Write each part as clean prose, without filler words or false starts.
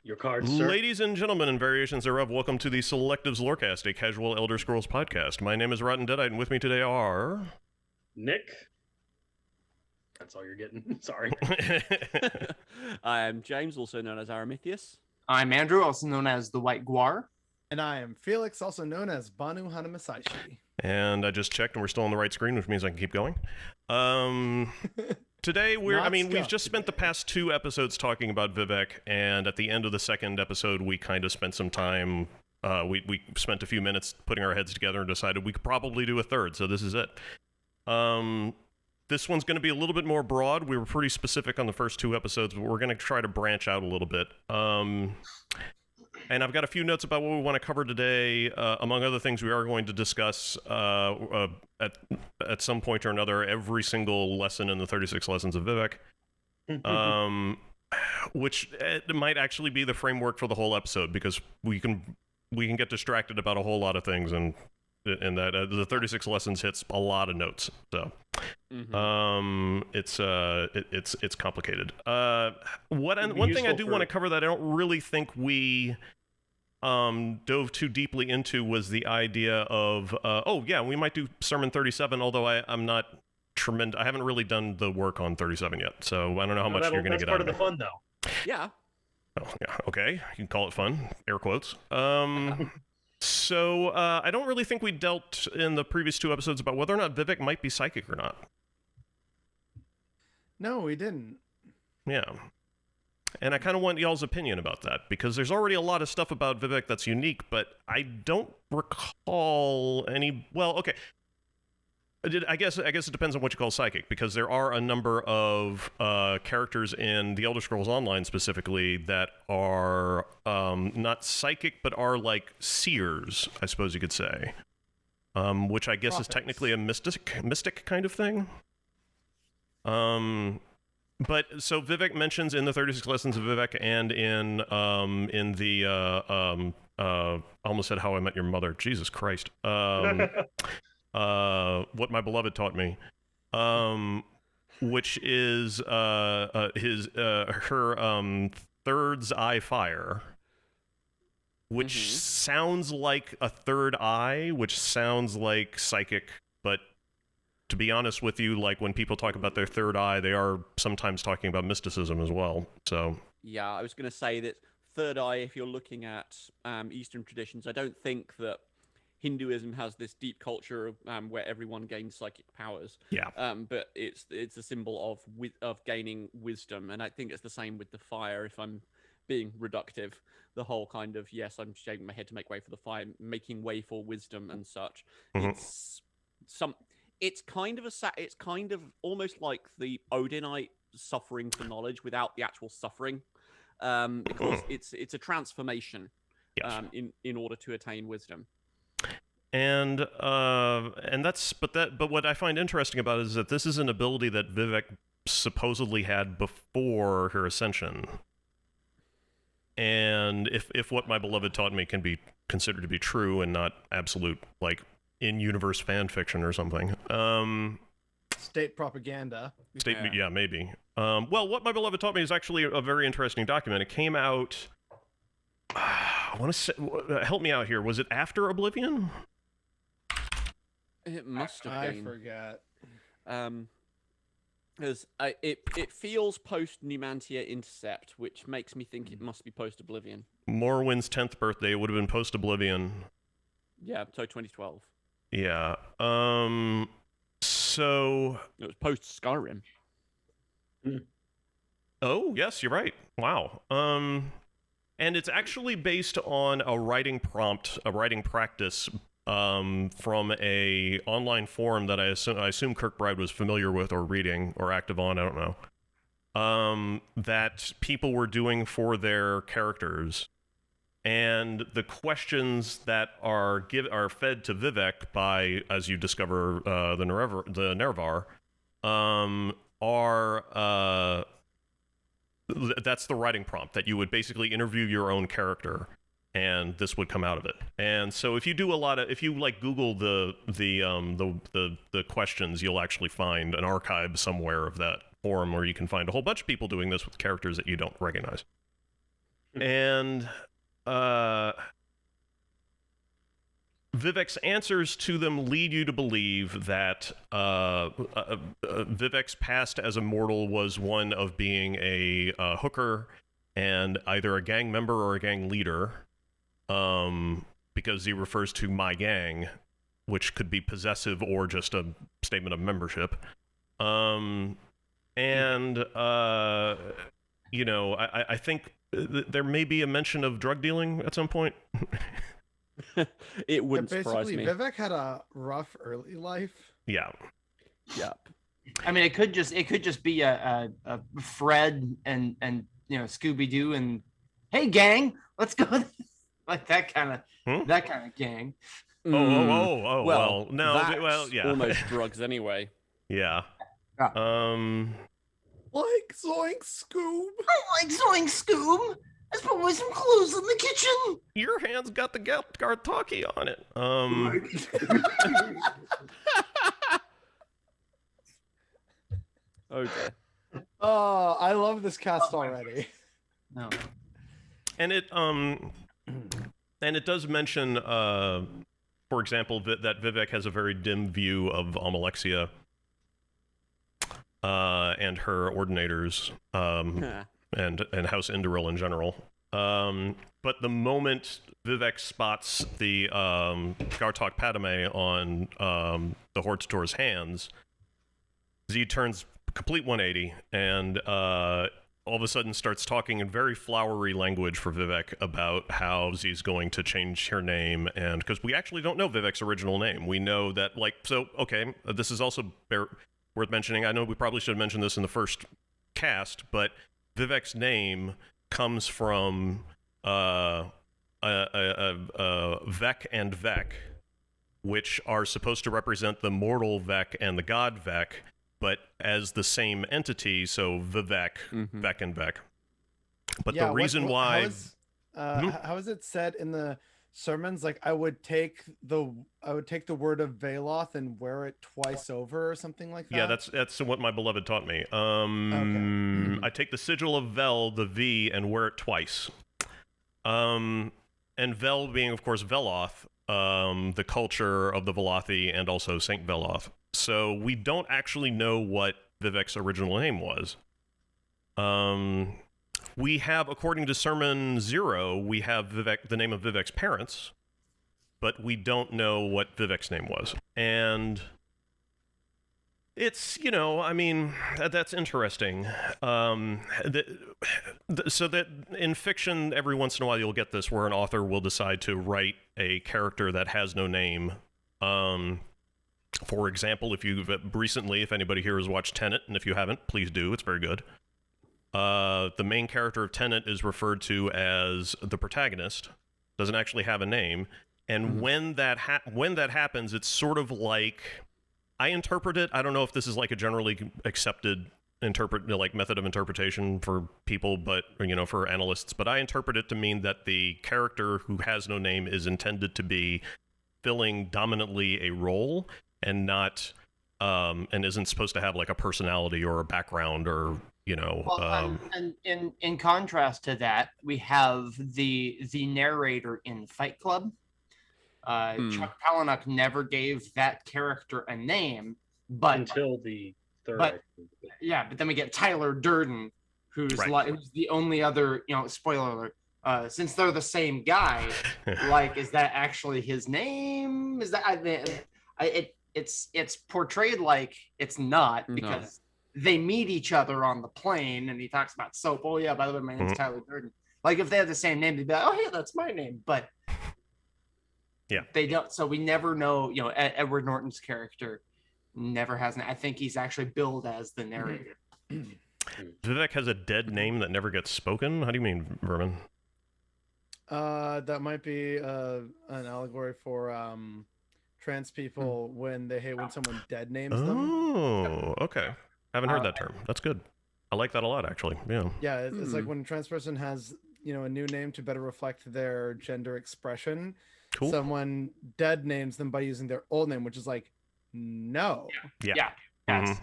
Your cards, sir. Ladies and gentlemen and variations thereof, welcome to the Selectives Lorecast, a casual Elder Scrolls podcast. My name is Rotten Deadite, and with me today are... Nick. That's all you're getting. Sorry. I am James, also known as Aramithius. I'm Andrew, also known as the White Guar. And I am Felix, also known as Banu Hanamasaishi. And I just checked, and we're still on the right screen, which means I can keep going. Today, we've just spent the past two episodes talking about Vivec, and at the end of the second episode, we kind of spent some time, we spent a few minutes putting our heads together and decided we could probably do a third, so this is it. This one's going to be a little bit more broad. We were pretty specific on the first two episodes, but we're going to try to branch out a little bit. And I've got a few notes about what we want to cover today. Among other things, we are going to discuss at some point or another every single lesson in the 36 Lessons of Vivec, which might actually be the framework for the whole episode, because we can get distracted about a whole lot of things, and that the 36 lessons hits a lot of notes. So it's complicated. One thing I do want to cover that I don't really think we dove too deeply into was the idea of we might do Sermon 37, although I'm not tremendous. I haven't really done the work on 37 yet, so I don't know how much you're going to get out of it. That's part of the fun, though. Yeah. Oh, yeah. Okay, you can call it fun. Air quotes. So I don't really think we dealt in the previous two episodes about whether or not Vivec might be psychic or not. No, we didn't. Yeah. And I kind of want y'all's opinion about that, because there's already a lot of stuff about Vivec that's unique, but I don't recall any... Well, okay. I guess it depends on what you call psychic, because there are a number of characters in the Elder Scrolls Online specifically that are not psychic, but are like seers, I suppose you could say, which I guess Prophets. is technically a mystic kind of thing. But so Vivec mentions in the 36 Lessons of Vivec and in the I almost said How I Met Your Mother. Jesus Christ. What My Beloved Taught Me, which is her third's eye fire, which sounds like a third eye, which sounds like psychic, but to be honest with you, like when people talk about their third eye, they are sometimes talking about mysticism as well. So Yeah, I was going to say that third eye, if you're looking at Eastern traditions, I don't think that Hinduism has this deep culture where everyone gains psychic powers. Yeah. But it's a symbol of gaining wisdom, and I think it's the same with the fire. If I'm being reductive, the whole kind of I'm shaving my head to make way for the fire, making way for wisdom and such. It's kind of almost like the Odinite suffering for knowledge without the actual suffering, because it's a transformation in order to attain wisdom. And but what I find interesting about it is that this is an ability that Vivec supposedly had before her ascension. And if what My Beloved Taught Me can be considered to be true and not absolute, like, in-universe fan fiction or something. State propaganda. Yeah, maybe. Well, What My Beloved Taught Me is actually a very interesting document. It came out... I want to say... help me out here. Was it after Oblivion? It must have been. I forgot. Because it feels post-Numantia Intercept, which makes me think it must be post-Oblivion. Morrowind's 10th birthday would have been post-Oblivion. Yeah, so 2012. Yeah. So... It was post-Skyrim. Oh, yes, you're right. Wow. And it's actually based on a writing prompt, a writing practice from a online forum that I assume Kirkbride was familiar with or reading or active on, I don't know, that people were doing for their characters. And the questions that are fed to Vivec by, as you discover, the Nerevar, are... that's the writing prompt, that you would basically interview your own character, and this would come out of it. And so if you do if you like Google the questions, you'll actually find an archive somewhere of that forum where you can find a whole bunch of people doing this with characters that you don't recognize. And Vivec's answers to them lead you to believe that Vivec's past as a mortal was one of being a hooker and either a gang member or a gang leader, because he refers to my gang, which could be possessive or just a statement of membership. I think there may be a mention of drug dealing at some point. It wouldn't surprise basically, me. Vivec had a rough early life. Yeah. Yep. I mean, it could just be a Fred and Scooby Doo and hey gang, let's go like that kind of gang. Well, no, that's well, yeah. almost drugs anyway. Yeah. Yeah. Like Zoink Scoob. Like Zoink Scoob. Let's put away some clothes in the kitchen. Your hand's got the Gartaki on it. Okay. Oh, I love this cast already. No. And it does mention, for example, that Vivec has a very dim view of Amalexia and her ordinators, and House Indoril in general. But the moment Vivec spots the Gartok Padame on the Hortator's hands, Z turns complete 180 and all of a sudden starts talking in very flowery language for Vivec about how Z's going to change her name, and because we actually don't know Vivec's original name. We know that, this is also worth mentioning. I know we probably should have mentioned this in the first cast, but Vivec's name comes from Vec and Vec, which are supposed to represent the mortal Vec and the god Vec, but as the same entity, so Vivec, Vec and Vec. But the reason why... How is it said in the sermons? Like, I would take the word of Veloth and wear it twice over or something like that? Yeah, that's what my beloved taught me. Okay. I take the sigil of Vel, the V, and wear it twice. And Vel being, of course, Veloth, the culture of the Velothi, and also Saint Veloth. So we don't actually know what Vivec's original name was. We have, according to Sermon 0, we have the name of Vivec's parents, but we don't know what Vivec's name was. And it's, that's interesting. So that in fiction, every once in a while you'll get this where an author will decide to write a character that has no name. For example, if anybody here has watched Tenet, and if you haven't, please do, it's very good. The main character of Tenet is referred to as the protagonist, doesn't actually have a name, and when that happens, it's sort of like, I interpret it, I don't know if this is like a generally accepted method of interpretation for people, but for analysts, but I interpret it to mean that the character who has no name is intended to be filling dominantly a role and not and isn't supposed to have like a personality or a background or and in contrast to that, we have the narrator in Fight Club. Chuck Palahniuk never gave that character a name, but until the third. But then we get Tyler Durden, who's who's the only other, spoiler alert. Since they're the same guy, is that actually his name? Is that it's portrayed like it's not, because they meet each other on the plane and he talks about soap. Oh yeah, by the way, my name's Tyler Durden. Like, if they had the same name, they'd be like, oh hey, that's my name. But yeah, they don't. So we never know. Edward Norton's character never has. I think he's actually billed as the narrator. Vivec has a dead name that never gets spoken. How do you mean, Vermin? That might be an allegory for trans people when they hate when someone dead names them. Oh, okay. Haven't heard that term. That's good. I like that a lot, actually. Yeah. Yeah, it's like when a trans person has a new name to better reflect their gender expression. Cool. Someone dead names them by using their old name, which is like, no. Yeah. Mm-hmm.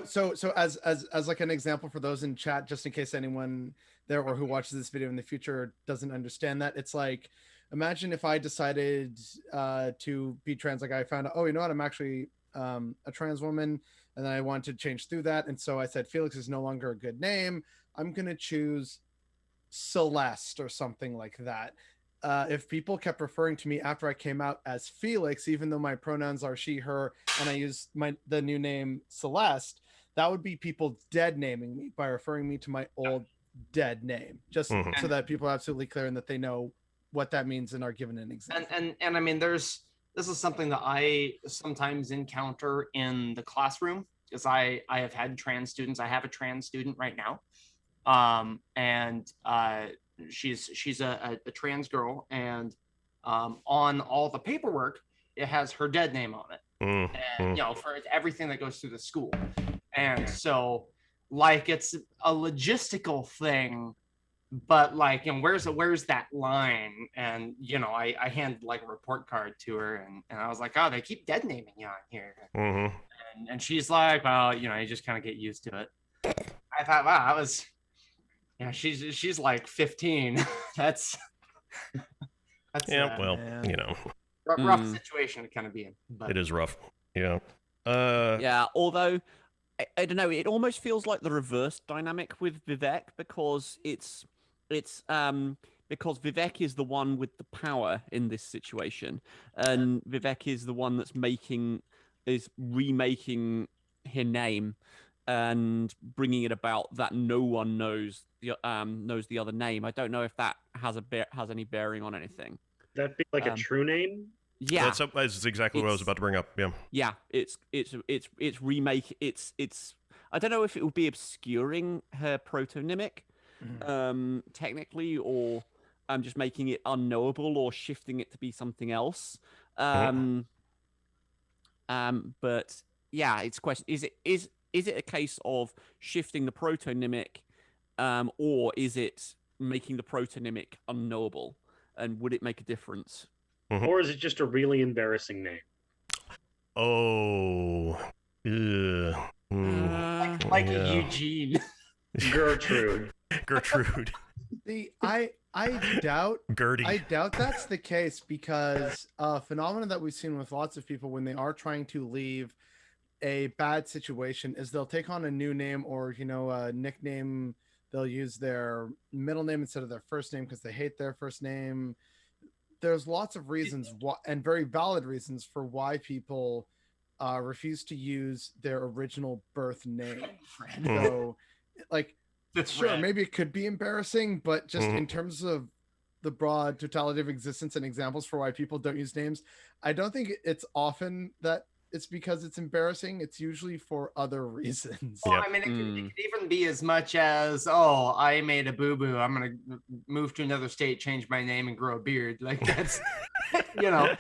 So as like an example for those in chat, just in case anyone there or who watches this video in the future doesn't understand that. It's like, imagine if I decided to be trans. Like I found out, oh, you know what? I'm actually a trans woman, and then I wanted to change through that. And so I said, Felix is no longer a good name. I'm going to choose Celeste or something like that. If people kept referring to me after I came out as Felix, even though my pronouns are she, her, and I use the new name Celeste, that would be people dead naming me by referring me to my old dead name, just so that people are absolutely clear and that they know what that means and are given an example. And I mean, this is something that I sometimes encounter in the classroom, because I have had trans students. I have a trans student right now, and she's a trans girl, and on all the paperwork it has her dead name on it, and you know, for everything that goes through the school. And so like it's a logistical thing, but like, you know, where's that line? And you know, I handed like a report card to her, and I was like, oh, they keep dead naming you on here. And she's like, well, you know, you just kind of get used to it. I thought, wow, that was, yeah, she's like 15. that's yeah, well, you know, rough situation to kind of be in. But it is rough. Yeah. Yeah, although I don't know, it almost feels like the reverse dynamic with Vivec, because it's because Vivec is the one with the power in this situation, and Vivec is the one that's remaking her name and bringing it about that no one knows the other name. I don't know if that has any bearing on anything. That'd be like a true name. Yeah, that's exactly what I was about to bring up. Yeah. Yeah, it's remake. It's I don't know if it would be obscuring her protonymic, technically, or just making it unknowable or shifting it to be something else. But yeah, it's a question: is it a case of shifting the protonymic, or is it making the protonymic unknowable? And would it make a difference? Or is it just a really embarrassing name? Oh, like yeah. Eugene. Gertrude. I doubt Gertie. I doubt that's the case, because a phenomenon that we've seen with lots of people when they are trying to leave a bad situation is they'll take on a new name, or you know, a nickname. They'll use their middle name instead of their first name because they hate their first name. There's lots of reasons and very valid reasons for why people refuse to use their original birth name. So, like, sure, maybe it could be embarrassing, but just in terms of the broad totality of existence and examples for why people don't use names, I don't think it's often that it's because it's embarrassing. It's usually for other reasons. Well, I mean, it could even be as much as, oh, I made a boo-boo, I'm gonna move to another state, change my name, and grow a beard. Like, that's, you know,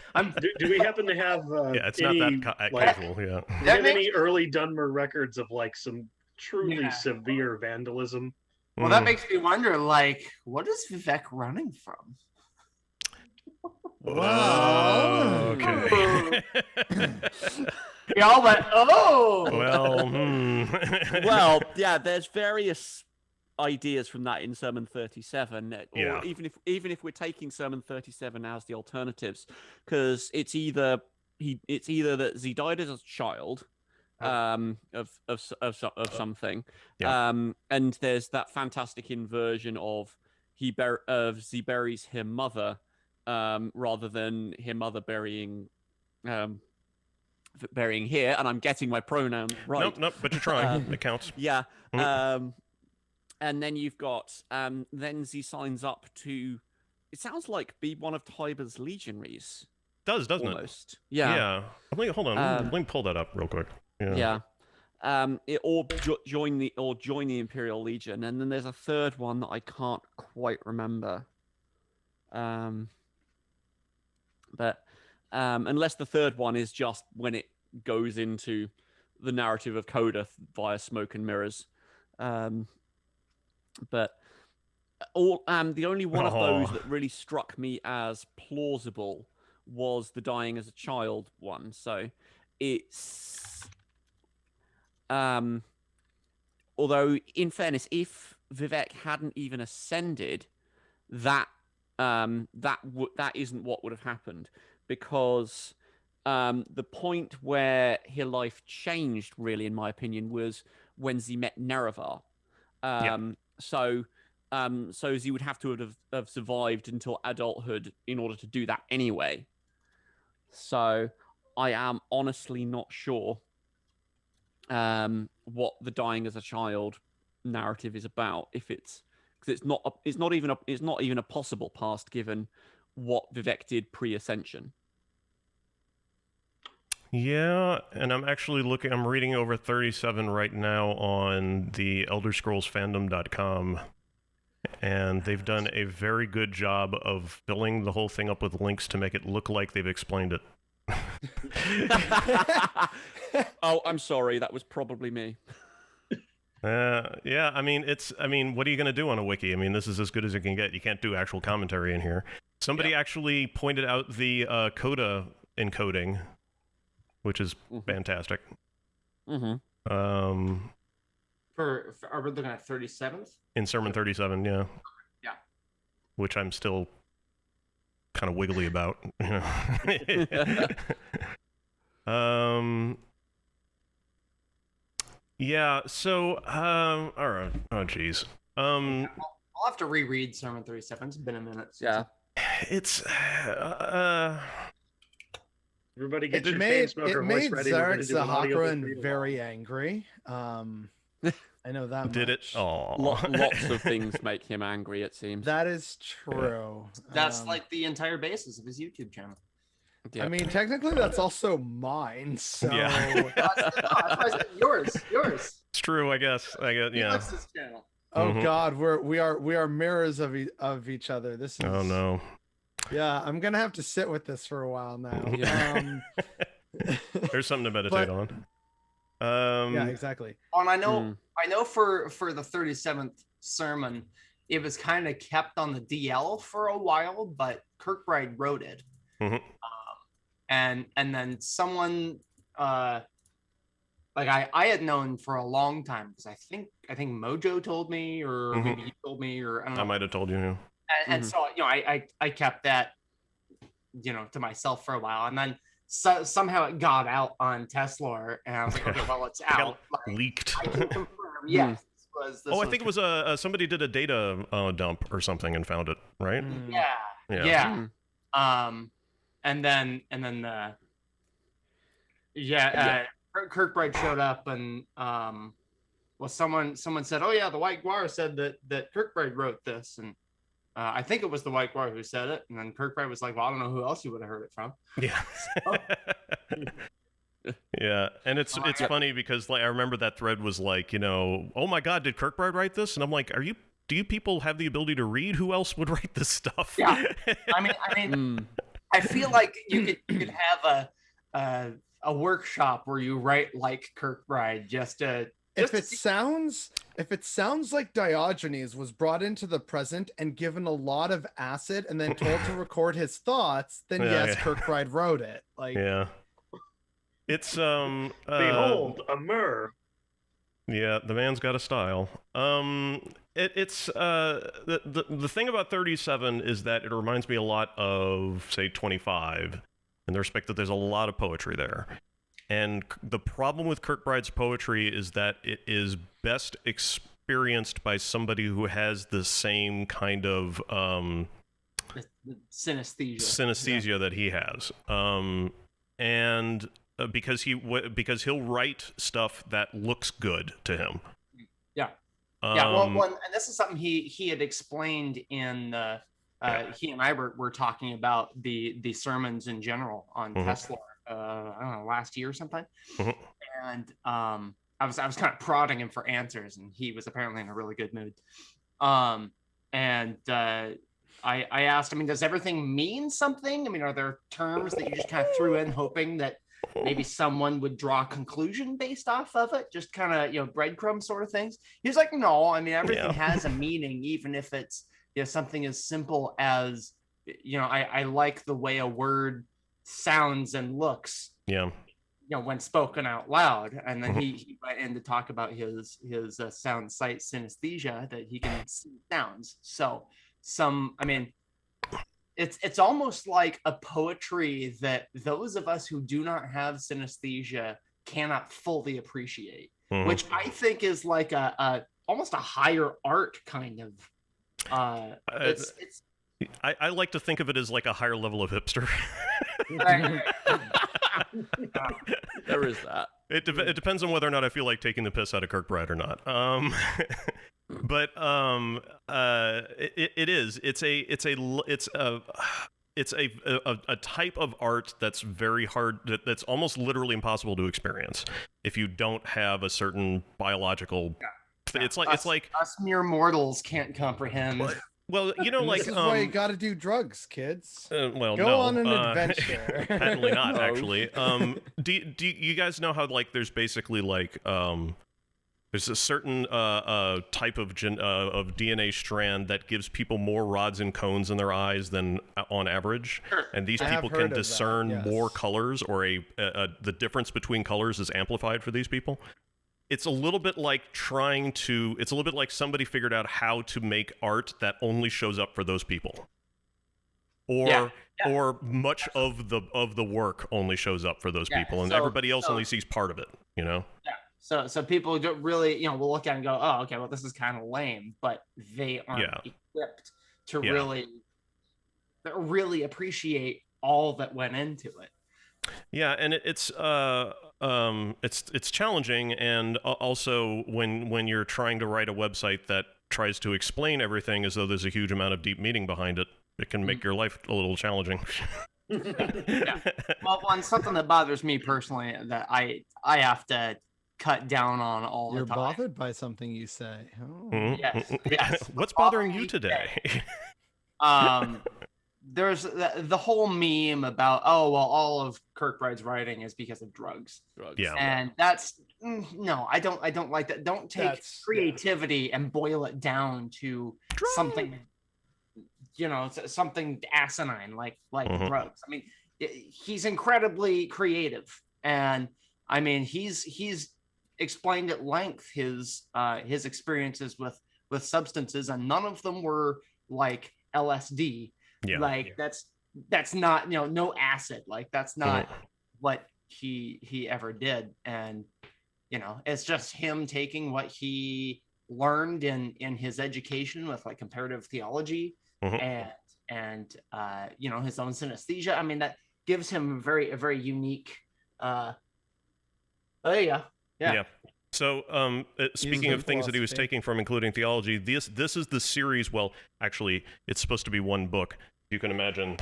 do we happen to have it's any, not that casual. Yeah. Do we have any early Dunmer records of like some truly severe vandalism? Well, that makes me wonder, like, what is Vivec running from? Wow. Okay. Y'all went, oh. Well, well, yeah. There's various ideas from that in Sermon 37, or even if we're taking Sermon 37 as the alternatives, because it's either that he died as a child, of something, and there's that fantastic inversion of he buries her mother. Rather than her mother burying here, and I'm getting my pronoun right. Nope, but you're trying. It counts. Yeah. And then you've got then he signs up to, it sounds like, be one of Tiber's legionaries. Doesn't almost. it? Yeah. Yeah. Hold on. Let me pull that up real quick. Yeah. Join the Imperial Legion, and then there's a third one that I can't quite remember. But unless the third one is just when it goes into the narrative of Coda via smoke and mirrors. But the only one of those that really struck me as plausible was the dying as a child one. So it's although in fairness, if Vivec hadn't even ascended, that isn't what would have happened, because the point where her life changed, really, in my opinion, was when she met Nerevar. So she would have to have survived until adulthood in order to do that anyway. So I am honestly not sure what the dying as a child narrative is about. If it's because it's not even a possible past given what Vivec did pre-ascension. Yeah, and I'm reading over 37 right now on the ElderScrollsFandom.com, and they've done a very good job of filling the whole thing up with links to make it look like they've explained it. Oh, I'm sorry, that was probably me. Yeah, I mean, what are you going to do on a wiki? I mean, this is as good as it can get. You can't do actual commentary in here. Somebody actually pointed out the coda encoding, which is fantastic. For are we looking at 37th? In Sermon 37, yeah. Yeah. Which I'm still kind of wiggly about. Yeah, so all right. Oh geez. I'll have to reread Sermon 37. It's been a minute. It's everybody get your made voice ready. Zarek Zahakran very angry. I know that did much. it? Oh, lots of things make him angry, it seems. That is true. That's like the entire basis of his YouTube channel. Yep. I mean, technically, that's also mine. So yours. It's true, I guess. Yeah. This channel. Oh God, we are mirrors of each other. This is. Oh no. Yeah, I'm gonna have to sit with this for a while now. There's something to meditate on. Yeah, exactly. And I know for the 37th sermon, it was kind of kept on the DL for a while, but Kirkbride wrote it. And then someone I had known for a long time, because I think Mojo told me, or maybe he told me, or I don't know. I might have told you. And so I kept that to myself for a while, and then somehow it got out on Tesla, and I was like, okay, well, it's out. Leaked. I can confirm, yes. I think it was somebody did a data dump or something and found it, right? Yeah. And then Kirkbride showed up, and someone said, oh yeah, the White Guar said that Kirkbride wrote this, and I think it was the White Guar who said it, and then Kirkbride was like, well, I don't know who else you would have heard it from. Yeah. Yeah, and it's funny because I remember that thread was like, oh my God, did Kirkbride write this? And I'm like, do you people have the ability to read? Who else would write this stuff? Yeah, I mean, I feel like you could have a workshop where you write like Kirkbride just to. If it sounds like Diogenes was brought into the present and given a lot of acid and then told to record his thoughts, then Kirkbride wrote it. It's behold a myrrh. Yeah, the man's got a style. It's the thing about 37 is that it reminds me a lot of, say, 25, in the respect that there's a lot of poetry there. And the problem with Kirkbride's poetry is that it is best experienced by somebody who has the same kind of synesthesia that he has. And because he'll write stuff that looks good to him. Yeah. Well, and this is something he had explained in he and I were talking about the sermons in general on Tesla. I don't know, last year or something. And I was kind of prodding him for answers, and he was apparently in a really good mood. And I asked, I mean, does everything mean something? I mean, are there terms that you just kind of threw in hoping that maybe someone would draw a conclusion based off of it? Just kind of, breadcrumb sort of things. He was like, no, I mean, everything has a meaning, even if it's something as simple as, I like the way a word sounds and looks. Yeah. when spoken out loud. And then he went in to talk about his sound sight synesthesia, that he can see sounds. So it's almost like a poetry that those of us who do not have synesthesia cannot fully appreciate, which I think is like a almost a higher art kind of. I like to think of it as like a higher level of hipster. There is that. It depends on whether or not I feel like taking the piss out of Kirkbride or not. But it is. It's a type of art that's very hard. That's almost literally impossible to experience if you don't have a certain biological. Yeah. It's like us mere mortals can't comprehend. Well, like this is why you got to do drugs, kids. Well, go on an adventure. Patently not, actually. Do you guys know how like there's basically like there's a certain type of DNA strand that gives people more rods and cones in their eyes than on average, and these people can discern more colors, or the difference between colors is amplified for these people. It's a little bit like it's a little bit like somebody figured out how to make art that only shows up for those people. Or much of the work only shows up for those people, and everybody else only sees part of it, Yeah. So people don't really, will look at it and go, oh, okay, well, this is kind of lame, but they aren't equipped to really appreciate all that went into it. Yeah, and it's challenging, and also when you're trying to write a website that tries to explain everything as though there's a huge amount of deep meaning behind it, it can make your life a little challenging. Yeah. Well, and something that bothers me personally that I have to cut down on all the time. You're bothered by something you say. Oh. Yes. What's bothering you today? There's the whole meme about, all of Kirkbride's writing is because of drugs. Yeah. And that's no, I don't like that. Don't take creativity and boil it down to something, something asinine like drugs. I mean, he's incredibly creative, and I mean, he's explained at length his experiences with substances, and none of them were like LSD. Yeah. Like that's not, no acid. Like that's not what he ever did. And it's just him taking what he learned in his education with like comparative theology and his own synesthesia. I mean, that gives him a very unique yeah. So, speaking of things that he was taking from, including theology, this is the series. Well, actually, it's supposed to be one book. You can imagine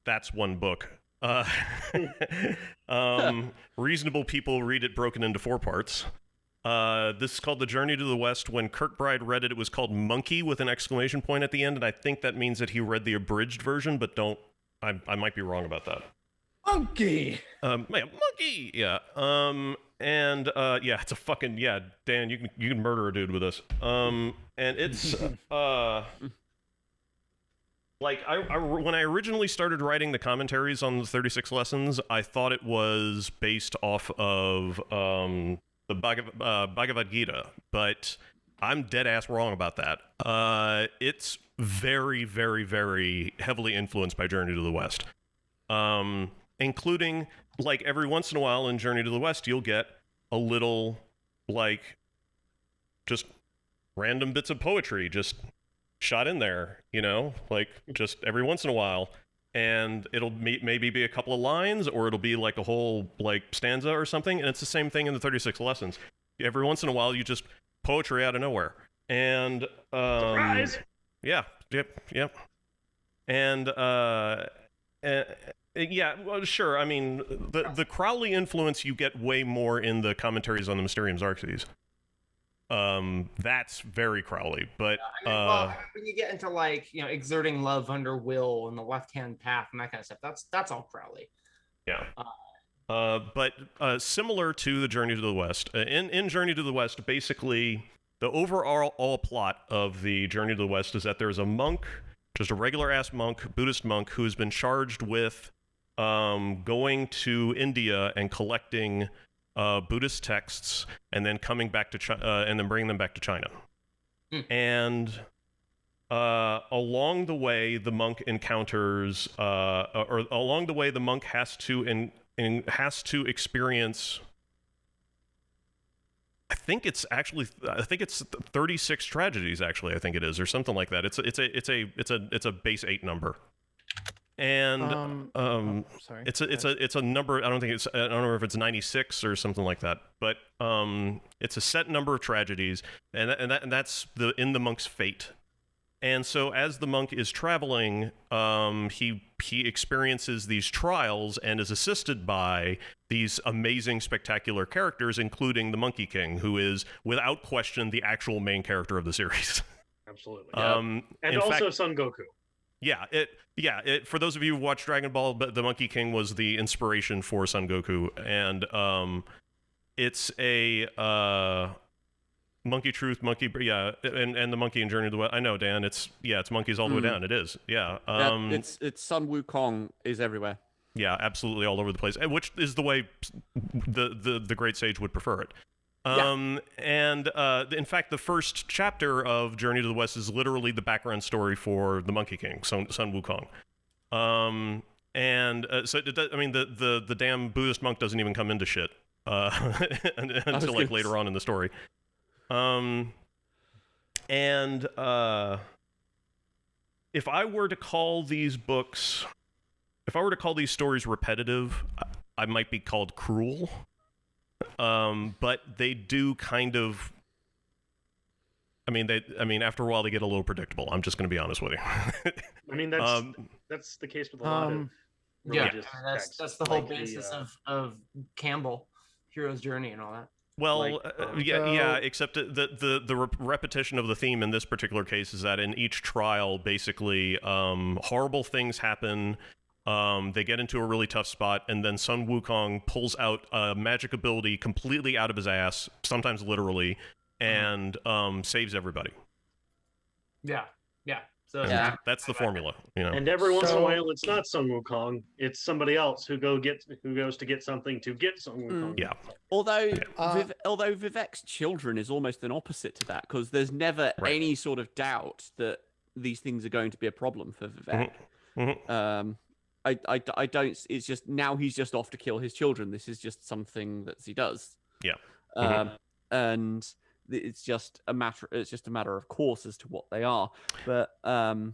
that's one book. Reasonable people read it broken into 4 parts. This is called The Journey to the West. When Kirkbride read it, it was called Monkey with an exclamation point at the end, and I think that means that he read the abridged version, but I might be wrong about that. Monkey. Monkey. Yeah. It's a fucking Dan, you can murder a dude with this. And it's like when I originally started writing the commentaries on the 36 lessons, I thought it was based off of the Bhagavad Gita, but I'm dead ass wrong about that. It's very, very, very heavily influenced by Journey to the West. Including, like, every once in a while in Journey to the West, you'll get a little, like, just random bits of poetry just shot in there, like, just every once in a while. And it'll maybe be a couple of lines, or it'll be, like, a whole, like, stanza or something. And it's the same thing in the 36 lessons. Every once in a while, you just poetry out of nowhere. And, surprise! Yeah, yep. And, yeah, well, sure. I mean, the Crowley influence you get way more in the commentaries on the Mysterium Xerxes. That's very Crowley, but when you get into like exerting love under will and the left-hand path and that kind of stuff, that's all Crowley. Yeah. But similar to the Journey to the West, in Journey to the West, basically the overall plot of the Journey to the West is that there's a monk, just a regular ass monk, Buddhist monk, who has been charged with going to India and collecting Buddhist texts, and then coming back to and then bringing them back to China. And along the way, the monk encounters, or along the way, the monk has to has to experience. I think it's 36 tragedies. Actually, I think it is, or something like that. It's a base 8 number. And sorry. It's a number. I don't know if it's 96 or something like that, but it's a set number of tragedies, and that's in the monk's fate. And so as the monk is traveling, he experiences these trials and is assisted by these amazing, spectacular characters, including the Monkey King, who is without question the actual main character of the series. Absolutely. And also Son Goku. For those of you who watched Dragon Ball, the Monkey King was the inspiration for Son Goku, and it's a Monkey Truth, Monkey, and the Monkey in Journey to the West. I know, Dan. It's monkeys all the way down. It is, it's Sun Wukong is everywhere. Yeah, absolutely all over the place, which is the way the great sage would prefer it. And in fact, the first chapter of Journey to the West is literally the background story for the Monkey King, Sun Wukong. So the damn Buddhist monk doesn't even come into shit until like later on in the story. If I were to call these stories repetitive, I might be called cruel. But they do kind of. After a while, they get a little predictable. I'm just going to be honest with you. That's the case with a lot of religious texts. That's the whole basis of Campbell, Hero's Journey, and all that. Well, except the repetition of the theme in this particular case is that in each trial, basically, horrible things happen. They get into a really tough spot, and then Sun Wukong pulls out a magic ability completely out of his ass, sometimes literally, and saves everybody. Yeah. So that's the formula, you know. And every once in a while, it's not Sun Wukong; it's somebody else who goes to get something to get Sun Wukong. Yeah. Although Vivec's children is almost an opposite to that, because there's never any sort of doubt that these things are going to be a problem for Vivec. Mm-hmm. I don't. It's just now he's just off to kill his children. This is just something that he does. Yeah. And it's just a matter. It's just a matter of course as to what they are, but and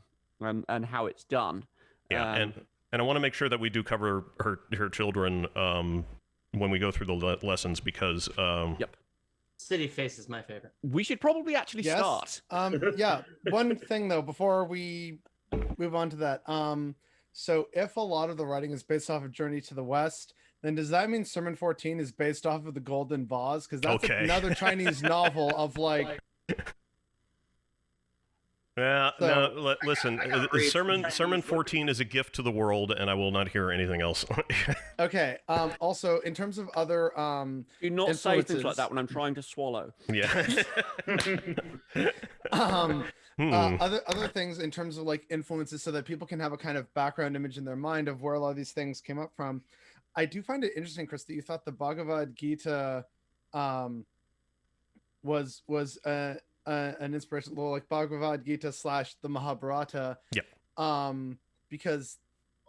how it's done. Yeah, and I want to make sure that we do cover her children when we go through the lessons, because City Face is my favorite. We should probably actually start. One thing though before we move on to that. So if a lot of the writing is based off of Journey to the West, then does that mean Sermon 14 is based off of the Golden Vase? Because that's another Chinese novel of like. Listen. Sermon 14 is a gift to the world, and I will not hear anything else. Okay. Also, in terms of other do not say things like that when I'm trying to swallow. Yeah. Other things in terms of like influences, so that people can have a kind of background image in their mind of where a lot of these things came up from. I do find it interesting, Chris, that you thought the Bhagavad Gita was an inspiration, like Bhagavad Gita / the Mahabharata. Because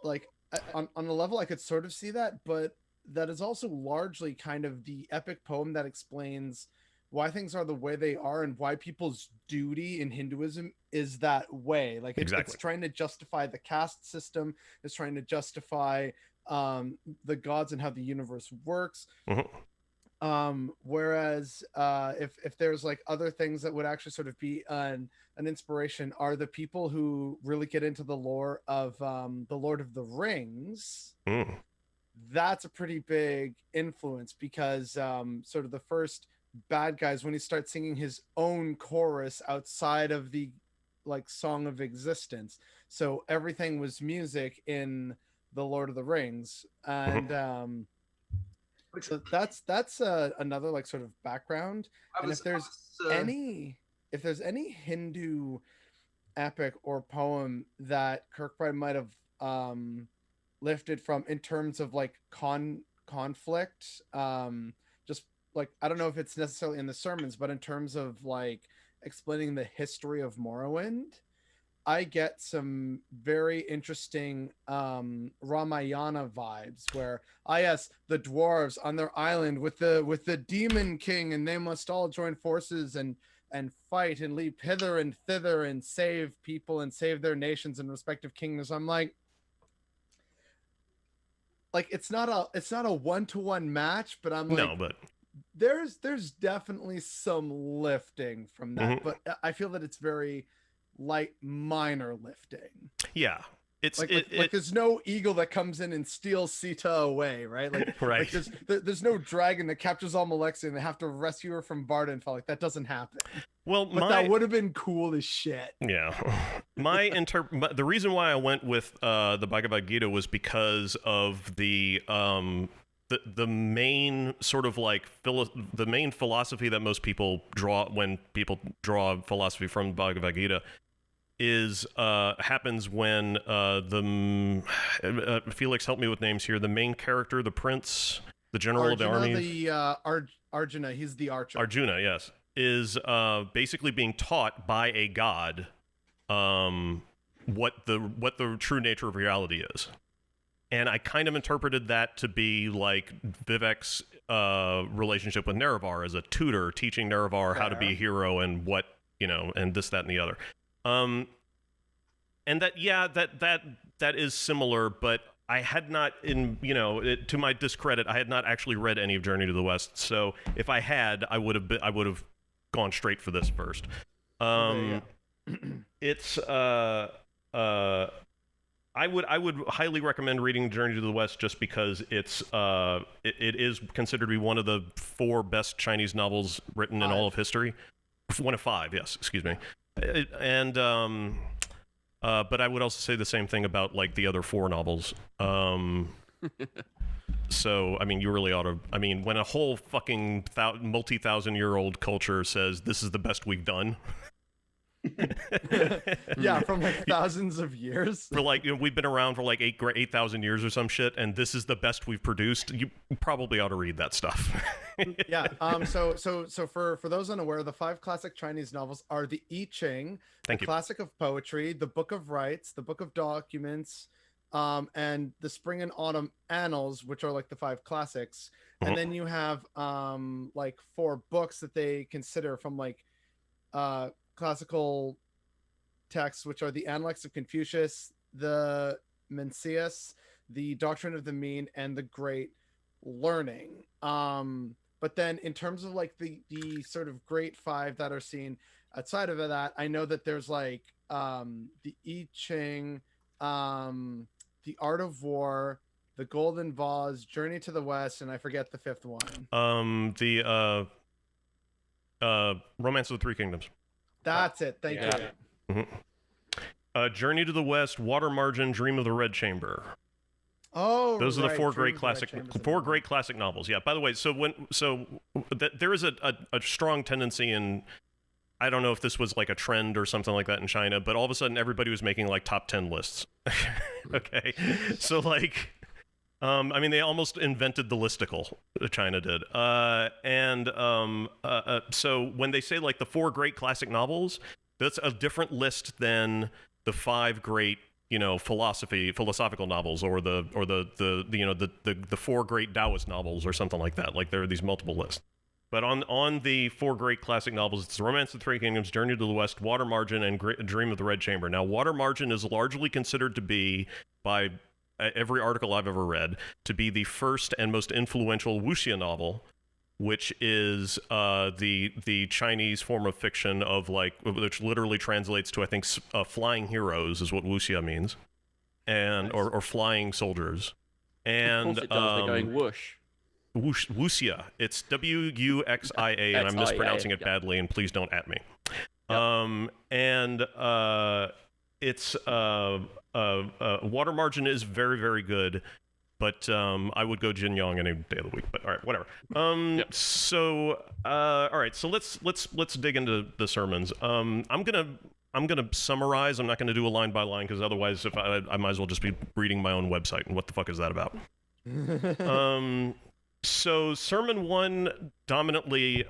like on a level I could sort of see that, but that is also largely kind of the epic poem that explains why things are the way they are and why people's duty in Hinduism is that way. Like it's trying to justify the caste system. It's trying to justify the gods and how the universe works. Whereas if there's like other things that would actually sort of be an inspiration are the people who really get into the lore of the Lord of the Rings. That's a pretty big influence, because sort of the first bad guys, when he starts singing his own chorus outside of the like Song of Existence, so everything was music in the Lord of the Rings, and so that's another like sort of background. And if there's any Hindu epic or poem that Kirkbride might have lifted from in terms of like conflict. Just like I don't know if it's necessarily in the sermons, but in terms of like explaining the history of Morrowind, I get some very interesting Ramayana vibes where yes, the dwarves on their island with the demon king, and they must all join forces and fight and leap hither and thither and save people and save their nations and respective kingdoms. I'm like it's not a one-to-one match, but I'm like, no, but there's definitely some lifting from that, but I feel that it's very light minor lifting. Yeah. It's like there's no eagle that comes in and steals Sita away, right? Like, right. Like there's no dragon that captures Almalexia and they have to rescue her from Vardenfell. Like that doesn't happen. Well, but that would have been cool as shit. Yeah. The reason why I went with the Bhagavad Gita was because of the main sort of like the main philosophy that most people draw when people draw philosophy from Bhagavad Gita is happens when Felix, help me with names here. The main character, the prince, the general of the army, Arjuna, he's the archer. Arjuna, yes, is basically being taught by a god what the true nature of reality is. And I kind of interpreted that to be like Vivec's relationship with Nerevar as a tutor, teaching Nerevar how to be a hero and what, and this, that, and the other. And that is similar, but I had not, to my discredit, I had not actually read any of Journey to the West. So if I had, I would have gone straight for this first. It's I would highly recommend reading Journey to the West just because it is considered to be one of the 4 best Chinese novels written in all of history. 1 of 5, yes, excuse me. But I would also say the same thing about like the other 4 novels. So, I mean, you really ought to. I mean, when a whole fucking multi-thousand-year-old culture says this is the best we've done. Yeah, from like thousands of years. For like, we've been around for like 8,000 years or some shit, and this is the best we've produced. You probably ought to read that stuff. Yeah. So for those unaware, the 5 classic Chinese novels are the I Ching, the Classic of Poetry, the Book of Rites, the Book of Documents, and the Spring and Autumn Annals, which are like the 5 classics. Mm-hmm. And then you have like 4 books that they consider from like classical texts, which are the Analects of Confucius, the Mencius, the Doctrine of the Mean, and the Great Learning. But then in terms of like the sort of great 5 that are seen outside of that, I know that there's like the I Ching, the Art of War, the Golden Vase, Journey to the West, and I forget the 5th one. The Romance of the 3 Kingdoms. That's it. Thank you. Mm-hmm. Journey to the West, Water Margin, Dream of the Red Chamber. Oh, those are the 4 great classic novels. Yeah. By the way, there is a strong tendency in, I don't know if this was like a trend or something like that in China, but all of a sudden everybody was making like top 10 lists. Okay, so like, I mean, they almost invented the listicle. China did, so when they say like the 4 great classic novels, that's a different list than the 5 great, philosophical novels, or the 4 great Taoist novels or something like that. Like there are these multiple lists. But on the 4 great classic novels, it's Romance of the 3 Kingdoms, Journey to the West, Water Margin, and Dream of the Red Chamber. Now, Water Margin is largely considered to be, by every article I've ever read, to be the first and most influential wuxia novel, which is the Chinese form of fiction of like, which literally translates to, I think, flying heroes is what wuxia means, and nice. or flying soldiers. And of course it does. They're going whoosh. Wuxia. It's Wuxia, and I'm mispronouncing it badly, and please don't at me. Yep. It's Water Margin is very, very good, but I would go Jin Yong any day of the week. But all right, whatever. Yep. So all right, so let's dig into the sermons. I'm I'm gonna summarize. I'm not gonna do a line by line because otherwise, if I might as well just be reading my own website. And what the fuck is that about? So Sermon 1 dominantly.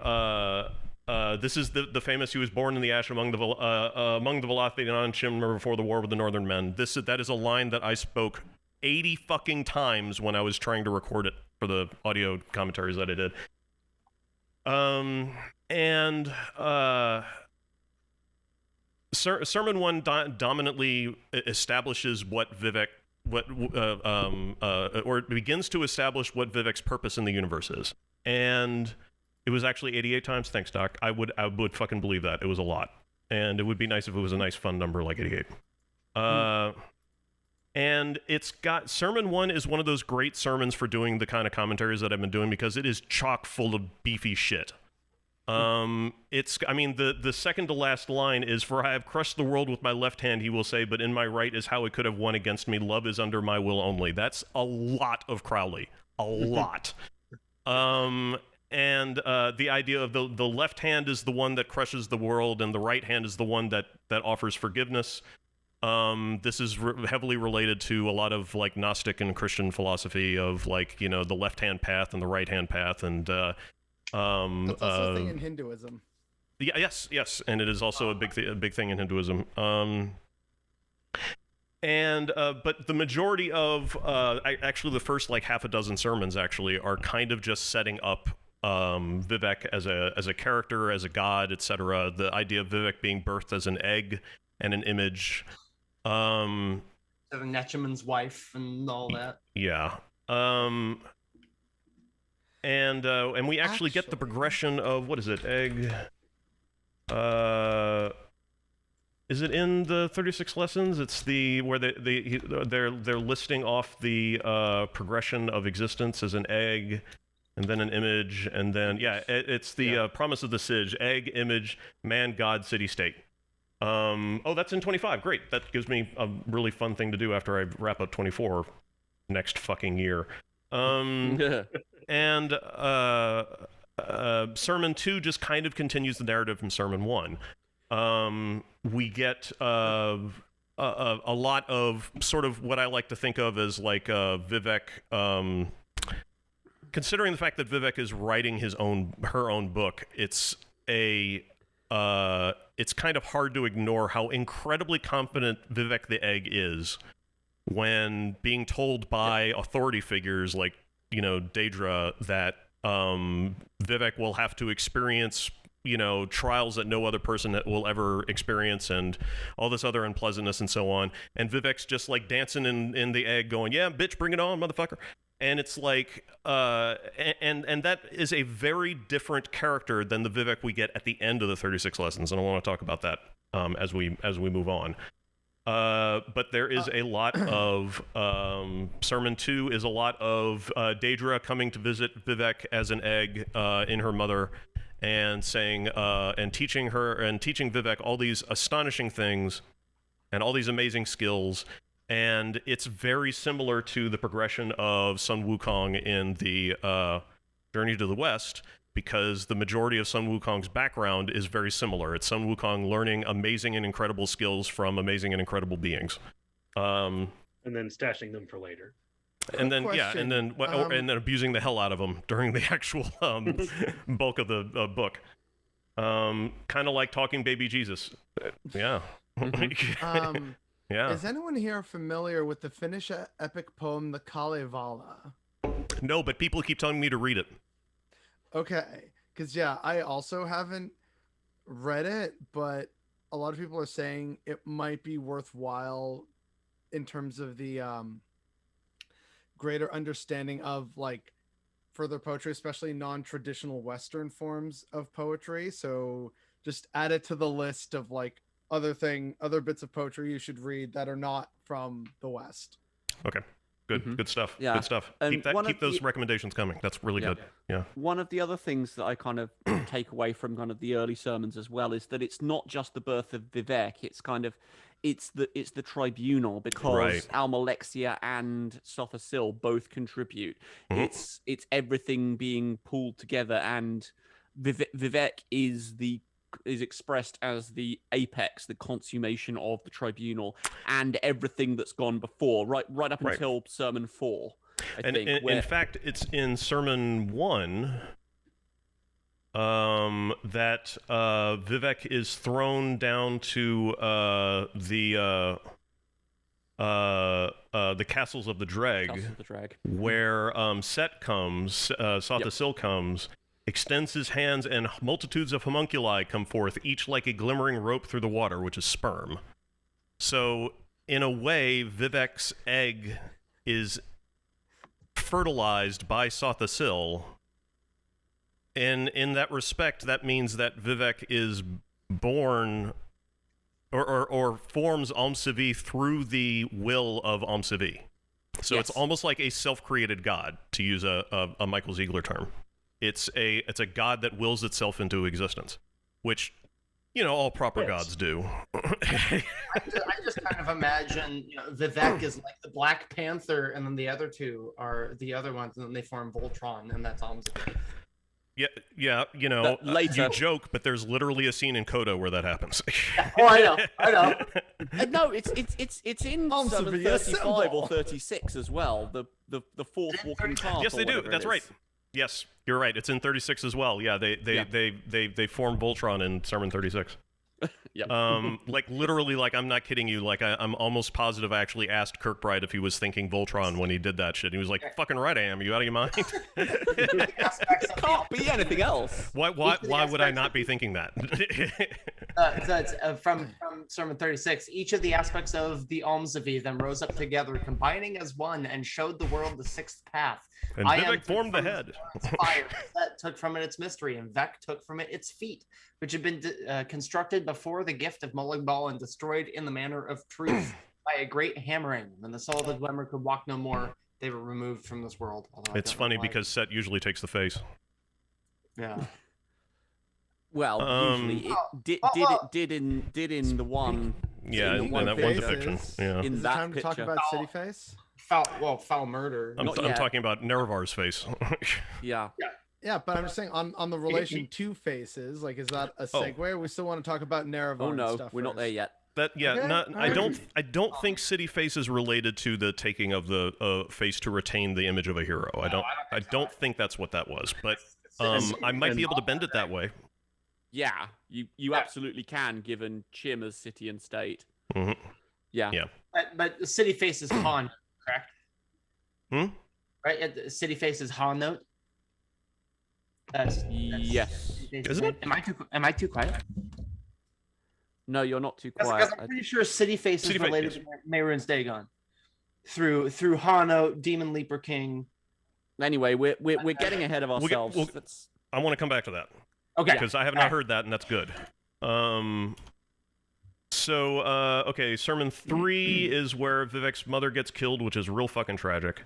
This is the famous. He was born in the ash among the Velathian Shimmer before the war with the Northern Men. That is a line that I spoke 80 fucking times when I was trying to record it for the audio commentaries that I did. Sermon 1 dominantly establishes what Vivec, or it begins to establish what Vivec's purpose in the universe is. And it was actually 88 times. Thanks, Doc. I would fucking believe that. It was a lot. And it would be nice if it was a nice fun number like 88. And it's got Sermon 1 is one of those great sermons for doing the kind of commentaries that I've been doing because it is chock full of beefy shit. The second to last line is, "For I have crushed the world with my left hand," he will say, "but in my right is how it could have won against me. Love is under my will only." That's a lot of Crowley. A lot. The idea of the left hand is the one that crushes the world, and the right hand is the one that offers forgiveness. This is heavily related to a lot of like Gnostic and Christian philosophy of like, you know, the left hand path and the right hand path, and that's also a thing in Hinduism. Yeah, yes, and it is also a big thing in Hinduism. But the majority of actually the first like half a dozen sermons actually are kind of just setting up Vivec as a character, as a god, etc. The idea of Vivec being birthed as an egg and an image. The Nechaman's wife and all that. Yeah. And we actually get the progression of, what is it, egg? Is it in the 36 lessons? It's the where they're listing off the progression of existence as an egg, and then an image, and then it's the promise of the Sige: egg, image, man, God, city, state. That's in 25. Great. That gives me a really fun thing to do after I wrap up 24 next fucking year. And Sermon 2 just kind of continues the narrative from Sermon 1. We get a lot of sort of what I like to think of as like Vivec. Considering the fact that Vivec is writing her own book, it's kind of hard to ignore how incredibly confident Vivec the Egg is when being told by authority figures like, you know, Daedra that Vivec will have to experience, you know, trials that no other person will ever experience and all this other unpleasantness and so on. And Vivec's just like dancing in the egg going, "Yeah, bitch, bring it on, motherfucker." And it's like, and that is a very different character than the Vivec we get at the end of the 36 lessons. And I want to talk about that as we move on. But there is a lot of Sermon 2 is a lot of Daedra coming to visit Vivec as an egg in her mother, and saying and teaching Vivec all these astonishing things and all these amazing skills. And it's very similar to the progression of Sun Wukong in the Journey to the West, because the majority of Sun Wukong's background is very similar. It's Sun Wukong learning amazing and incredible skills from amazing and incredible beings. And then stashing them for later. And then, and then abusing the hell out of them during the actual bulk of the book. Kind of like talking baby Jesus. Yeah. Yeah. Is anyone here familiar with the Finnish epic poem, the Kalevala? No, but people keep telling me to read it. Okay, because I also haven't read it, but a lot of people are saying it might be worthwhile in terms of the greater understanding of like further poetry, especially non-traditional Western forms of poetry. So just add it to the list of like other bits of poetry you should read that are not from the West. Okay. Good stuff. Yeah. Good stuff. And keep those recommendations coming. That's really good. Yeah. One of the other things that I kind of take away from kind of the early sermons as well is that it's not just the birth of Vivec. It's kind of it's the tribunal, because Almalexia and Sothasil both contribute. It's everything being pulled together, and Vivec is the is expressed as the apex, the consummation of the tribunal, and everything that's gone before, right up until Sermon 4. In fact, it's in Sermon 1 that Vivec is thrown down to the castles of the Dreg, where Set comes, Sothasil comes, extends his hands, and multitudes of homunculi come forth, each like a glimmering rope through the water, which is sperm. So, in a way, Vivec's egg is fertilized by Sothasil. And in that respect, that means that Vivec is born or forms Om-Sivi through the will of Om-Sivi. So it's almost like a self-created god, to use a Michael Ziegler term. It's a god that wills itself into existence, which, you know, all proper gods do. I just kind of imagine, you know, Vivec is like the Black Panther, and then the other two are the other ones, and then they form Voltron, and that's Om-Sivi. Yeah, you know, later. You joke, but there's literally a scene in Coda where that happens. Oh, I know. No, it's in Sermon 35 or 36 as well. The fourth walking path. Yes, they do. That's right. Yes, you're right. It's in 36 as well. Yeah, they form Voltron in Sermon 36. Yep. Like literally, like I'm not kidding you. Like I'm almost positive I actually asked Kirkbride if he was thinking Voltron when he did that shit. He was like, "Fucking right, I am. Are you out of your mind?" It can't be anything else. Why would I not be thinking that? So it's from Sermon 36. Each of the aspects of the Om-Sivi then rose up together, combining as one, and showed the world the sixth path. And Vivec formed the head. Fire. Set took from it its mystery, and Vec took from it its feet, which had been constructed before the gift of Mullagbal and destroyed in the manner of truth by a great hammering. When the soul of the Dwemer could walk no more, they were removed from this world. It's funny because Set usually takes the face. Yeah. Well, usually it did in the one. Yeah, in that one depiction. Yeah. Is it time to talk about City Face? Foul murder. I'm talking about Nerevar's face. Yeah. Yeah, but I'm just saying on the relation to faces, like, is that a segue? Or we still want to talk about Nerevar? Oh no, stuff we're not there yet. I don't think City Face is related to the taking of the face to retain the image of a hero. I don't think that's what that was, but I might be able to bend it that way. Yeah, you absolutely can, given Chimma's city and state. Mm-hmm. Yeah. But the City Face is Han, correct? Right? City Face is Han note. That's yes. Isn't it? Am I too quiet? No, you're not too quiet. I'm pretty sure City Face is related to Mehrunes Dagon through Hano, Demon Leaper King. Anyway, we're getting ahead of ourselves. I want to come back to that. Okay. Because I have not heard that, and that's good. Okay, Sermon 3 is where Vivec's mother gets killed, which is real fucking tragic.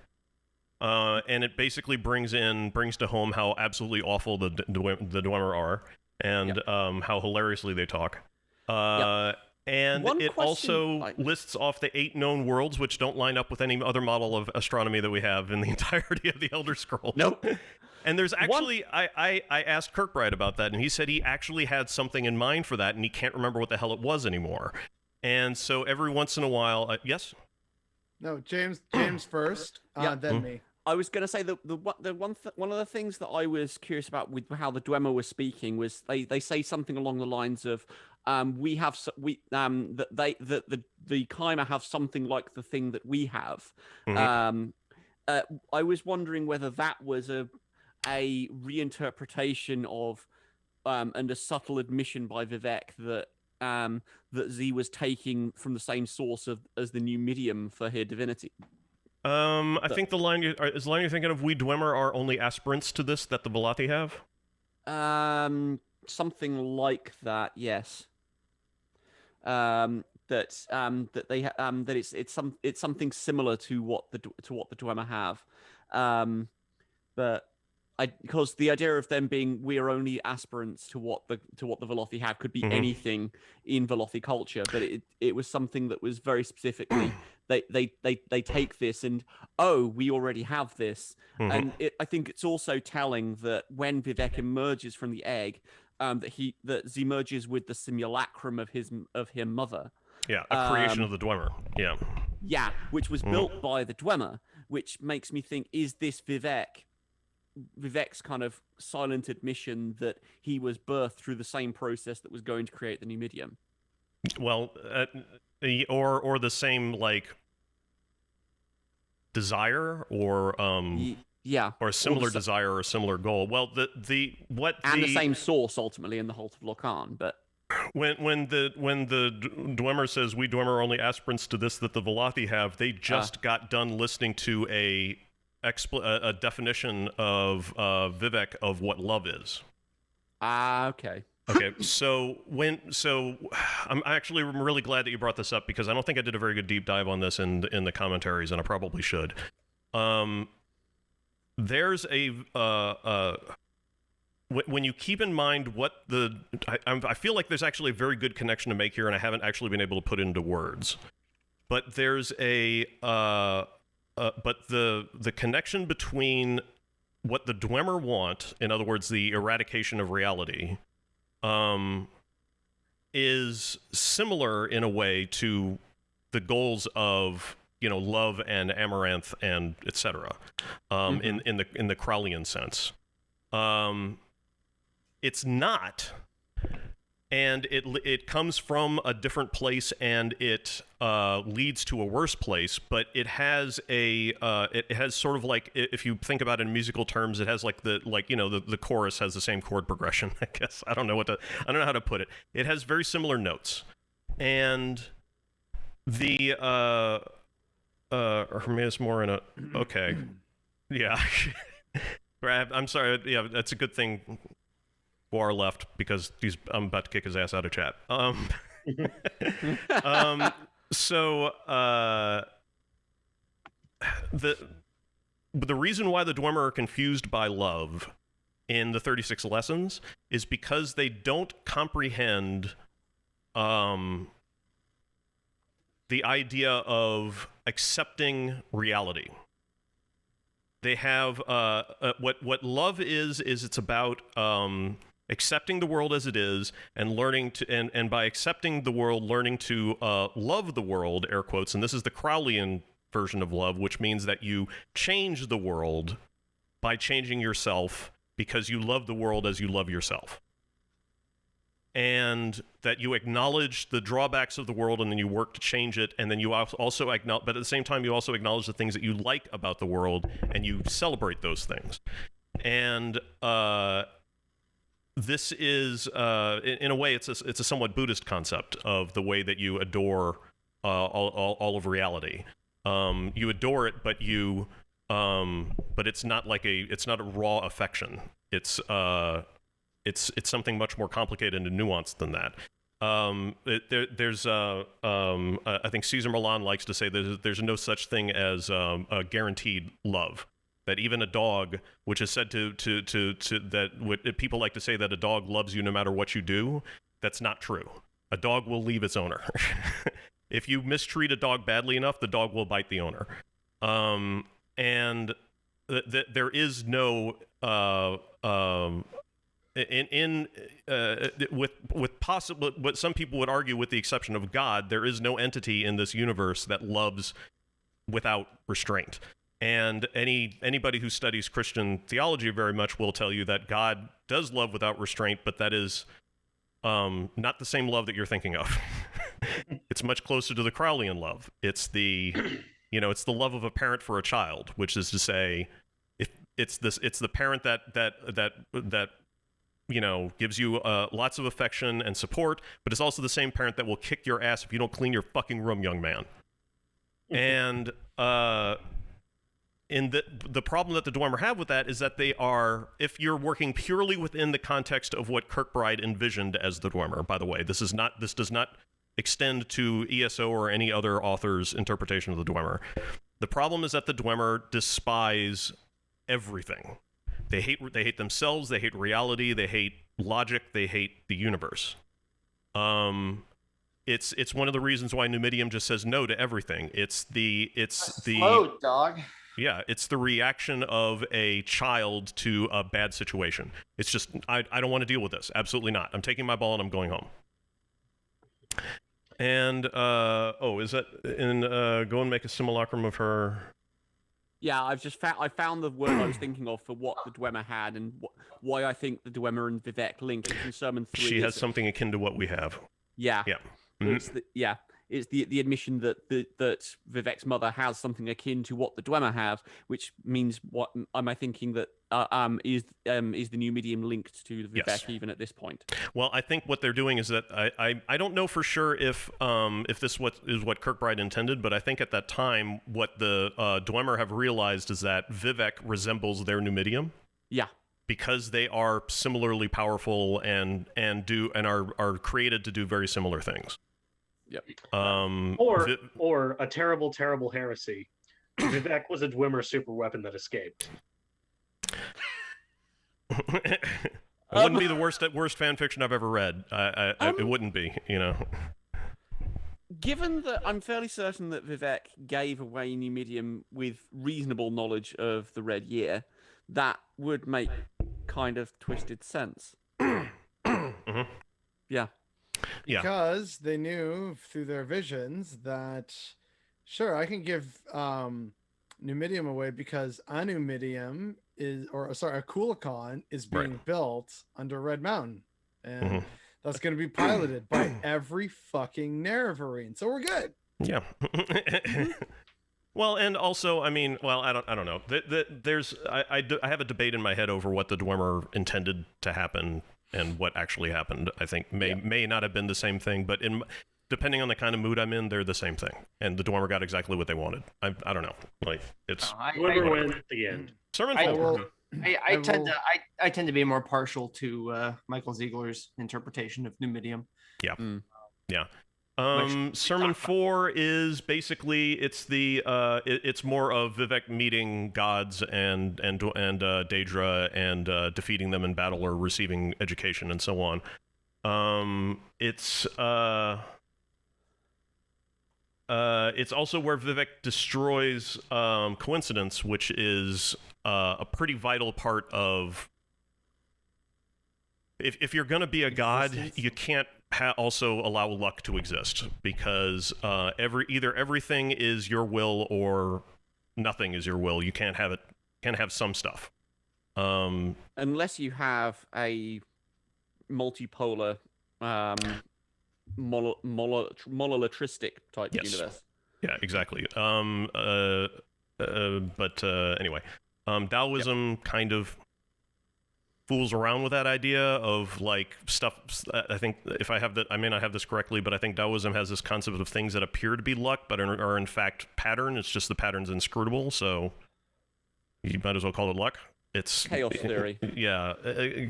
And it basically brings to home how absolutely awful the Dwemer are, and how hilariously they talk. And it also lists off the 8 known worlds, which don't line up with any other model of astronomy that we have in the entirety of the Elder Scrolls. Nope. And there's actually, I asked Kirkbride about that, and he said he actually had something in mind for that, and he can't remember what the hell it was anymore. And so every once in a while, yes? No, James first, then me. I was going to say one of the things that I was curious about with how the Dwemer was speaking was they say something along the lines of the Kaimer have something like the thing that we have. I was wondering whether that was a reinterpretation of and a subtle admission by Vivec that Z was taking from the same source as the new medium for her divinity. I think the line you're thinking of, we Dwemer are only aspirants to this that the Velothi have? Something like that, yes. That it's something similar to what the Dwemer have. But because the idea of them being we are only aspirants to what the Velothi have could be anything in Velothi culture, but it was something that was very specifically they take this and we already have this, and I think it's also telling that when Vivec emerges from the egg, that Z merges with the simulacrum of her mother. Yeah, a creation of the Dwemer. Yeah. Yeah, which was built by the Dwemer, which makes me think: is this Vivec's kind of silent admission that he was birthed through the same process that was going to create the new medium? Well, or the same like desire, or yeah, or a similar desire or a similar goal. Well, the same source ultimately in the Halt of Locan, but when the Dwemer says we Dwemer are only aspirants to this that the Velothi have, they just got done listening to a definition of Vivec of what love is. Okay. Okay, so I'm actually really glad that you brought this up, because I don't think I did a very good deep dive on this in the commentaries, and I probably should. There's when you keep in mind what I feel like there's actually a very good connection to make here, and I haven't actually been able to put it into words. But there's but the connection between what the Dwemer want, in other words, the eradication of reality, is similar in a way to the goals of love and amaranth and etc. In the Crowleyan sense. It's not, and it comes from a different place, and it leads to a worse place. But it has it has sort of like, if you think about it in musical terms, it has like the chorus has the same chord progression. I guess I don't know how to put it. It has very similar notes, and the Hermes more in a okay, yeah. I'm sorry. Yeah, that's a good thing. War left, because I'm about to kick his ass out of chat. So the reason why the Dwemer are confused by love in the 36 lessons is because they don't comprehend the idea of accepting reality. They have what love is it's about accepting the world as it is, and learning to and by accepting the world, learning to love the world, air quotes, and this is the Crowleyan version of love, which means that you change the world by changing yourself, because you love the world as you love yourself. And that you acknowledge the drawbacks of the world, and then you work to change it, and then you also acknowledge, but at the same time you also acknowledge the things that you like about the world, and you celebrate those things. And this is, in a way, it's a somewhat Buddhist concept of the way that you adore all of reality. You adore it, but it's not like it's not a raw affection. It's something much more complicated and nuanced than that. There's I think Cesar Millan likes to say there's no such thing as a guaranteed love. That even a dog, which is said to that people like to say that a dog loves you no matter what you do, that's not true. A dog will leave its owner. If you mistreat a dog badly enough, the dog will bite the owner. And there is no with possible, what some people would argue, with the exception of God, there is no entity in this universe that loves without restraint. And anybody who studies Christian theology very much will tell you that God does love without restraint, but that is not the same love that you're thinking of. It's much closer to the Crowleyan love. It's the it's the love of a parent for a child, which is to say, if it's the parent that gives you lots of affection and support, but it's also the same parent that will kick your ass if you don't clean your fucking room, young man. And the problem that the Dwemer have with that is that they are, if you're working purely within the context of what Kirkbride envisioned as the Dwemer, by the way, this does not extend to ESO or any other author's interpretation of the Dwemer. The problem is that the Dwemer despise everything. They hate themselves, they hate reality, they hate logic, they hate the universe. It's one of the reasons why Numidium just says no to everything. It's the Slow, dog. Yeah, it's the reaction of a child to a bad situation. It's just, I don't want to deal with this. Absolutely not. I'm taking my ball and I'm going home. And, is that in, go and make a simulacrum of her? Yeah, I found the word I was thinking of for what the Dwemer had and why I think the Dwemer and Vivec link. It's in Sermon 3. She has something akin to what we have. Yeah. Yeah. It's the admission that that Vivec's mother has something akin to what the Dwemer have, which means what am I thinking that is the new medium linked to Vivec Yes. even at this point? Well, I think what they're doing is that I don't know for sure if this is what Kirkbride intended, but I think at that time what the Dwemer have realized is that Vivec resembles their new medium. Yeah. Because they are similarly powerful and are created to do very similar things. Yep. Or a terrible heresy. Vivec was a Dwemer super weapon that escaped. It wouldn't be the worst fan fiction I've ever read. It wouldn't be, Given that I'm fairly certain that Vivec gave away New Medium with reasonable knowledge of the Red Year, that would make kind of twisted sense. Mm-hmm. Yeah. Because they knew through their visions that, sure, I can give Numidium away because a Numidium a Kulikon is being built under Red Mountain. And that's going to be piloted by every fucking Nerevarine. So we're good. Yeah. Well, and also, I don't know. I have a debate in my head over what the Dwemer intended to happen and what actually happened. I think may not have been the same thing, but depending on the kind of mood I'm in, they're the same thing. And the Dwemer got exactly what they wanted. I don't know. Like it's Dwemer win at the end. Sermon 4. I tend to be more partial to Michael Ziegler's interpretation of Numidium. Yeah. Yeah. Sermon 4 is basically it's more of Vivec meeting gods and Daedra and defeating them in battle or receiving education and so on. It's also where Vivec destroys coincidence, which is a pretty vital part of if you're going to be a god, you can't also allow luck to exist because either everything is your will or nothing is your will. You can't have it. Can't have some stuff. Unless you have a multipolar, monolatristic type universe. Yeah, exactly. But anyway, Taoism kind of fools around with that idea of like stuff. I think if I may not have this correctly, but I think Taoism has this concept of things that appear to be luck but are in fact pattern. It's just the pattern's inscrutable, so you might as well call it luck. It's chaos theory. Yeah,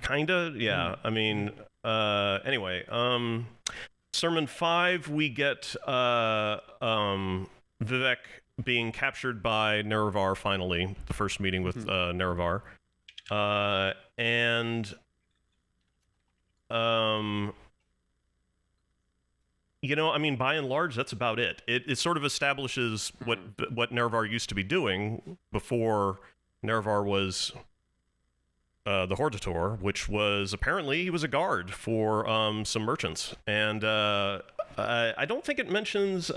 kinda. Yeah, I mean, anyway, Sermon 5, we get Vivec being captured by Nerevar finally, the first meeting with Nerevar. And by and large, that's about it. It sort of establishes what Nerevar used to be doing before Nerevar was the Hortator, which was apparently he was a guard for some merchants. And I don't think it mentions.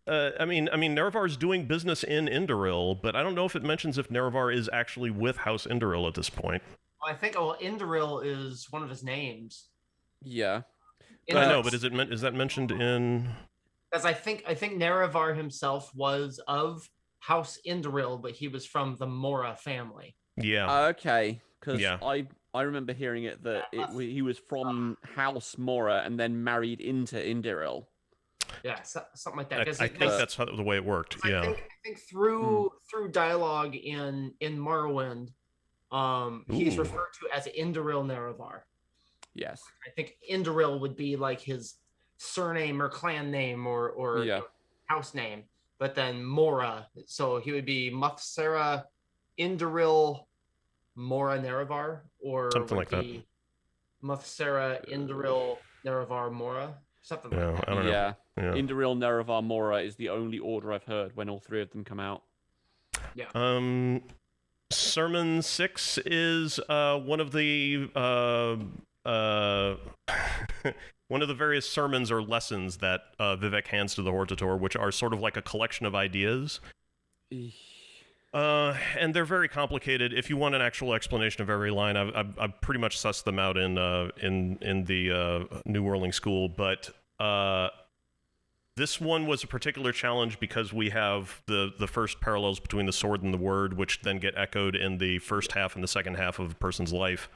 Nerevar's doing business in Indoril, but I don't know if it mentions if Nerevar is actually with House Indoril at this point. I think Indoril is one of his names. Yeah, I know, but is that mentioned in? Because I think Nerevar himself was of House Indoril, but he was from the Mora family. Yeah. Okay, because I remember hearing it that he was from House Mora and then married into Indoril. Yeah, something like that. I think that's the way it worked. Yeah. I think through dialogue in Morrowind, he's referred to as Indoril Nerevar. Yes. I think Indoril would be like his surname or clan name or house name, but then Mora, so he would be Muthsera Indoril Mora Nerevar, or something like that. Muthsera Indoril Nerevar Mora, something like that. I don't know. Yeah. Indoril Nerevar Mora is the only order I've heard when all three of them come out. Yeah. Sermon 6 is one of the one of the various sermons or lessons that Vivec hands to the Hortator, which are sort of like a collection of ideas. And they're very complicated. If you want an actual explanation of every line, I've pretty much sussed them out in the New Whirling School. But this one was a particular challenge because we have the first parallels between the sword and the word, which then get echoed in the first half and the second half of a person's life,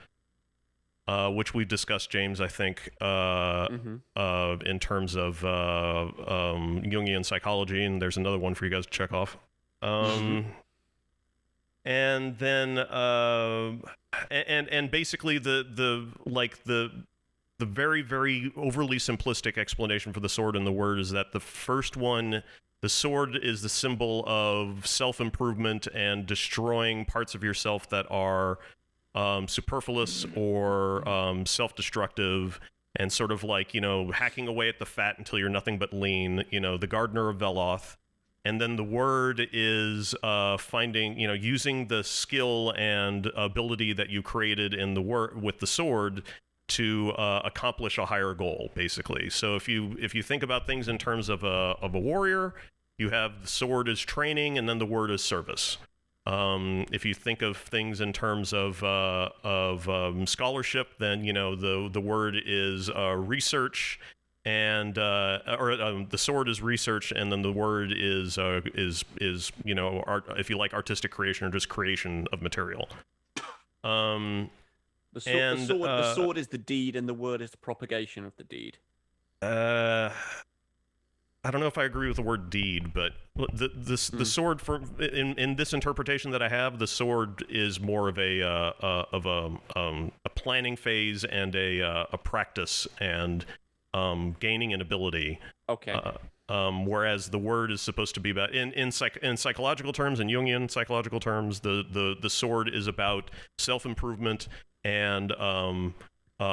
which we've discussed, James, I think, in terms of Jungian psychology, and there's another one for you guys to check off. And then and basically the very, very overly simplistic explanation for the sword and the word is that the first one, the sword is the symbol of self-improvement and destroying parts of yourself that are superfluous or self-destructive, and sort of like, hacking away at the fat until you're nothing but lean, the gardener of Veloth. And then the word is finding, using the skill and ability that you created in with the sword to accomplish a higher goal, basically. So if you think about things in terms of a warrior, you have the sword as training, and then the word as service. If you think of things in terms of scholarship, then the word is research, and the sword is research, and then the word is art, if you like, artistic creation or just creation of material. The sword is the deed, and the word is the propagation of the deed. I don't know if I agree with the word deed, but the sword, in this interpretation that I have, the sword is more of a planning phase and a practice and gaining an ability. Okay. Whereas the word is supposed to be about in psychological terms, in Jungian psychological terms, the sword is about self-improvement and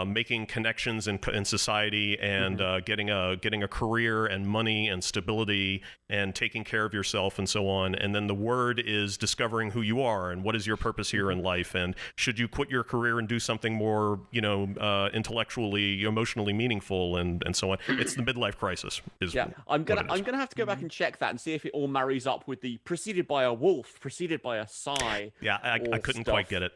making connections in society, and getting a career and money and stability and taking care of yourself and so on. And then the word is discovering who you are and what is your purpose here in life, and should you quit your career and do something more intellectually, emotionally meaningful, and so on. It's the midlife crisis. I'm gonna have to go back and check that and see if it all marries up with the preceded by a wolf, preceded by a sigh. Yeah, I couldn't quite get it.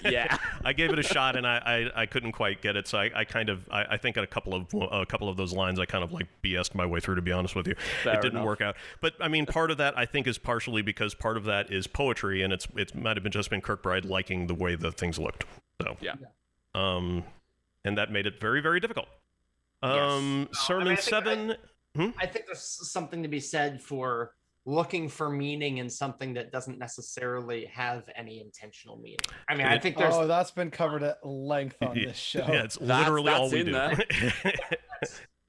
Yeah. I gave it a shot, and I couldn't quite get it, so I think at a couple of those lines I kind of like BS'd my way through, to be honest with you. It didn't work out. But I mean, part of that I think is partially because part of that is poetry, and it might have just been Kirkbride liking the way the things looked. So and that made it very, very difficult. Sermon 7. I think there's something to be said for looking for meaning in something that doesn't necessarily have any intentional meaning. I mean, I think there's... Oh, that's been covered at length on this show. Yeah, it's literally all we do.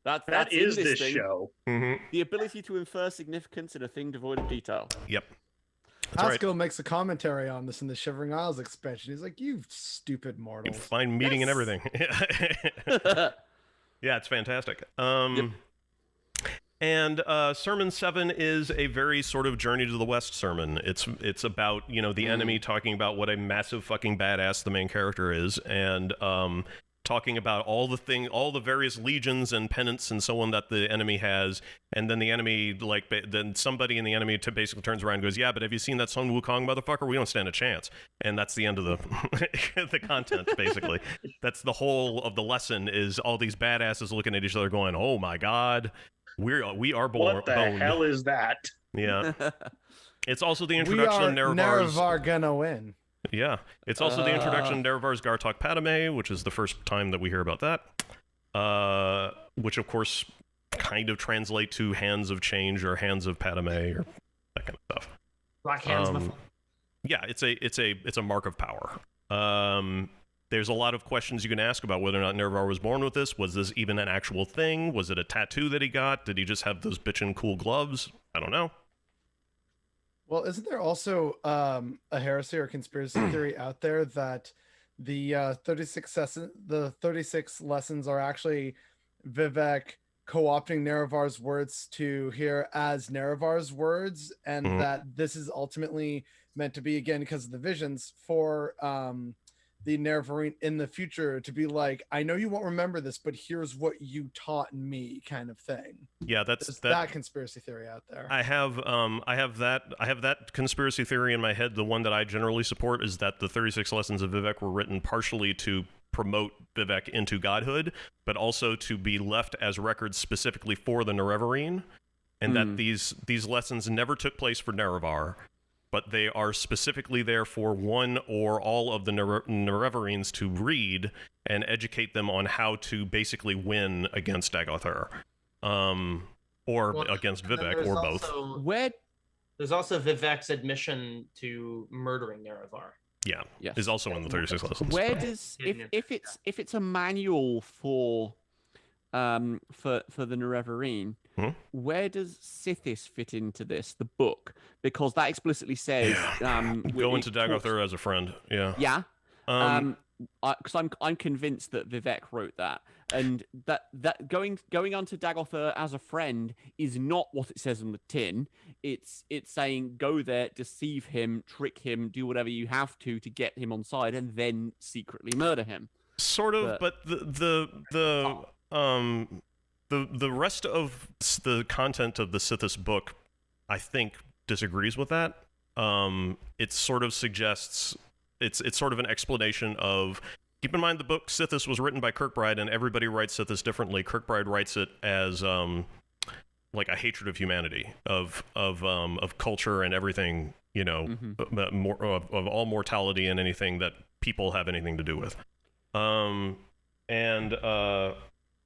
That is this show. The ability to infer significance in a thing devoid of detail. Yep. Haskell makes a commentary on this in the Shivering Isles expansion. He's like, "You stupid mortals." You find meaning in everything. Yeah, it's fantastic. And Sermon 7 is a very sort of Journey to the West sermon. It's about, the enemy talking about what a massive fucking badass the main character is, and talking about all the various legions and pennants and so on that the enemy has, and then the enemy, then somebody in the enemy basically turns around and goes, "Yeah, but have you seen that Sun Wukong motherfucker? We don't stand a chance." And that's the end of the the content, basically. That's the whole of the lesson, is all these badasses looking at each other going, "Oh my god, we are boned." What the hell is that? Yeah. It's also the introduction of Nerevar gonna win. Yeah, it's also the introduction of Nerevar's Gartok Padme, which is the first time that we hear about that. Which, of course, kind of translate to Hands of Change or Hands of Padme or that kind of stuff. Black hands. Yeah, it's a mark of power. There's a lot of questions you can ask about whether or not Nerevar was born with this. Was this even an actual thing? Was it a tattoo that he got? Did he just have those bitchin' cool gloves? I don't know. Well, isn't there also a heresy or conspiracy theory out there that the 36 lessons are actually Vivec co-opting Nerevar's words to hear as Nerevar's words, and that this is ultimately meant to be, again, because of the visions, for the Nerevarine in the future to be like, I know you won't remember this, but here's what you taught me, kind of thing. Yeah, that's that conspiracy theory out there. I have that conspiracy theory in my head. The one that I generally support is that the 36 Lessons of Vivec were written partially to promote Vivec into godhood, but also to be left as records specifically for the Nerevarine, and that these lessons never took place for Nerevar, but they are specifically there for one or all of the Nerevarines to read and educate them on how to basically win against Dagothar, or against Vivec, or both. There's also Vivec's admission to murdering Nerevar. Yeah, is also in the 36 Lessons. Where does if it's a manual for the Nerevarine, where does Sithis fit into this, the book? Because that explicitly says go into Dagothar as a friend. Yeah. Because I'm convinced that Vivec wrote that, and that going onto Dagothar as a friend is not what it says on the tin. It's saying go there, deceive him, trick him, do whatever you have to get him on side, and then secretly murder him. Sort of, but the rest of the content of the Sithis book, I think, disagrees with that. It sort of suggests it's sort of an explanation of, keep in mind the book Sithis was written by Kirkbride, and everybody writes Sithis differently. Kirkbride writes it as like a hatred of humanity, of culture and everything, you know, of all mortality and anything that people have anything to do with.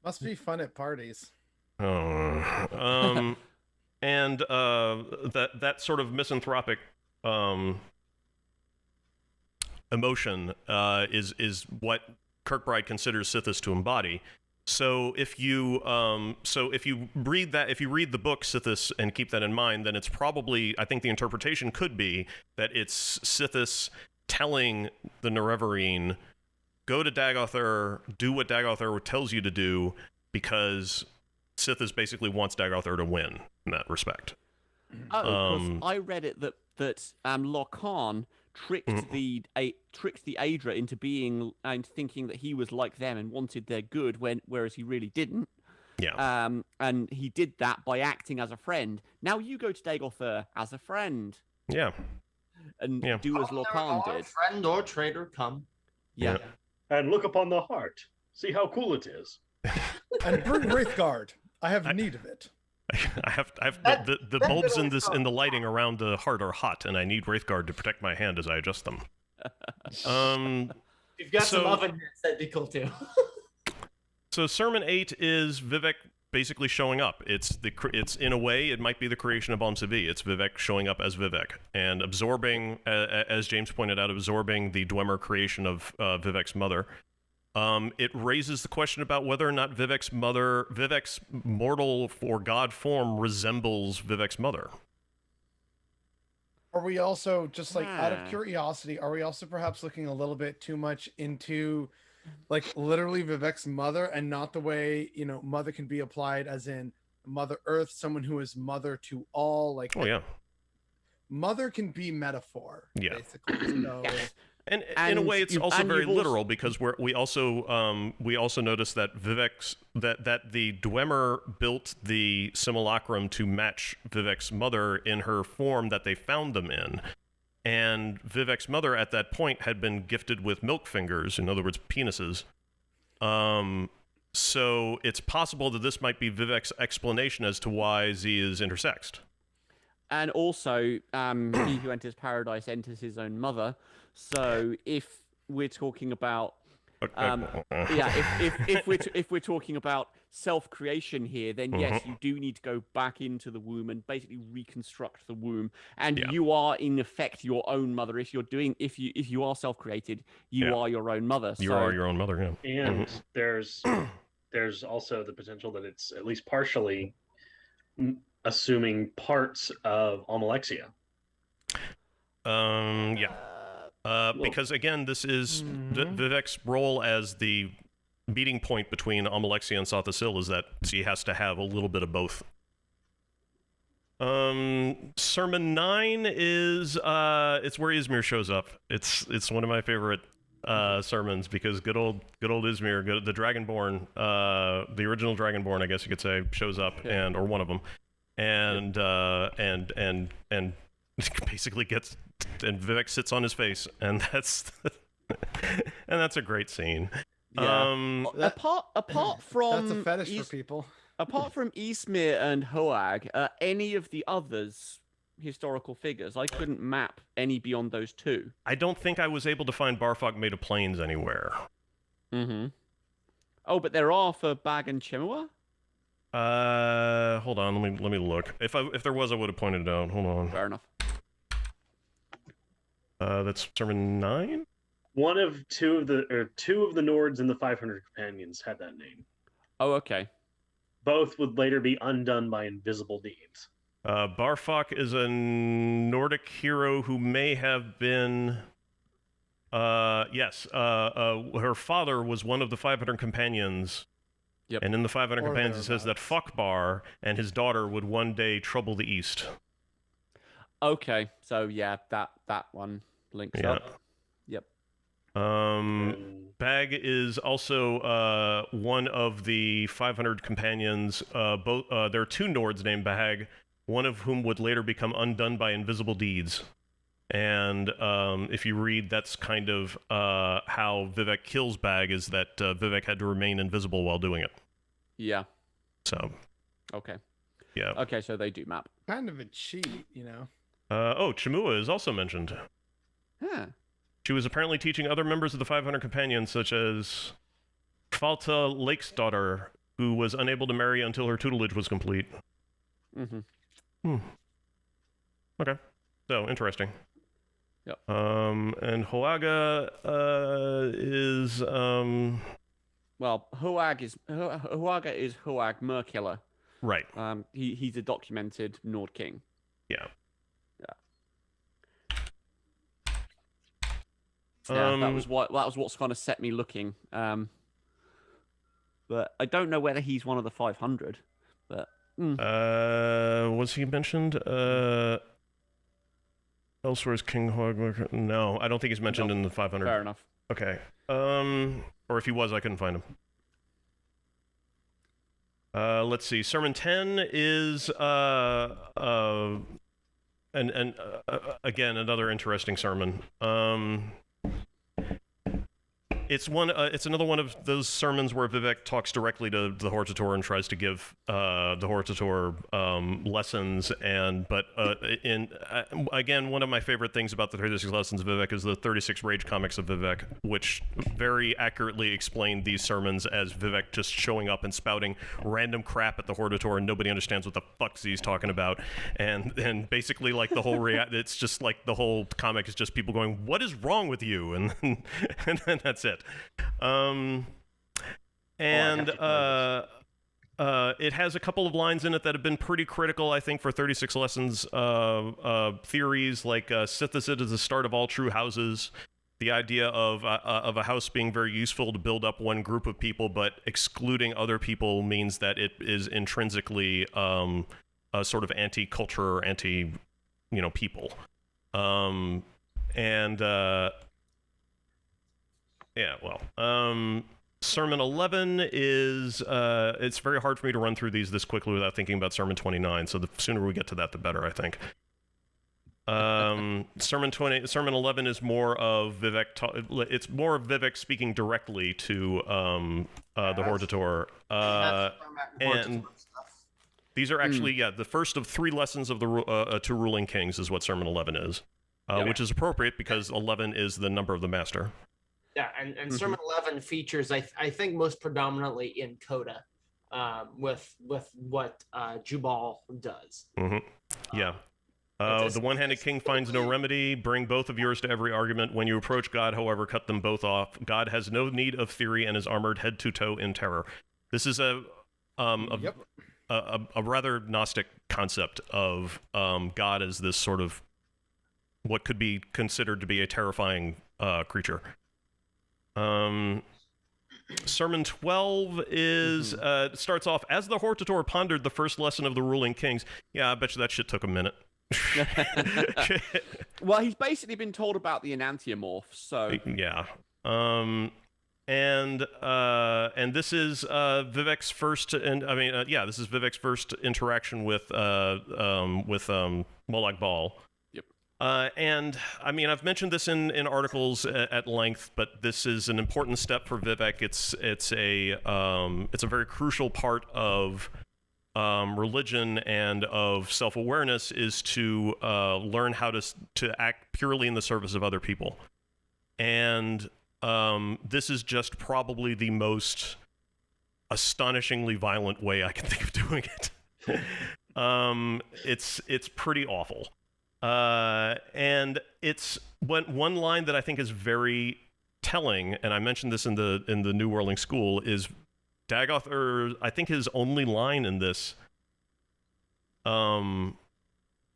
Must be fun at parties. And that sort of misanthropic emotion is what Kirkbride considers Sithis to embody. So if you read the book Sithis and keep that in mind, then it's probably, I think the interpretation could be that it's Sithis telling the Nerevarine, go to Dagothar, do what Dagothar tells you to do, because Sithis basically wants Dagothar to win in that respect. I read it that Locan tricked the Aedra into being and thinking that he was like them and wanted their good, whereas he really didn't. Yeah. And he did that by acting as a friend. Now you go to Dagothar as a friend. Yeah. And do as Locan did. Friend or traitor, come. Yeah. And look upon the heart. See how cool it is. And bring Wraithguard. I have need of it. I have the bulbs in the lighting around the heart are hot, and I need Wraithguard to protect my hand as I adjust them. If you've got some oven mitts, that'd be cool too. So Sermon 8 is Vivec basically showing up. It's in a way, it might be the creation of Omsivi. It's Vivec showing up as Vivec and absorbing, as James pointed out, absorbing the Dwemer creation of Vivec's mother. It raises the question about whether or not Vivec's mortal or god form resembles Vivec's mother. Are we also, just like out of curiosity, are we also perhaps looking a little bit too much into like literally Vivec's mother, and not the way, you know, mother can be applied as in Mother Earth, someone who is mother to all, like mother can be metaphor, basically. So, And in a way, it's also very literal, because we also notice that that the Dwemer built the simulacrum to match Vivec's mother in her form that they found them in, and Vivec's mother at that point had been gifted with milk fingers, in other words, penises. So it's possible that this might be Vivec's explanation as to why Z is intersexed. And also, he who enters paradise enters his own mother. So if we're talking about, if we're talking about self-creation here, then yes, you do need to go back into the womb and basically reconstruct the womb. And you are in effect your own mother. If you are self-created, you are your own mother. You are your own mother. Yeah. And there's also the potential that it's at least partially assuming parts of Almalexia. Because again, this is Vivec's role as the meeting point between Almalexia and Sothasil is that she has to have a little bit of both. Sermon 9 is it's where Izmir shows up. It's one of my favorite sermons because good old Izmir, the Dragonborn, the original Dragonborn, I guess you could say, shows up or one of them, and basically gets, and Vivec sits on his face, and that's a great scene. Yeah. Apart from that's a fetish for people. Apart from Ysmir and Hoag, any of the others historical figures, I couldn't map any beyond those two. I don't think I was able to find Barfog made of planes anywhere. Mm-hmm. Oh, but there are for Bag and Chimua? Hold on, let me look. If there was, I would have pointed it out. Hold on. Fair enough. That's Sermon 9? Two of the Nords in the 500 Companions had that name. Oh, okay. Both would later be undone by invisible deeds. Barfog is a Nordic hero who may have been... yes. Her father was one of the 500 Companions. Yep. And in the 500 Companions it says that Fuckbar and his daughter would one day trouble the East. Okay, so yeah, that one links up. Yep. Bag is also one of the 500 Companions. There are two Nords named Bag, one of whom would later become undone by invisible deeds. And if you read, that's kind of how Vivec kills Bag, is that Vivec had to remain invisible while doing it. Yeah. So. Okay. Yeah. Okay, so they do map. Kind of a cheat, you know. Chimua is also mentioned. Huh. She was apparently teaching other members of the 500 Companions, such as Falta Lake's daughter, who was unable to marry until her tutelage was complete. Mm-hmm. Okay. So, interesting. Yep. And Hoaga is... Well, Hoaga is Hoag Merkiller. Right. He's a documented Nord king. Yeah. Yeah, that was what's kind of set me looking. But I don't know whether he's one of the 500. But was he mentioned? Elsewhere is King Hoag. No, I don't think he's mentioned in the 500. Fair enough. Okay. Or if he was, I couldn't find him. Let's see. Sermon 10 is again another interesting sermon. It's another one of those sermons where Vivec talks directly to the Hortator and tries to give the Hortator lessons. Again, one of my favorite things about the 36 Lessons of Vivec is the 36 Rage comics of Vivec, which very accurately explain these sermons as Vivec just showing up and spouting random crap at the Hortator, and nobody understands what the fuck he's talking about. And basically, like the whole it's just like the whole comic is just people going, "What is wrong with you?" And then that's it. It has a couple of lines in it that have been pretty critical, I think, for 36 Lessons theories, like Sithicid is the start of all true houses. The idea of a house being very useful to build up one group of people, but excluding other people means that it is intrinsically a sort of anti-culture, people. Sermon 11 is, it's very hard for me to run through these this quickly without thinking about Sermon 29, so the sooner we get to that, the better, I think. Sermon 11 is more of Vivec, it's more of Vivec speaking directly to the Hortator. And these are actually, the first of 3 lessons of the 2 ruling kings is what Sermon 11 is, which is appropriate because 11 is the number of the master. Yeah, and Sermon 11 features, I think, most predominantly in Coda, with what Jubal does. Mm-hmm. Yeah. The one-handed king finds no remedy. Bring both of yours to every argument. When you approach God, however, cut them both off. God has no need of theory and is armored head to toe in terror. This is a rather Gnostic concept of God as this sort of what could be considered to be a terrifying creature. Sermon 12 is starts off, as the Hortator pondered the first lesson of the ruling kings. Yeah, I bet you that shit took a minute. Well, he's basically been told about the enantiomorphs, so yeah. And this is Vivek's first, and I mean, this is Vivek's first interaction with Molag Bal. Yep. And I mean, I've mentioned this in articles at length, but this is an important step for Vivek. It's a very crucial part of religion and of self-awareness, is to learn how to act purely in the service of other people. And this is just probably the most astonishingly violent way I can think of doing it. It's pretty awful. And it's one line that I think is very telling, and I mentioned this in the New Worldling School, is Dagoth, I think his only line in this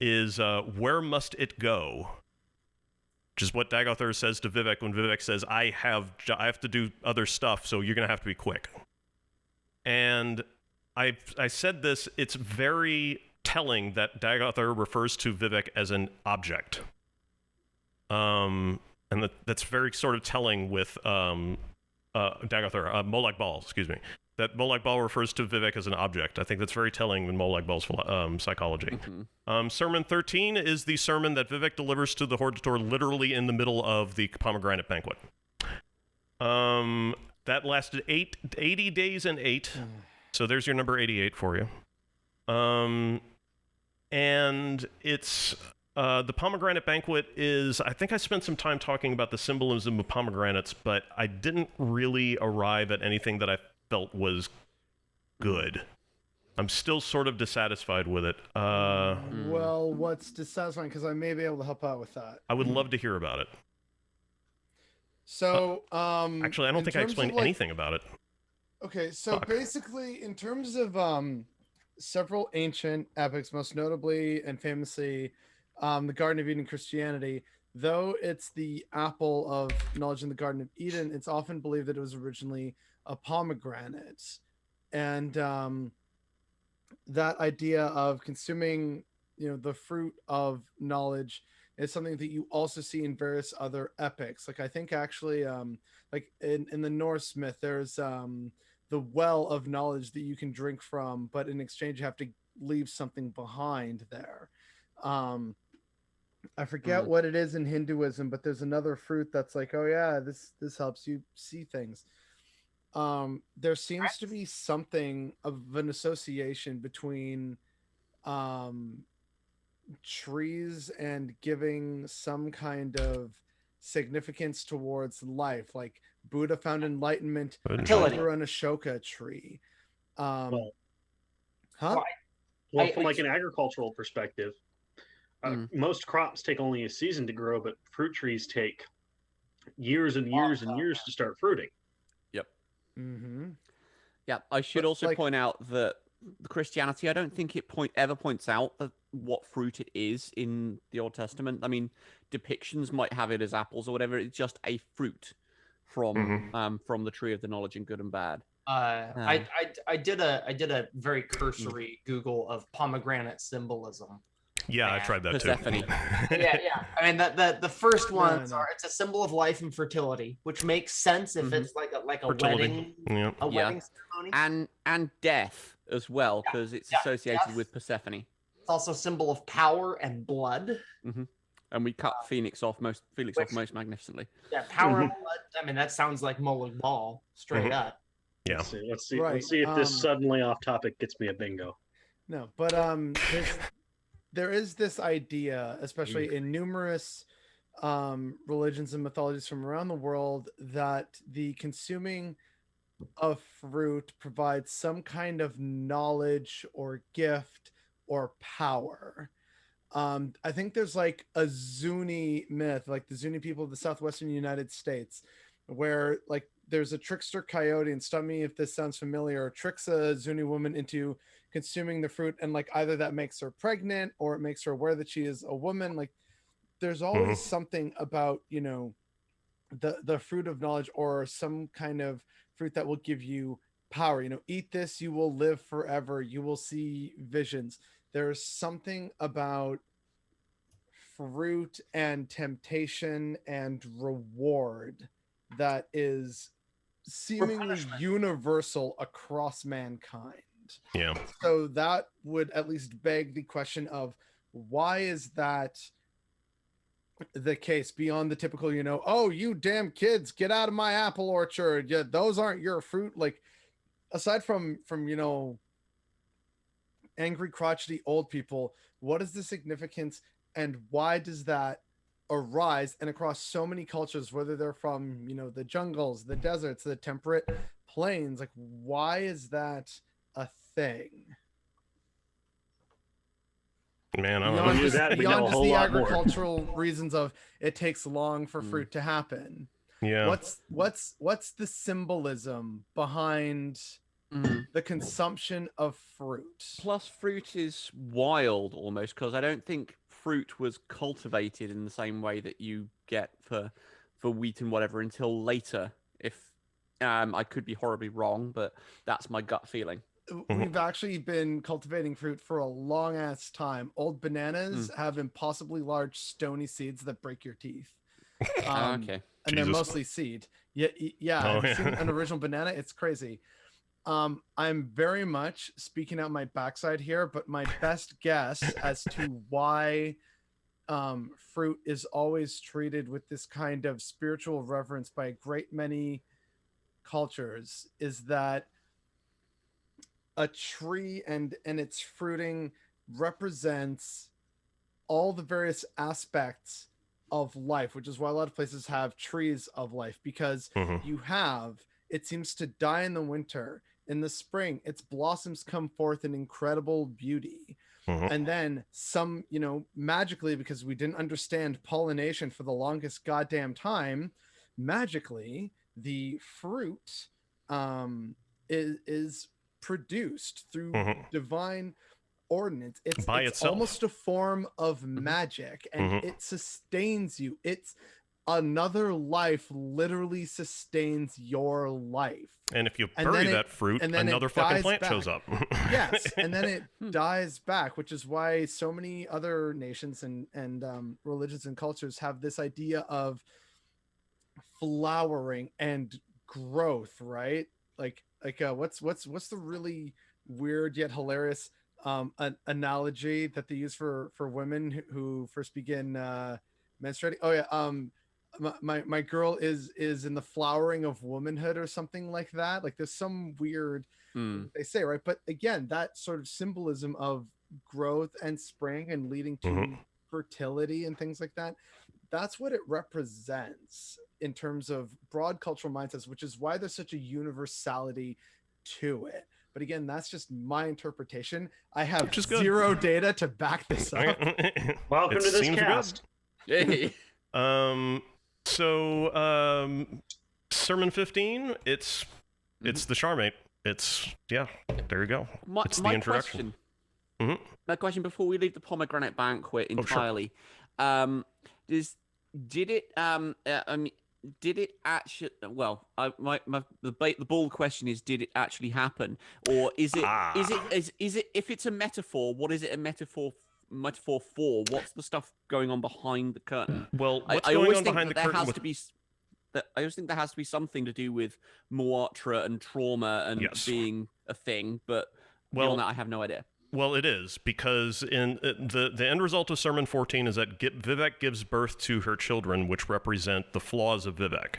is "Where must it go?" Which is what Dagoth says to Vivek when Vivek says, I have to do other stuff, so you're going to have to be quick. And I said this, it's very telling that Dagoth refers to Vivek as an object. And that's very sort of telling with Dagoth, Molag Bal, excuse me. That Molag Bal refers to Vivek as an object. I think that's very telling in Molag Bal's psychology. Sermon 13 is the sermon that Vivek delivers to the Hortator literally in the middle of the Pomegranate Banquet. That lasted 80 days and 8. So there's your number 88 for you. And it's... the Pomegranate Banquet is... I think I spent some time talking about the symbolism of pomegranates, but I didn't really arrive at anything that I felt was good. I'm still sort of dissatisfied with it. Well, what's dissatisfying? Because I may be able to help out with that. I would love to hear about it. So, actually, I don't think I explained anything about it. Okay, so basically, in terms of several ancient epics, most notably and famously, the Garden of Eden Christianity, though it's the apple of knowledge in the Garden of Eden, it's often believed that it was originally a pomegranate. And that idea of consuming, the fruit of knowledge is something that you also see in various other epics. Like I think actually, like in the Norse myth, there's the well of knowledge that you can drink from, but in exchange you have to leave something behind there. I forget what it is in Hinduism, but there's another fruit that's like, oh yeah, this helps you see things. There seems to be something of an association between trees and giving some kind of significance towards life. Like Buddha found enlightenment over an Ashoka tree. Well, huh? Well, from like an agricultural perspective, most crops take only a season to grow, but fruit trees take years and years and years to start fruiting. Yep. Mm-hmm. Yeah, I should also point out that the Christianity, I don't think it ever points out what fruit it is in the Old Testament. I mean, depictions might have it as apples or whatever. It's just a fruit from the tree of the knowledge and good and bad. I did a very cursory Google of pomegranate symbolism. Yeah, I tried that Persephone. too. yeah. I mean, the first ones are, it's a symbol of life and fertility, which makes sense if it's like a fertility. wedding, a wedding ceremony, and death as well, because it's associated with Persephone. It's also a symbol of power and blood. And we cut Felix off most magnificently. Yeah, power and blood. I mean, that sounds like Molag Bal straight up. Yeah. Let's see if this suddenly off topic gets me a bingo. No, but there is this idea, especially in numerous religions and mythologies from around the world, that the consuming of fruit provides some kind of knowledge or gift or power. I think there's like a Zuni myth, like the Zuni people of the southwestern United States, where like there's a trickster coyote, and stop me if this sounds familiar, tricks a Zuni woman into consuming the fruit, and like either that makes her pregnant or it makes her aware that she is a woman. Like there's always something about the fruit of knowledge or some kind of fruit that will give you power. Eat this, you will live forever. You will see visions. There's something about fruit and temptation and reward that is seemingly universal across mankind. Yeah. So that would at least beg the question of, why is that the case beyond the typical, oh, you damn kids, get out of my apple orchard. Yeah, those aren't your fruit. Like, aside from angry, crotchety old people, what is the significance and why does that arise? And across so many cultures, whether they're from, the jungles, the deserts, the temperate plains, like, why is that a thing? Man, I don't beyond know. just, beyond just the agricultural reasons of it takes long for fruit to happen. Yeah. What's the symbolism behind the consumption of fruit? Plus, fruit is wild almost, because I don't think fruit was cultivated in the same way that you get for wheat and whatever until later. If I could be horribly wrong, but that's my gut feeling. We've actually been cultivating fruit for a long ass time. Old bananas have impossibly large stony seeds that break your teeth. Okay. And they're mostly seed. Yeah. Have you seen an original banana? It's crazy. I'm very much speaking out my backside here, but my best guess as to why fruit is always treated with this kind of spiritual reverence by a great many cultures is that a tree and its fruiting represents all the various aspects of life, which is why a lot of places have trees of life, because it seems to die in the winter. In the spring, its blossoms come forth in incredible beauty. And then some, magically, because we didn't understand pollination for the longest goddamn time, magically the fruit is produced through divine ordinance. It's almost a form of magic, and it sustains you. It's another life literally sustains your life. And if you bury that fruit, another fucking plant shows up. Yes, and then it dies back, which is why so many other nations and religions and cultures have this idea of flowering and growth, right? Like what's the really weird yet hilarious analogy that they use for women who first begin menstruating? Oh yeah, my girl is in the flowering of womanhood or something like that. Like, there's some weird they say, right? But again, that sort of symbolism of growth and spring and leading to fertility and things like that, that's what it represents in terms of broad cultural mindsets, which is why there's such a universality to it. But again, that's just my interpretation. I have zero data to back this up. Welcome to this cast. Yay. So Sermon 15, it's the Charmate. There you go. It's the introduction. My question before we leave the Pomegranate Banquet entirely, did it actually? Well, the bold question is, did it actually happen, or is it if it's a metaphor? What is it a metaphor for? What's the stuff going on behind the curtain? Well, what's going on behind the curtain? I always think there has to be something to do with Moatra and trauma and being a thing, but beyond that, I have no idea. Well, it is, because in the end result of Sermon 14 is that Vivec gives birth to her children, which represent the flaws of Vivec.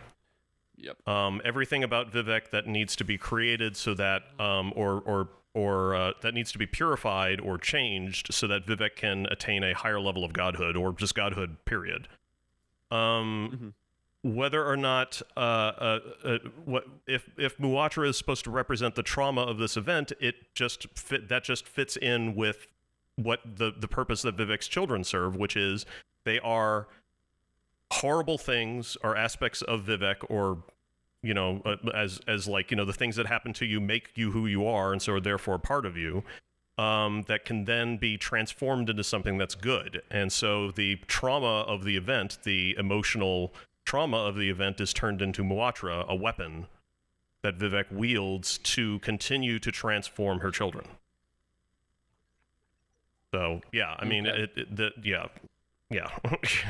Yep. Everything about Vivec that needs to be created so that, or that needs to be purified or changed so that Vivec can attain a higher level of godhood, or just godhood, period. Whether or not if Moatra is supposed to represent the trauma of this event, it just fits in with what the purpose that Vivec's children serve, which is they are horrible things, or aspects of Vivec, or as like the things that happen to you make you who you are, and so are therefore part of you. That can then be transformed into something that's good. And so the trauma of the event, the emotional trauma of the event, is turned into Moatra, a weapon that Vivec wields to continue to transform her children. So yeah, I mean, yeah.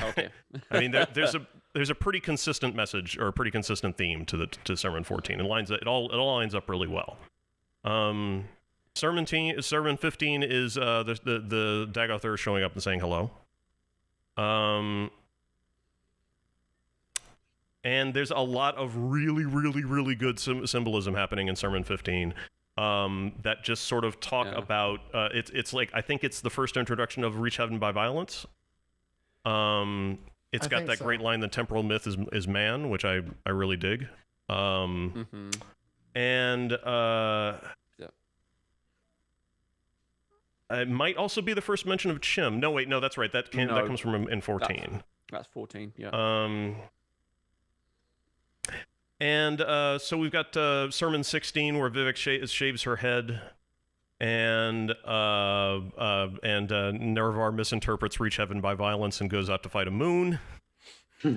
Okay. I mean, there's a pretty consistent message or a pretty consistent theme to Sermon 14. It all lines up really well. Sermon 15 is the Dagoth showing up and saying hello. And there's a lot of really, really, really good symbolism happening in Sermon 15. That just sort of talk about it's like, I think it's the first introduction of Reach Heaven by Violence. It's got that great line, the temporal myth is man, which I really dig. And it might also be the first mention of Chim. No, wait, no, that's right. That comes from in 14. That's 14, yeah. And so we've got Sermon 16 where Vivec shaves her head, and Nerevar misinterprets Reach Heaven by Violence and goes out to fight a moon, which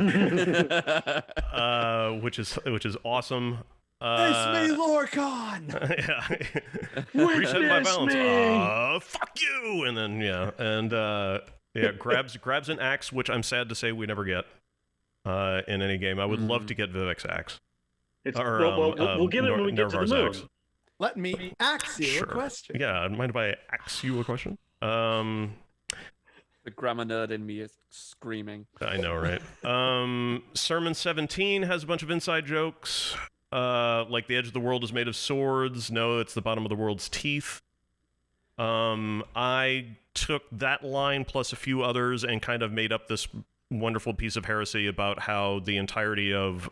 is awesome. It's me, Lorcan! Yeah. Reach Heaven by Violence. Fuck you! And then grabs an axe, which I'm sad to say we never get in any game. I would love to get Vivec's axe. We'll get it when we get to the moon. Axe. Let me ask you a question. Yeah, mind if I ask you a question? The grammar nerd in me is screaming. I know, right? Sermon 17 has a bunch of inside jokes. Like the edge of the world is made of swords. No, it's the bottom of the world's teeth. I took that line plus a few others and kind of made up this wonderful piece of heresy about how the entirety of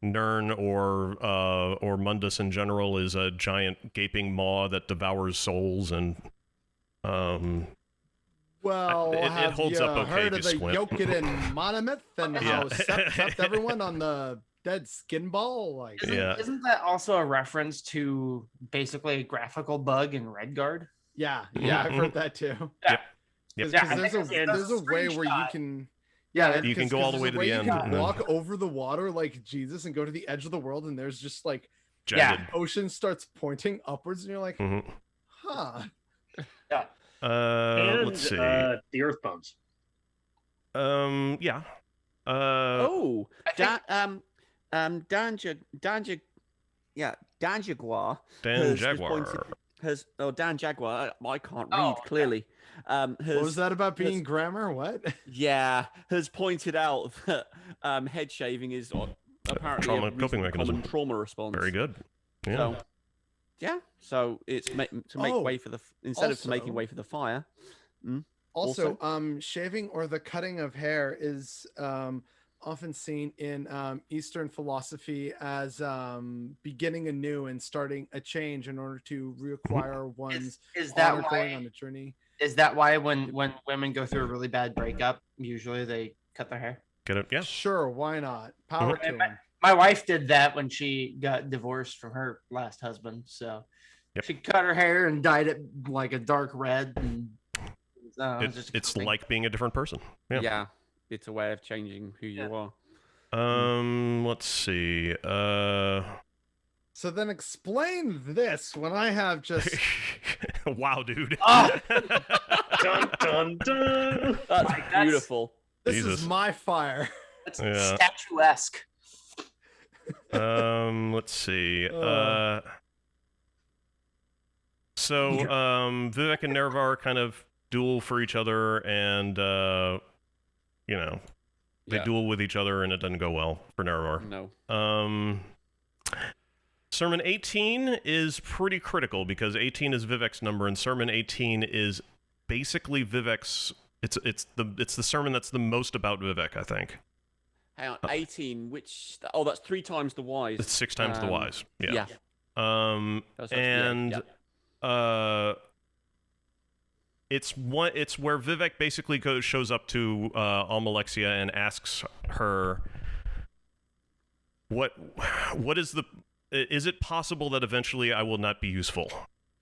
Nirn or Mundus in general is a giant gaping maw that devours souls, and well, it holds up okay heard if of you the squint. Yokin Monomyth and how Sept everyone on the dead skin ball? Like, isn't that also a reference to basically a graphical bug in Redguard? Yeah, I've heard that too. Yep. Because there's a way where you can. Yeah, you can go all the way to the end. You can walk over the water like Jesus and go to the edge of the world, and there's just like ocean starts pointing upwards, and you're like, huh. Yeah. Let's see. The Earth Bones. Yeah. Dan Jaguar. Dan Jaguar. Dan Jaguar. I can't read clearly. What was that about being grammar? What? Yeah, has pointed out that head shaving is apparently coping mechanism. Common trauma response. Very good. Yeah. So it's to make way for making way for the fire. Also, shaving or the cutting of hair is often seen in Eastern philosophy as beginning anew and starting a change in order to reacquire one's is that why, going on a journey. Is that why when women go through a really bad breakup, usually they cut their hair? Get it? Yeah. Sure, why not? Power to them. My wife did that when she got divorced from her last husband. So she cut her hair and dyed it like a dark red. And it's like being a different person. Yeah, it's a way of changing who you are. Let's see. So then explain this when I have just... Wow, dude. Dun, dun, dun. That's beautiful. This is my fire. That's statuesque. Let's see. So Vivec and Nerevar kind of duel for each other, and they duel with each other, and it doesn't go well for Nerevar. No. Sermon 18 is pretty critical because 18 is Vivec's number, and Sermon 18 is basically Vivec's. It's the sermon that's the most about Vivec, I think. Hang on, 18. That's 3 times the wise. It's 6 times the wise. Yeah. It's where Vivec basically shows up to Almalexia and asks her, "What is the? Is it possible that eventually I will not be useful?"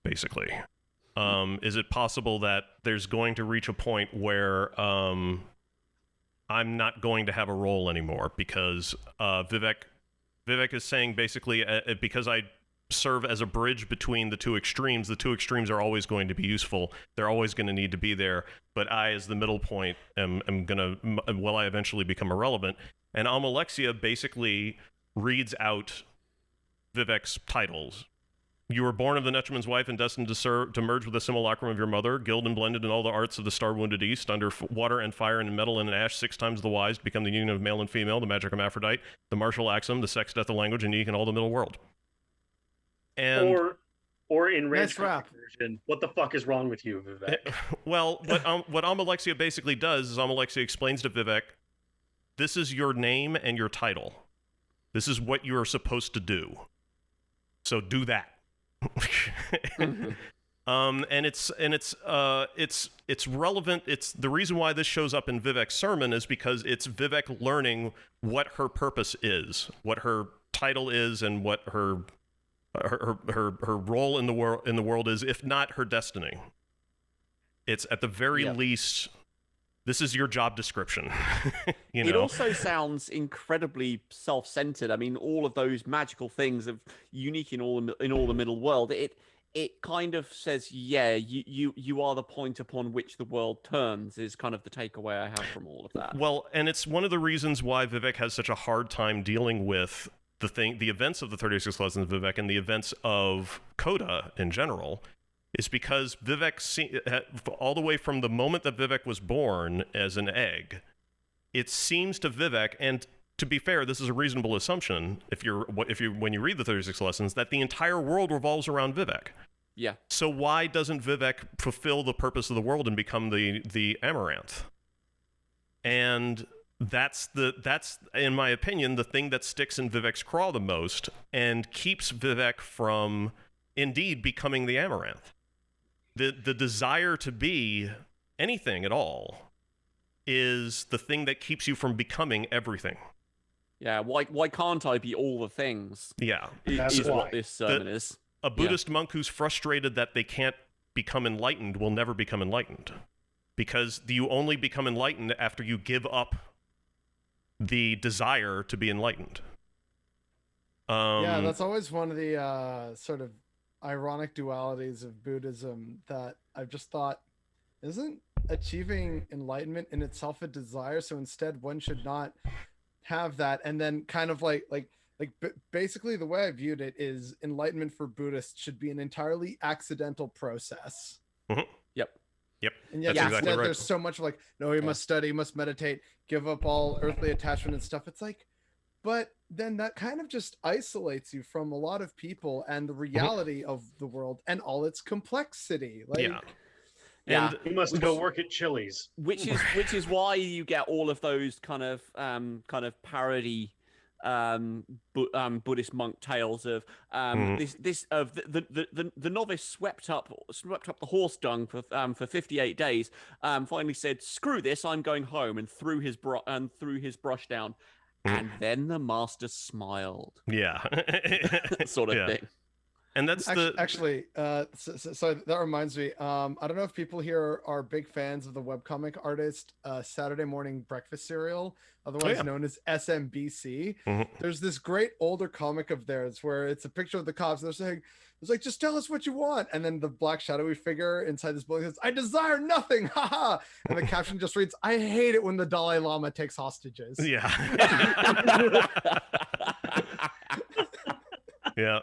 Basically, is it possible that there's going to reach a point where I'm not going to have a role anymore because Vivec Vivek is saying basically, because I serve as a bridge between the two extremes are always going to be useful. They're always going to need to be there. But I, as the middle point, am going to, I eventually become irrelevant. And Almalexia basically reads out Vivek's titles. You were born of the Netchman's wife and destined to merge with the simulacrum of your mother, gilled and blended in all the arts of the star-wounded East, under water and fire and metal and ash, 6 times the wise, to become the union of male and female, the magic hermaphrodite, the martial axiom, the sex, death, the language, and unique in all the middle world. And or in Nice rap. version, what the fuck is wrong with you, Vivek? Well, what Almalexia basically does is Almalexia explains to Vivek, this is your name and your title. This is what you are supposed to do. So do that. Mhm. And it's relevant. It's the reason why this shows up in Vivek's sermon is because it's Vivek learning what her purpose is, what her title is, and what her role in the world is, if not her destiny. It's at the very least, this is your job description. It also sounds incredibly self-centered. I mean, all of those magical things of unique in all the middle world. It kind of says, yeah, you are the point upon which the world turns, is kind of the takeaway I have from all of that. Well, and it's one of the reasons why Vivek has such a hard time dealing with the events of the 36 Lessons of Vivec and the events of Coda in general, is because Vivek, all the way from the moment that Vivek was born as an egg, it seems to Vivek, and to be fair, this is a reasonable assumption when you read the 36 Lessons, that the entire world revolves around Vivek. Yeah. So why doesn't Vivek fulfill the purpose of the world and become the Amaranth? And that's in my opinion the thing that sticks in Vivek's craw the most and keeps Vivek from indeed becoming the Amaranth. The desire to be anything at all is the thing that keeps you from becoming everything. Yeah, why can't I be all the things? Yeah. That's Is why. what this sermon is. A Buddhist monk who's frustrated that they can't become enlightened will never become enlightened, because you only become enlightened after you give up the desire to be enlightened. Yeah, that's always one of the sort of ironic dualities of Buddhism that I've just thought, isn't achieving enlightenment in itself a desire? So instead, one should not have that. And then kind of basically the way I viewed it is enlightenment for Buddhists should be an entirely accidental process. Mm-hmm. Yep. And yet That's instead exactly right. there's so much no, you must study, you must meditate, give up all earthly attachment and stuff. It's but then that kind of just isolates you from a lot of people and the reality of the world and all its complexity. Yeah. Yeah, And you must go work at Chili's. which is why you get all of those kind of parody Buddhist monk tales of the novice swept up the horse dung for 58 days, finally said, "Screw this, I'm going home," and threw his brush down, and then the master smiled. Yeah. Sort of thing. And that's actually so that reminds me, I don't know if people here are big fans of the webcomic artist Saturday Morning Breakfast Cereal, otherwise known as SMBC. There's this great older comic of theirs where it's a picture of the cops and they're saying, it's just tell us what you want, and then the black shadowy figure inside this building says, "I desire nothing, haha," and the caption just reads, "I hate it when the Dalai Lama takes hostages." Yeah. Yeah.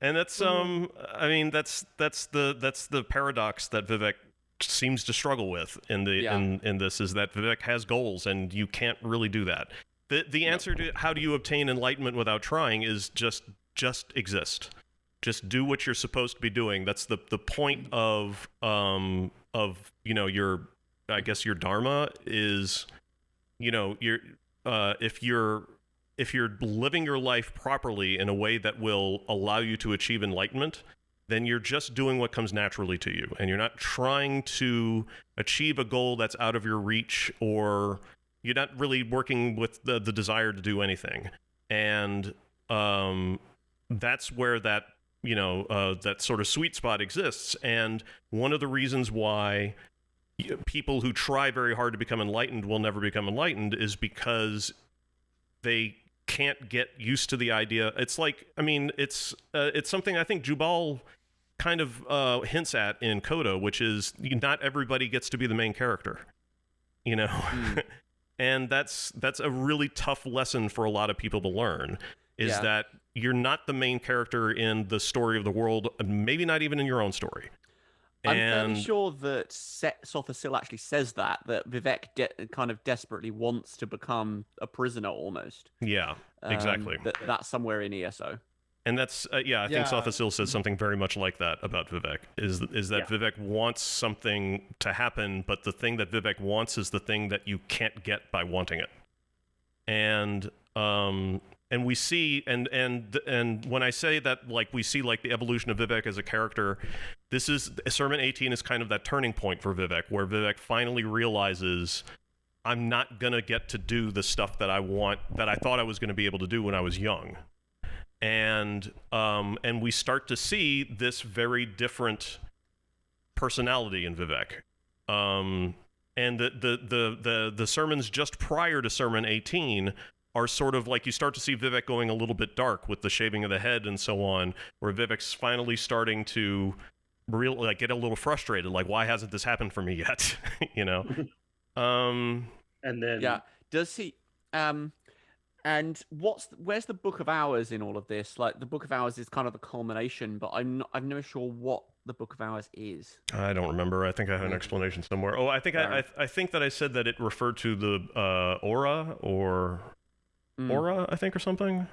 And that's I mean that's the paradox that Vivek seems to struggle with in this, is that Vivek has goals and you can't really do that. The answer to how do you obtain enlightenment without trying is just exist. Just do what you're supposed to be doing. That's the point of your, I guess your dharma is, if you're living your life properly in a way that will allow you to achieve enlightenment, then you're just doing what comes naturally to you, and you're not trying to achieve a goal that's out of your reach, or you're not really working with the desire to do anything. And that's where that that sort of sweet spot exists. And one of the reasons why people who try very hard to become enlightened will never become enlightened is because they can't get used to the idea. It's like, I mean, it's something I think Jubal kind of hints at in Coda, which is not everybody gets to be the main character, you know. And that's a really tough lesson for a lot of people to learn, is that you're not the main character in the story of the world, maybe not even in your own story. I'm fairly sure that Sothasil actually says that Vivek kind of desperately wants to become a prisoner almost. Yeah, exactly. That's somewhere in ESO. And that's, I think Sothasil says something very much like that about Vivek, is that Vivek wants something to happen, but the thing that Vivek wants is the thing that you can't get by wanting it. And we see, and when I say that, like, we see, like, the evolution of Vivek as a character, this is, Sermon 18 is kind of that turning point for Vivek, where Vivek finally realizes, I'm not gonna get to do the stuff that I want, that I thought I was gonna be able to do when I was young. And we start to see this very different personality in Vivek. And the sermons just prior to Sermon 18 are sort of like, you start to see Vivek going a little bit dark with the shaving of the head and so on, where Vivek's finally starting to get a little frustrated, like, why hasn't this happened for me yet? You know. And then does he and where's the Book of Hours in all of this? Like, the Book of Hours is kind of the culmination, but I'm never sure what the Book of Hours is. I don't remember. I think I had an explanation somewhere. Oh, I think I think that I said that it referred to the aura or aura, I think, or something.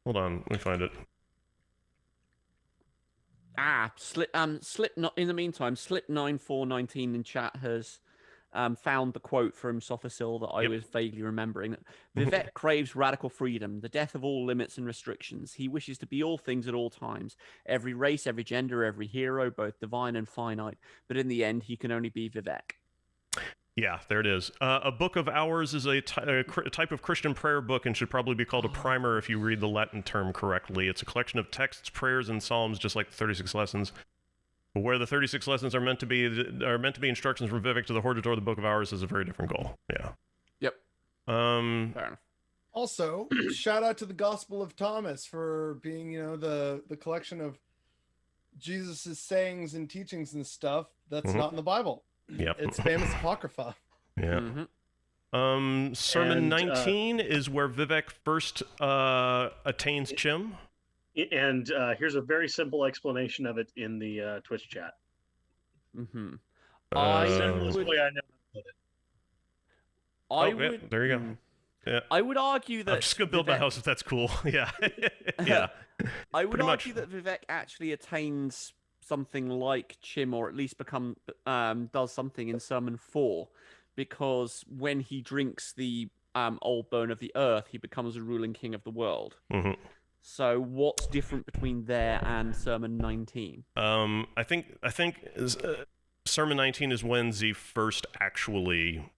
Hold on, let me find it. Slip. In the meantime, Slip9419 in chat has found the quote from Sothasil that I was vaguely remembering. Vivek craves radical freedom, the death of all limits and restrictions. He wishes to be all things at all times, every race, every gender, every hero, both divine and finite. But in the end, he can only be Vivek. Yeah, there it is. A Book of Hours is a type of Christian prayer book and should probably be called a primer if you read the Latin term correctly. It's a collection of texts, prayers, and psalms, just like the 36 lessons. But where the 36 lessons are meant to be instructions from Vivek to the Hortator, the Book of Hours is a very different goal. Yeah. Yep. Fair enough. Also, shout out to the Gospel of Thomas for being, the collection of Jesus's sayings and teachings and stuff that's not in the Bible. Yep. It's famous Apocrypha. Yeah. Sermon 19 is where Vivek first attains Chim. And here's a very simple explanation of it in the Twitch chat. Simplest way I know how to put it. There you go. Yeah. I would argue that I'm just gonna build my house if that's cool. Yeah. Yeah. I would argue that Vivek actually attains something like Chim, or at least does something in Sermon 4, because when he drinks the old bone of the earth, he becomes a ruling king of the world. So what's different between there and Sermon 19? I think Sermon 19 is when Z first actually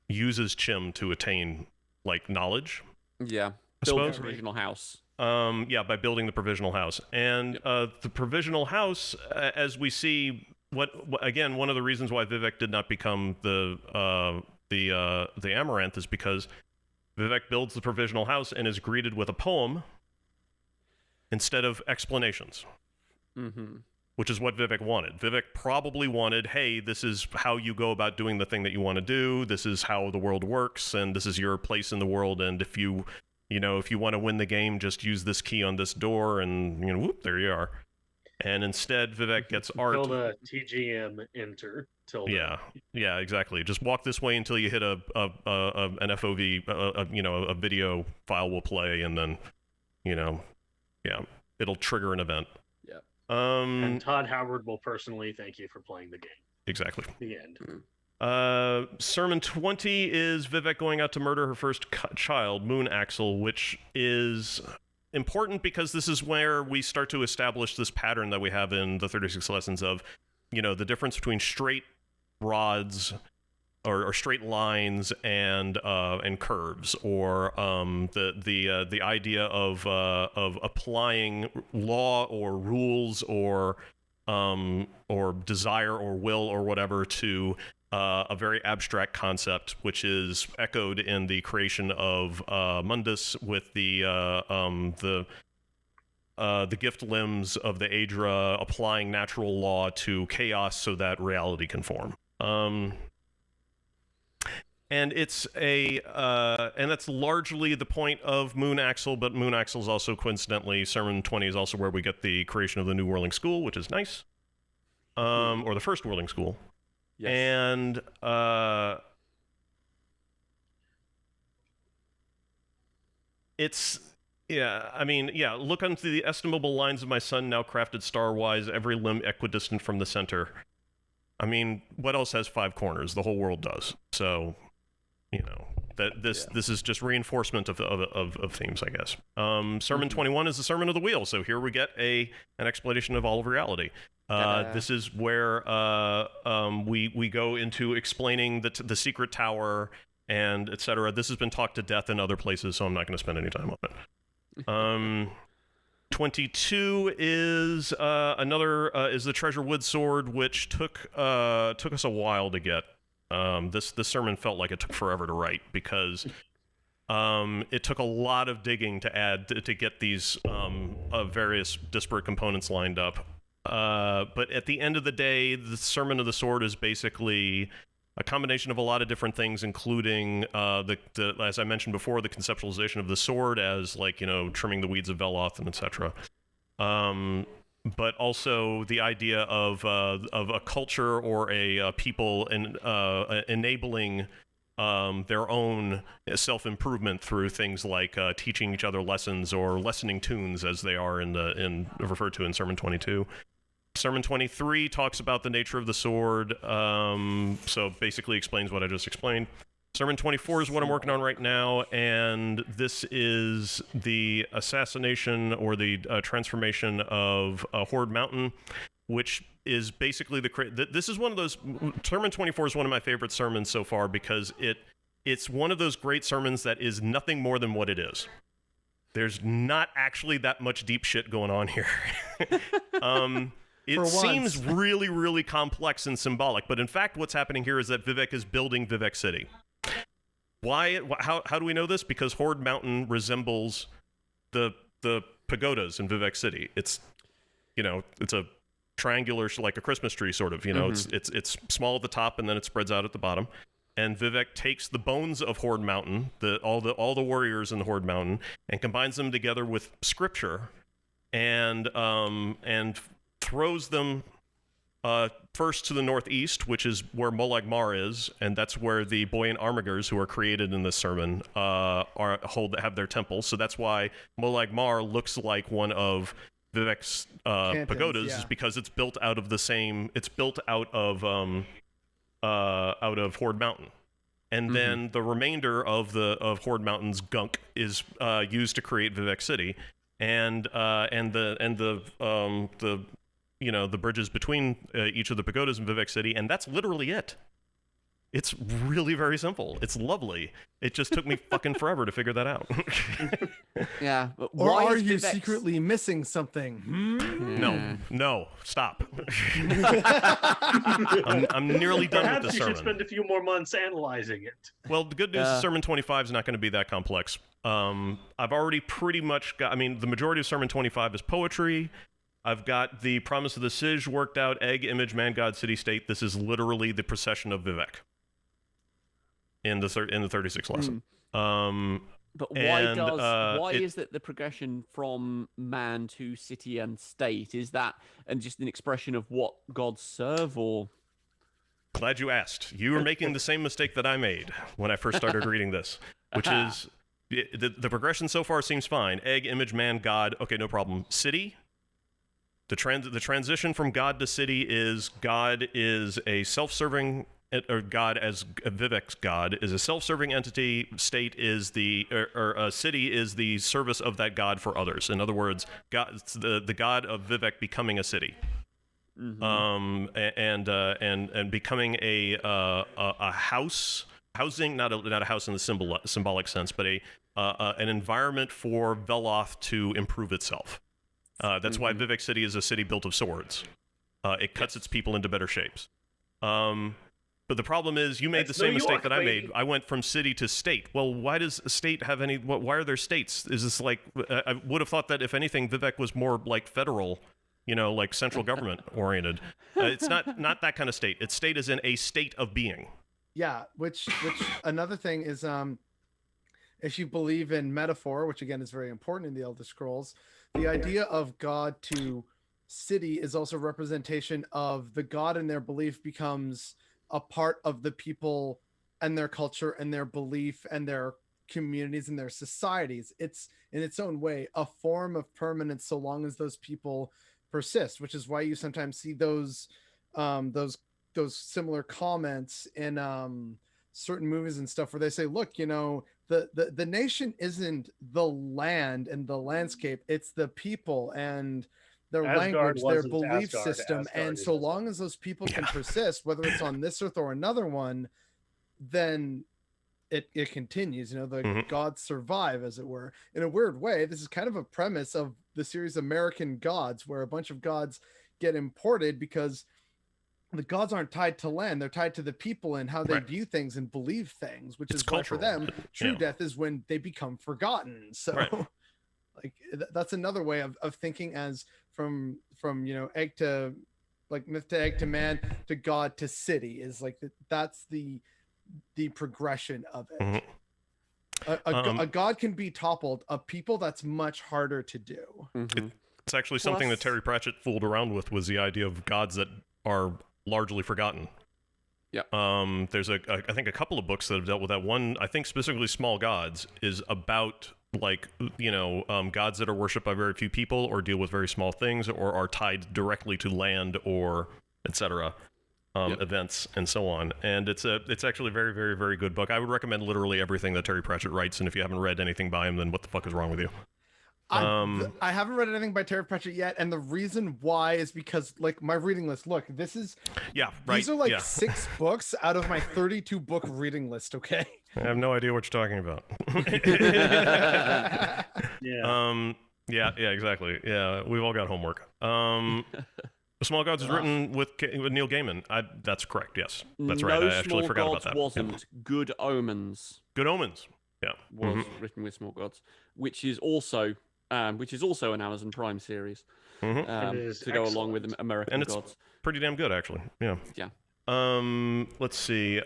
uses Chim to attain, like, knowledge. Yeah, build the provisional house. By building the provisional house. And the provisional house, as we see, again, one of the reasons why Vivek did not become the Amaranth is because Vivek builds the provisional house and is greeted with a poem instead of explanations. Which is what Vivek wanted. Vivek probably wanted, hey, this is how you go about doing the thing that you want to do. This is how the world works, and this is your place in the world. And if you want to win the game, just use this key on this door, and whoop, there you are. And instead, Vivek gets art. Tilda TGM enter. Tilda. Yeah, exactly. Just walk this way until you hit an FOV, a video file will play, and then, it'll trigger an event. And Todd Howard will personally thank you for playing the game. Exactly. The end. Sermon 20 is Vivek going out to murder her first child, Moon Axel, which is important because this is where we start to establish this pattern that we have in the 36 lessons of, the difference between straight rods or straight lines and curves, or the idea of applying law or rules or or desire or will or whatever to a very abstract concept, which is echoed in the creation of Mundus with the gift limbs of the Aedra applying natural law to chaos so that reality can form. And it's and that's largely the point of Moon Axle, but Moon Axle is also coincidentally, Sermon 20 is also where we get the creation of the new whirling school, which is nice. Or the first whirling school. Yes. And it's, look unto the estimable lines of my son, now crafted star-wise, every limb equidistant from the center. I mean, what else has 5 corners? The whole world does. So, that this is just reinforcement of themes, I guess. Sermon 21 is the Sermon of the Wheel, so here we get an explanation of all of reality. This is where we go into explaining the secret tower and etc. This has been talked to death in other places, so I'm not going to spend any time on it. 22 is is the Treasure Wood Sword, which took us a while to get. This sermon felt like it took forever to write because it took a lot of digging to add to get these various disparate components lined up. But at the end of the day, the Sermon of the Sword is basically a combination of a lot of different things, including as I mentioned before, the conceptualization of the sword as trimming the weeds of Veloth and etc. But also the idea of a culture or a people enabling their own self-improvement through things like teaching each other lessons or lessening tunes, as they are referred to in Sermon 22. Sermon 23 talks about the nature of the sword, so basically explains what I just explained. Sermon 24 is what I'm working on right now, and this is the assassination or the transformation of Horde Mountain, which is basically this is one of those. Sermon 24 is one of my favorite sermons so far because it's one of those great sermons that is nothing more than what it is. There's not actually that much deep shit going on here. It seems really, really complex and symbolic, but in fact what's happening here is that Vivec is building Vivec City. Why? How do we know this? Because Horde Mountain resembles the pagodas in Vivec City. It's a triangular, like a Christmas tree sort of. It's small at the top and then it spreads out at the bottom. And Vivec takes the bones of Horde Mountain, all the warriors in the Horde Mountain, and combines them together with scripture, and throws them first to the northeast, which is where Molag Mar is, and that's where the Buoyant Armigers, who are created in this sermon, have their temple. So that's why Molag Mar looks like one of Vivec's pagodas, is because it's built out of the same. It's built out of Horde Mountain, and then the remainder of Horde Mountain's gunk is used to create Vivec City, and the bridges between each of the pagodas in Vivec City, and that's literally it. It's really very simple. It's lovely. It just took me fucking forever to figure that out. Yeah, but or why are is you Vivec secretly missing something? No, stop. I'm nearly done Perhaps with the you sermon. should spend a few more months analyzing it. Well, the good news is Sermon 25 is not going to be that complex. I've already pretty much got, the majority of Sermon 25 is poetry. I've got the Promise of the Sige worked out, egg, image, man, god, city, state. This is literally the procession of Vivec in the 36th lesson. But why is that the progression from man to city and state? Is that just an expression of what gods serve, or? Glad you asked. You were making the same mistake that I made when I first started reading this, which is the progression so far seems fine. Egg, image, man, god. Okay, no problem. City. The transition from god to city is God is a self-serving, or God as Vivec's God is a self-serving entity. State is city is the service of that God for others. In other words, God, the God of Vivec becoming a city, and becoming a housing, not a house in the symbolic sense, but an environment for Veloth to improve itself. That's why Vivec City is a city built of swords. It cuts its people into better shapes. But the problem is, you made That's the same New mistake York, that I made. baby. I went from city to state. Well, why does a state have any? Why are there states? Is this like? I would have thought that if anything, Vivec was more like federal, like central government oriented. It's not that kind of state. Its state is in a state of being. Yeah, which another thing is, if you believe in metaphor, which again is very important in the Elder Scrolls, the idea of God to city is also representation of the God, and their belief becomes a part of the people and their culture and their belief and their communities and their societies. It's in its own way a form of permanence, so long as those people persist, which is why you sometimes see those similar comments in certain movies and stuff where they say, look, the nation isn't the land and the landscape, it's the people and their Asgard language, their wasn't belief Asgard. system. Asgard And is so Asgard. long as those people can persist, whether it's on this earth or another one, then it continues. The gods survive, as it were. In a weird way, this is kind of a premise of the series American Gods, where a bunch of gods get imported because the gods aren't tied to land, they're tied to the people and how they view things and believe things, which It's is why for cultural. them true death is when they become forgotten. So like that's another way of thinking, as from egg to like myth to egg to man to God to city, is like that's the progression of it. A god can be toppled, a people that's much harder to do. It's actually something that Terry Pratchett fooled around with, was the idea of gods that are largely forgotten. There's I think a couple of books that have dealt with that. One, I think specifically Small Gods, is about like gods that are worshipped by very few people or deal with very small things or are tied directly to land or etc. Events and so on. And it's actually a very, very, very good book. I would recommend literally everything that Terry Pratchett writes, and if you haven't read anything by him, then what the fuck is wrong with you? I haven't read anything by Terry Pratchett yet, and the reason why is because like my reading list. Look, this is these are like 6 books out of my 32 book reading list. Okay, I have no idea what you're talking about. Exactly. Yeah, we've all got homework. Small Gods is written with Neil Gaiman. That's correct. Yes, that's right. I actually forgot about that. Wasn't Good Omens. Good Omens. Yeah, was written with Small Gods, which is also an Amazon Prime series to go along with American Gods. It's pretty damn good, actually. Yeah. Let's see.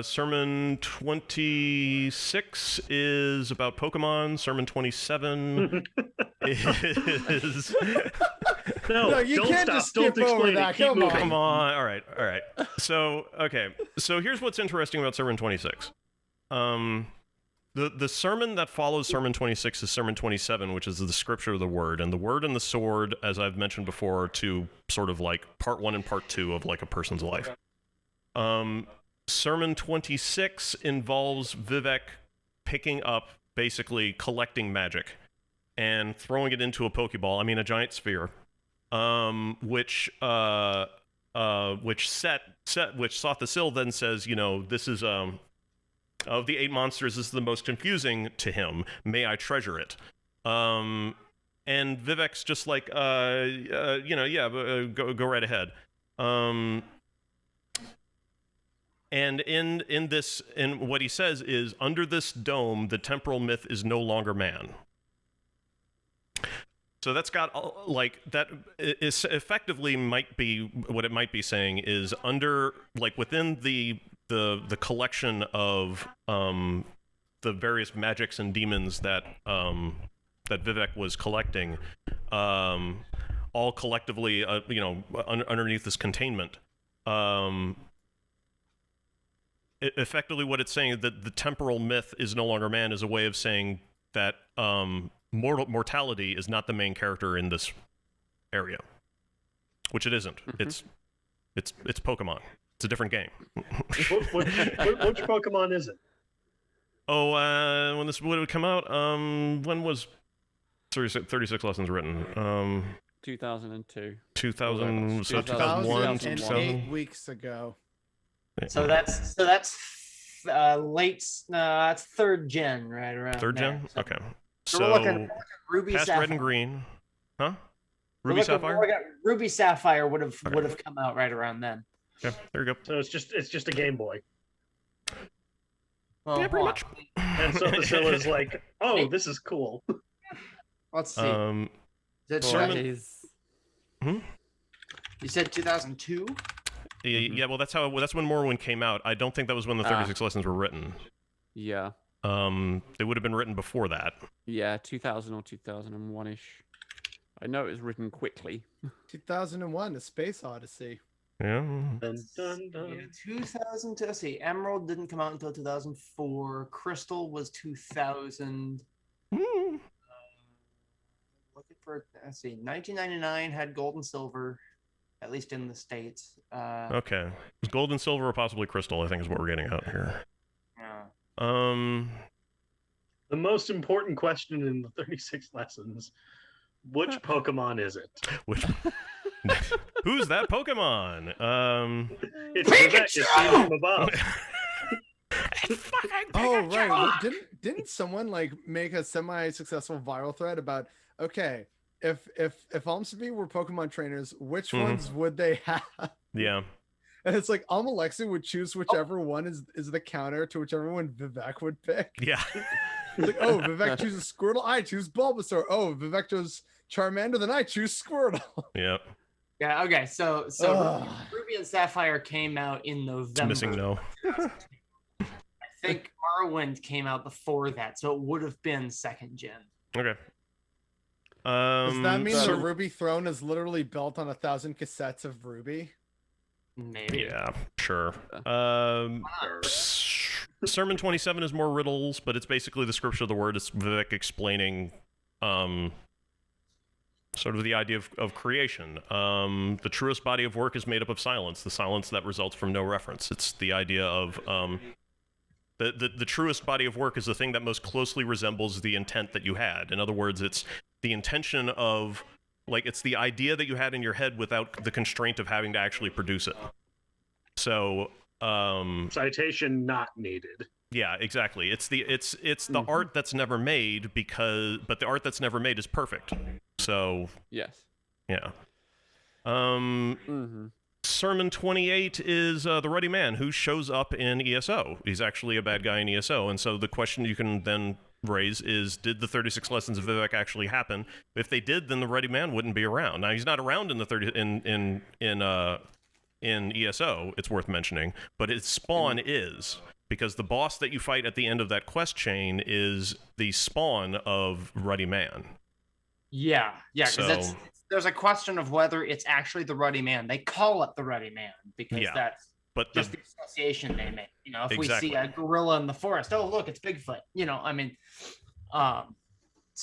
Sermon 26 is about Pokemon. Sermon 27 is. No, you can't just skip over that. Come on. All right. So here's what's interesting about Sermon 26. The sermon that follows Sermon 26 is Sermon 27, which is the scripture of the word. And the word and the sword, as I've mentioned before, are two sort of like part 1 and part 2 of like a person's life. Sermon 26 involves Vivec picking up, basically collecting magic and throwing it into a Pokeball, a giant sphere, which Sothasil then says, this is, of the 8 monsters, this is the most confusing to him. May I treasure it? And Vivec's just like, go right ahead. And in what he says is, under this dome, the temporal myth is no longer man. So that's got like that is effectively might be what it might be saying is under like within the collection of the various magics and demons that Vivec was collecting, all collectively underneath this containment, effectively what it's saying is that the temporal myth is no longer man is a way of saying that mortality is not the main character in this area, which it isn't. It's Pokemon. It's a different game. Which Pokemon is it? Oh, when this would come out, when was 36 Lessons written? 2002. 2000, so 2001, 8 weeks ago. So that's late. That's 3rd gen, right around. 3rd gen. So, Okay. So we're looking Ruby past Sapphire. Red and Green, huh? Ruby Sapphire. Ruby Sapphire would have come out right around then. Yeah, there you go. So it's just a Game Boy. Well, Yeah, pretty much. And so Priscilla's like, oh, this is cool. Let's see. Hmm? You said 2002? Yeah, well, that's when Morrowind came out. I don't think that was when the 36 lessons were written. Yeah. They would have been written before that. Yeah, 2000 or 2001-ish. I know it was written quickly. 2001, A Space Odyssey. Yeah. Dun, dun, dun. Yeah, 2000. Let's see. Emerald didn't come out until 2004. Crystal was 2000. Looking for, let's see. 1999 had gold and silver, at least in the States. Okay. It was gold and silver or possibly crystal, I think is what we're getting at here. Yeah. The most important question in the 36 lessons: which Pokemon is it? Which? Who's that Pokemon? It's Vivec. It's seen from above. Oh right, didn't someone like make a semi-successful viral thread about okay, if Almsby were Pokemon trainers, which ones would they have? Yeah. And it's like Almalexi would choose whichever one is the counter to whichever one Vivec would pick. Yeah. It's like, oh, Vivec chooses Squirtle, I choose Bulbasaur. Oh, Vivec chose Charmander, then I choose Squirtle. Yep. Yeah. Okay. So Ruby and Sapphire came out in November. It's missing no. I think Morrowind came out before that, so it would have been second gen. Okay. Does that mean the Ruby throne is literally built on 1,000 cassettes of Ruby? Maybe. Yeah, sure. Sermon 27 is more riddles, but it's basically the scripture of the word. It's Vivec explaining sort of the idea of creation. The truest body of work is made up of silence, the silence that results from no reference. It's the idea of the truest body of work is the thing that most closely resembles the intent that you had. In other words, it's the intention of, like, it's the idea that you had in your head without the constraint of having to actually produce it. So, citation not needed. Yeah, exactly. It's the art that's never made but the art that's never made is perfect. So yes. Yeah. Sermon 28 is the Ruddy Man who shows up in ESO. He's actually a bad guy in ESO, and so the question you can then raise is, did the 36 lessons of Vivec actually happen? If they did, then the Ruddy Man wouldn't be around. Now he's not around in the in ESO, it's worth mentioning, but his spawn is, because the boss that you fight at the end of that quest chain is the spawn of Ruddy Man. Yeah, because there's a question of whether it's actually the Ruddy Man. They call it the Ruddy Man because that's just the association they make. You know, if we see a gorilla in the forest, oh look, it's Bigfoot. You know, I mean, I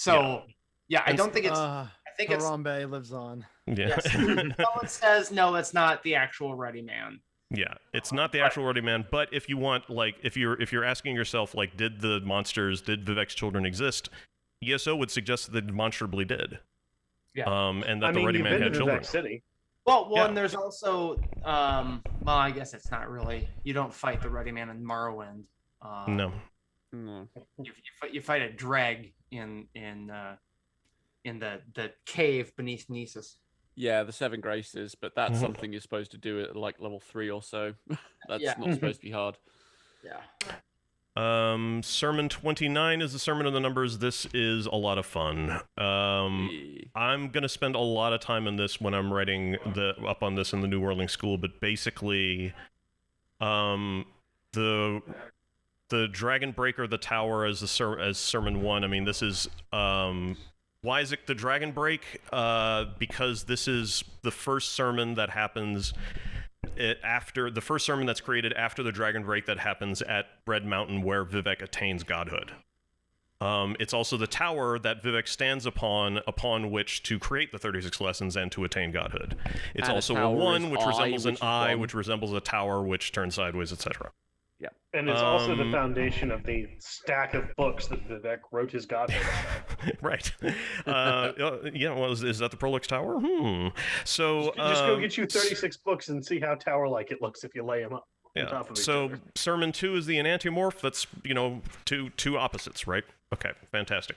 don't think it's. I think Harambe lives on. Yeah. Yes. Someone says no, it's not the actual Ruddy Man. Yeah, it's not the actual Ruddy Man, but if you want, like, if you're asking yourself, like, did Vivec's children exist? ESO would suggest that they demonstrably did. Yeah. And that the Ruddy Man had children. City. Well, and there's also, I guess it's not really. You don't fight the Ruddy Man in Morrowind. No. You fight a dreg in the cave beneath Nessus. Yeah, the Seven Graces, but that's something you're supposed to do at like level 3 or so. That's not supposed to be hard. Yeah. Sermon 29 is the Sermon of the Numbers. This is a lot of fun. I'm going to spend a lot of time in this when I'm writing up on this in the New Worldling School, but basically, the Dragon Breaker, the Tower as Sermon 1, I mean, this is, why is it the Dragon Break? Because this is the first sermon that happens after the first sermon that's created after the Dragon Break that happens at Red Mountain, where Vivec attains godhood. It's also the tower that Vivec stands upon which to create the 36 lessons and to attain godhood. It's also a 1, which resembles an eye, which resembles a tower, which turns sideways, etc. Yeah. And it's also the foundation of the stack of books that Vivec wrote his godhood on. Right. Well, is that the Prolix Tower? So just go get you 36 books and see how tower-like it looks if you lay them up on top of each other. Sermon 2 is the enantiomorph. That's, two opposites, right? Okay, fantastic.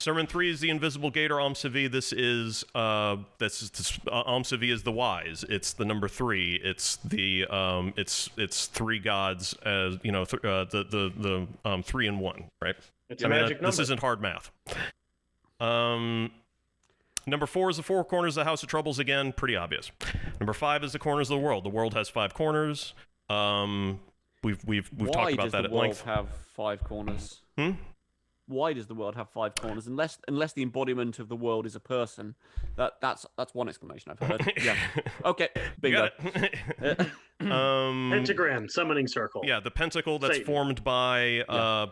Sermon 3 is the invisible gate, or Amsavi. This is Amsavi is the wise. It's the number 3. It's the it's 3 gods as the 3 in 1, right? It's a magic number. This isn't hard math. Number 4 is the 4 corners of the House of Troubles. Again, pretty obvious. Number 5 is the corners of the world. The world has 5 corners. We've talked about that at length. Why does the world have 5 corners? Why does the world have 5 corners? Unless the embodiment of the world is a person. That's one explanation I've heard. Yeah. Okay. Bingo. Pentagram, summoning circle. Yeah, the pentacle that's formed by the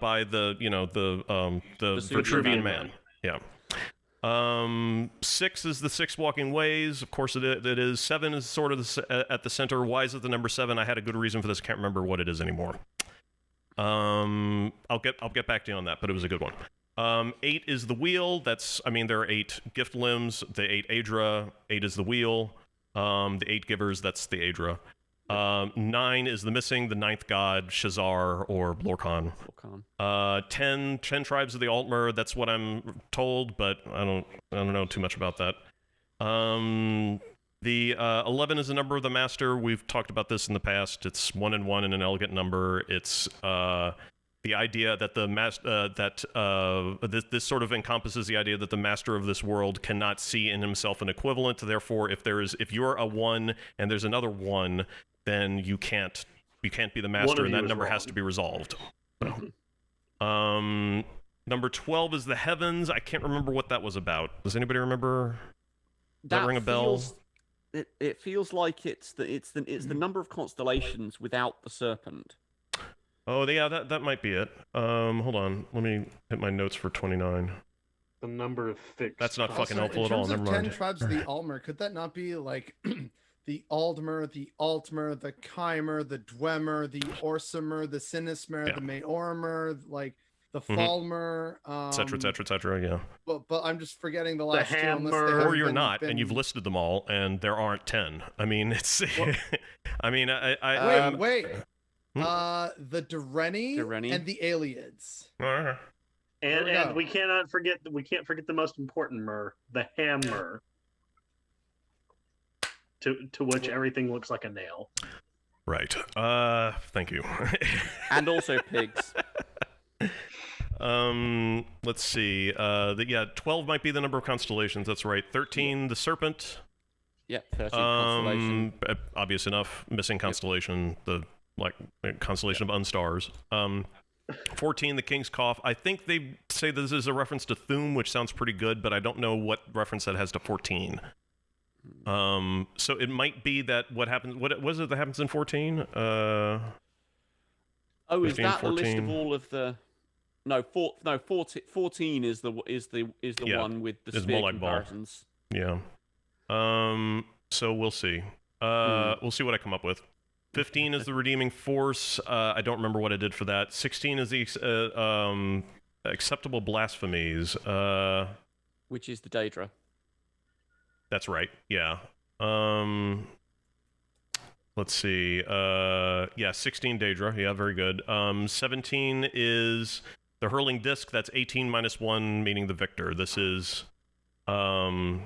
Vitruvian man. Yeah. 6 is the 6 walking ways. Of course, it is. 7 is sort of at the center. Why is it the number 7? I had a good reason for this. I can't remember what it is anymore. I'll get back to you on that, but it was a good one. 8 is the wheel. There are 8 gift limbs. The 8 Aedra. 8 is the wheel. The 8 givers. That's the Aedra. 9 is the missing, the 9th god, Shazar or Lorcan. 10 tribes of the Altmer. That's what I'm told, but I don't know too much about that. The 11 is the number of the master. We've talked about this in the past. It's 1 and 1 in an elegant number. It's the idea that this sort of encompasses the idea that the master of this world cannot see in himself an equivalent. Therefore, if you're a 1 and there's another 1, then you can't be the master, and that number has to be resolved. Number 12 is the heavens. I can't remember what that was about. Does anybody remember? Does that ring a bell? It feels like it's the number of constellations without the serpent. Oh yeah, that might be it. Hold on, let me hit my notes for 29. The number of fixed. That's not fucking helpful at all. Never mind. 10 tribes of the Altmer, could that not be like the Aldmer, the Altmer, the Chimer, the Dwemer, the Orsimer, the Sinismer, the Maormer, like the Falmer, etc. Yeah. But I'm just forgetting the last two. Or you're not, and you've listed them all, and there aren't 10. I mean, it's. I mean, wait. The Durreni and the Aliads. And we can't forget the most important Mer, the Hammer. To which everything looks like a nail. Right. Thank you. And also pigs. Let's see. 12 might be the number of constellations. That's right. 13, the serpent. Yeah, 13 constellation. Obvious enough. Missing constellation. The constellation of unstars. 14, the King's Cough. I think they say this is a reference to Thum, which sounds pretty good, but I don't know what reference that has to 14. So it might be that what happens. What was it that happens in 14? Is that 14. A list of all of the? No, 14 is the one with the sphere comparisons. Yeah. So we'll see. We'll see what I come up with. 15 is the redeeming force. I don't remember what I did for that. 16 is the acceptable blasphemies. Which is the Daedra. That's right. Yeah. Let's see. 16 Daedra. Yeah, very good. 17 is the hurling disc. That's 18 minus 1, meaning the victor. This is hurled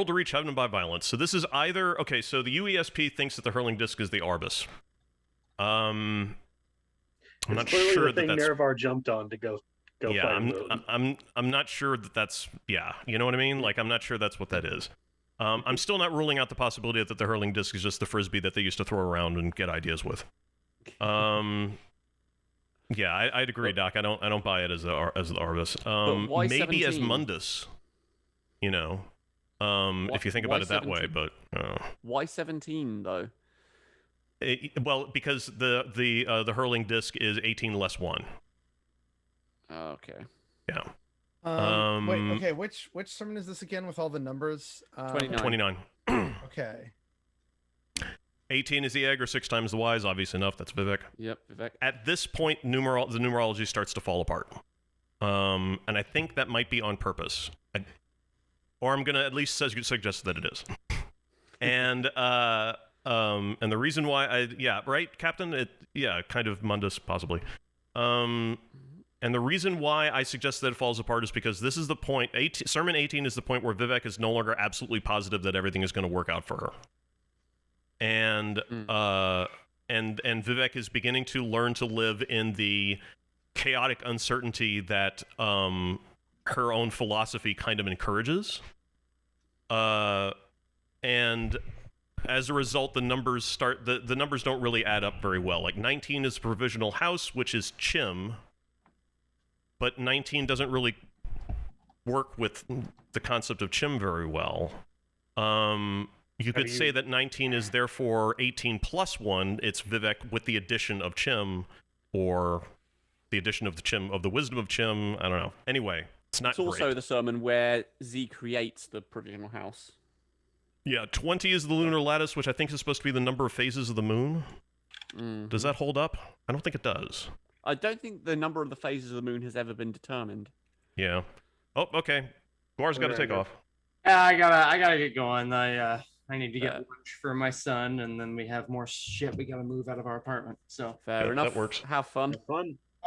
to reach heaven by violence. So this is either... Okay, so the UESP thinks that the hurling disc is the Arbus. I'm not sure the thing Nervar jumped on to go yeah, I'm not sure that that's... Yeah, you know what I mean? Like, I'm not sure that's what that is. I'm still not ruling out the possibility that the hurling disc is just the frisbee that they used to throw around and get ideas with. Yeah, I'd agree, Doc. I don't buy it as the Arbus. Maybe 17? As Mundus, you know, if you think about it that 17? Way. But why 17 though? Because the hurling disc is 18 less 1. Okay. Yeah. Wait. Okay. Which sermon is this again with all the numbers? 29. Okay. 18 is the egg, or 6 times the wise. Obvious enough. That's Vivec. Yep, Vivec. At this point, the numerology starts to fall apart, and I think that might be on purpose, or I'm gonna at least suggest that it is. And the reason why right, Captain? Kind of Mundus possibly. And the reason why I suggest that it falls apart is because this is the point. Sermon 18 is the point where Vivec is no longer absolutely positive that everything is going to work out for her. And and Vivec is beginning to learn to live in the chaotic uncertainty that her own philosophy kind of encourages. And as a result, the numbers the numbers don't really add up very well. Like 19 is provisional house, which is Chim, but 19 doesn't really work with the concept of Chim very well. You could say that 19 is therefore 18 plus 1. It's Vivec with the addition of Chim, or the addition of the Chim of the wisdom of Chim. I don't know. Anyway, it's not. It's also great. The sermon where Z creates the provisional house. Yeah, 20 is the lunar lattice, which I think is supposed to be the number of phases of the moon. Mm-hmm. Does that hold up? I don't think it does. I don't think the number of the phases of the moon has ever been determined. Yeah. Oh, okay. Guar's got to take off. Yeah, I gotta get going. I need to get lunch for my son, and then we have more shit we gotta move out of our apartment. So fair enough. That works. Have fun.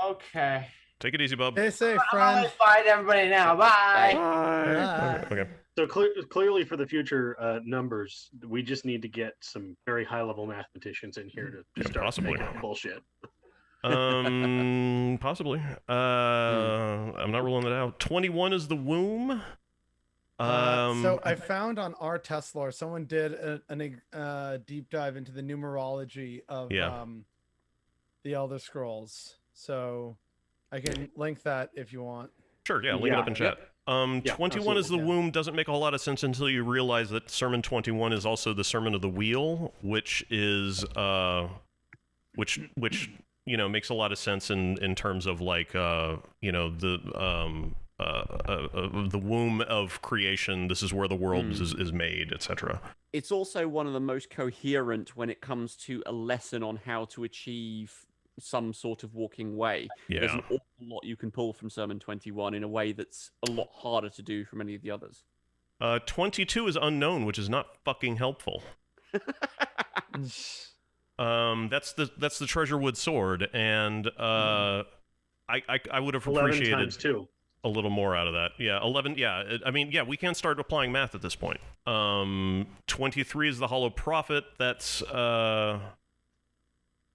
Okay. Take it easy, bub. Stay safe, friend. Bye to everybody now. Bye. Bye. Okay. So clearly for the future numbers, we just need to get some very high-level mathematicians in here to start possibly making up bullshit. Possibly. I'm not ruling that out. 21 is the womb. So I found on our test lore, someone did a deep dive into the numerology of the Elder Scrolls. So I can link that if you want. Sure, yeah, link it up in chat. 21 is the womb doesn't make a whole lot of sense until you realize that Sermon 21 is also the Sermon of the Wheel, which is which makes a lot of sense in terms of like the womb of creation. This is where the world is made, etc. It's also one of the most coherent when it comes to a lesson on how to achieve some sort of walking way. Yeah. There's an awful lot you can pull from Sermon 21 in a way that's a lot harder to do from any of the others. 22 is unknown, which is not fucking helpful. That's the Treasurewood sword, and I would have appreciated a little more out of that. Yeah, 11. Yeah, I mean, yeah, we can start applying math at this point. 23 is the Hollow Prophet. That's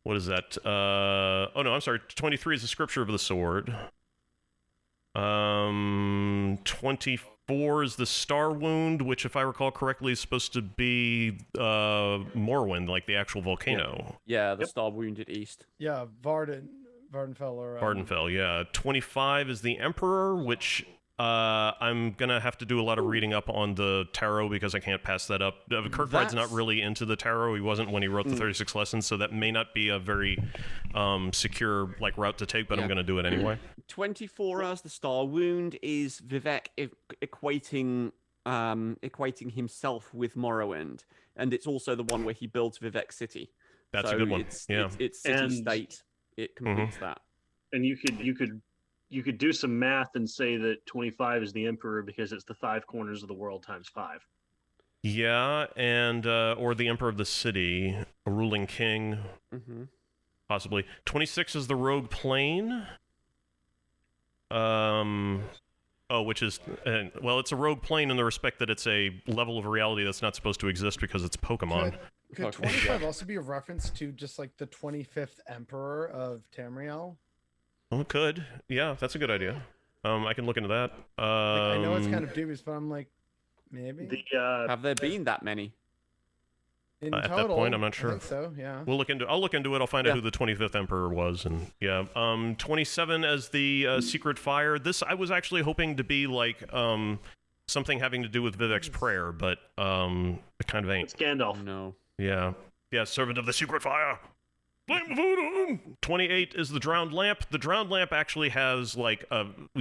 what is that? Oh no, I'm sorry. 23 is the Scripture of the Sword. 24 is the Star Wound, which, if I recall correctly, is supposed to be Morrowind, like the actual volcano. Yeah, the Star Wounded East. Yeah, Vardenfell or Vardenfell, yeah. 25 is the Emperor, which I'm gonna have to do a lot of reading up on the tarot because I can't pass that up. Kirkbride's not really into the tarot. He wasn't when he wrote the 36 lessons, so that may not be a very secure route to take, but I'm gonna do it anyway. 24 as the Star Wound is Vivec equating himself with Morrowind, and it's also the one where he builds Vivec City. That's a good one. It's city-state. It completes that. And you could do some math and say that 25 is the Emperor because it's the 5 corners of the world times 5. Yeah, and or the Emperor of the City, a ruling king, possibly. 26 is the Rogue Plane. Which is it's a rogue plane in the respect that it's a level of reality that's not supposed to exist because it's Pokemon. Could 25 also be a reference to just like the 25th Emperor of Tamriel? Well, it could. Yeah, that's a good idea. I can look into that. I know it's kind of dubious, but I'm like, maybe. Have there been that many? In at total, that point, I'm not sure. I think so, yeah. I'll look into it. I'll find out who the 25th Emperor was, and 27 as the Secret Fire. This I was actually hoping to be like something having to do with Vivec's prayer, but it kind of ain't. It's Gandalf. No. Yeah, Servant of the Secret Fire. 28 is the Drowned Lamp. The Drowned Lamp actually has we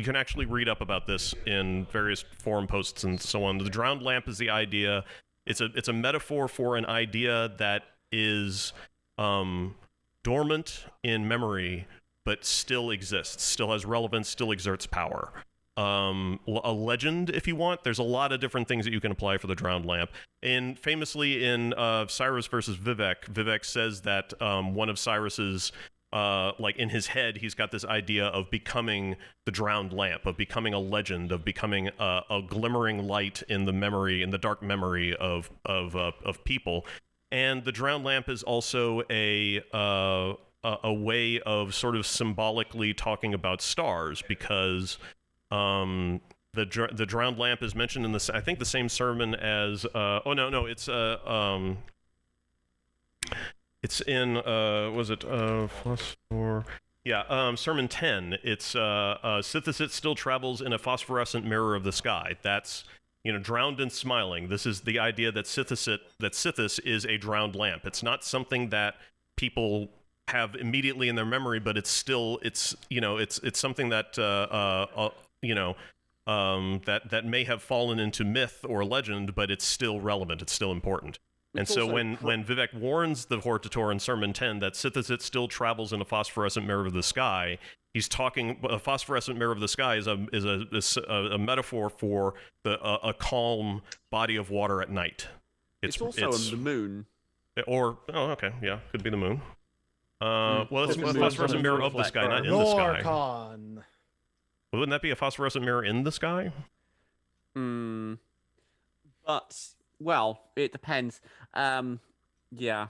can actually read up about this in various forum posts and so on. The Drowned Lamp is the idea. It's a metaphor for an idea that is dormant in memory, but still exists, still has relevance, still exerts power. A legend, if you want. There's a lot of different things that you can apply for the Drowned Lamp. And famously in Cyrus versus Vivec, Vivec says that one of Cyrus's like in his head, he's got this idea of becoming the drowned lamp, of becoming a legend, of becoming a glimmering light in the dark memory of people. And the drowned lamp is also a way of sort of symbolically talking about stars, because the drowned lamp is mentioned in the same sermon as it's in phosphor. Yeah, Sermon 10. It's Sithis still travels in a phosphorescent mirror of the sky. That's, drowned and smiling. This is the idea that Sithis is a drowned lamp. It's not something that people have immediately in their memory, but it's still it's something that that may have fallen into myth or legend, but it's still relevant. It's still important. And so when Vivec warns the Hortator in Sermon 10 that Sithis still travels in a phosphorescent mirror of the sky, he's talking. A phosphorescent mirror of the sky is a metaphor for a calm body of water at night. It's also the moon. Could be the moon. Well, it's a phosphorescent mirror of the sky, not in the sky. Wouldn't that be a phosphorescent mirror in the sky? But, well, it depends. Yeah.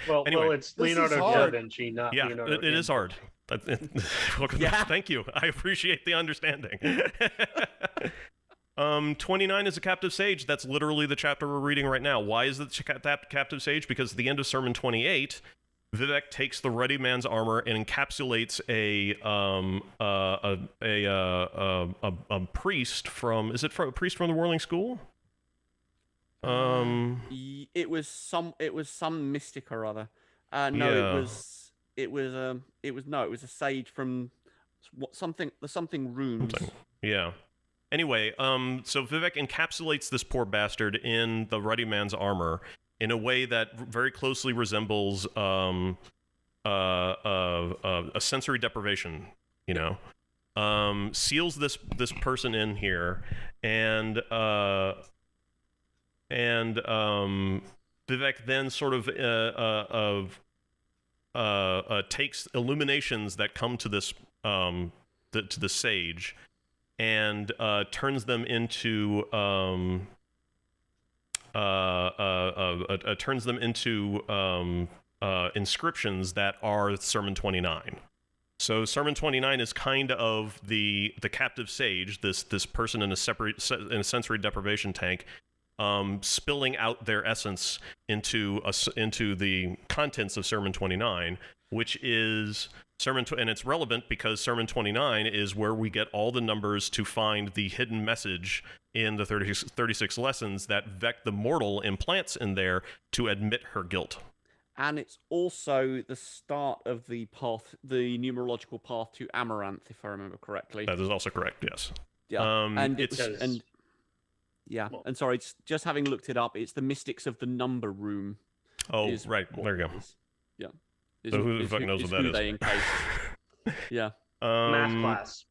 Well, anyway, it's Leonardo da Vinci, not Leonardo. Yeah, it is hard. Thank you. I appreciate the understanding. 29 is a captive sage. That's literally the chapter we're reading right now. Why is it captive sage? Because at the end of Sermon 28, Vivec takes the ruddy man's armor and encapsulates a priest from. Is it a priest from the Whirling School? It was some mystic or other. It was a sage from something runes. Yeah. Anyway, so Vivec encapsulates this poor bastard in the ruddy man's armor in a way that very closely resembles a sensory deprivation, seals this person in here, and Vivec then sort of takes illuminations that come to this to the sage and turns them into inscriptions that are Sermon 29. So Sermon 29 is kind of the captive sage, this person in a sensory deprivation tank, spilling out their essence into the contents of Sermon 29, which is and it's relevant because Sermon 29 is where we get all the numbers to find the hidden message in the 36 lessons that Vec the Mortal implants in there to admit her guilt. And it's also the start of the numerological path to Amaranth, if I remember correctly. That is also correct, yes. Yeah, and sorry, just having looked it up, it's the Mystics of the Number Room. Oh, right, there you go. Yeah. So who the fuck knows what that is? In case. Yeah. Math class.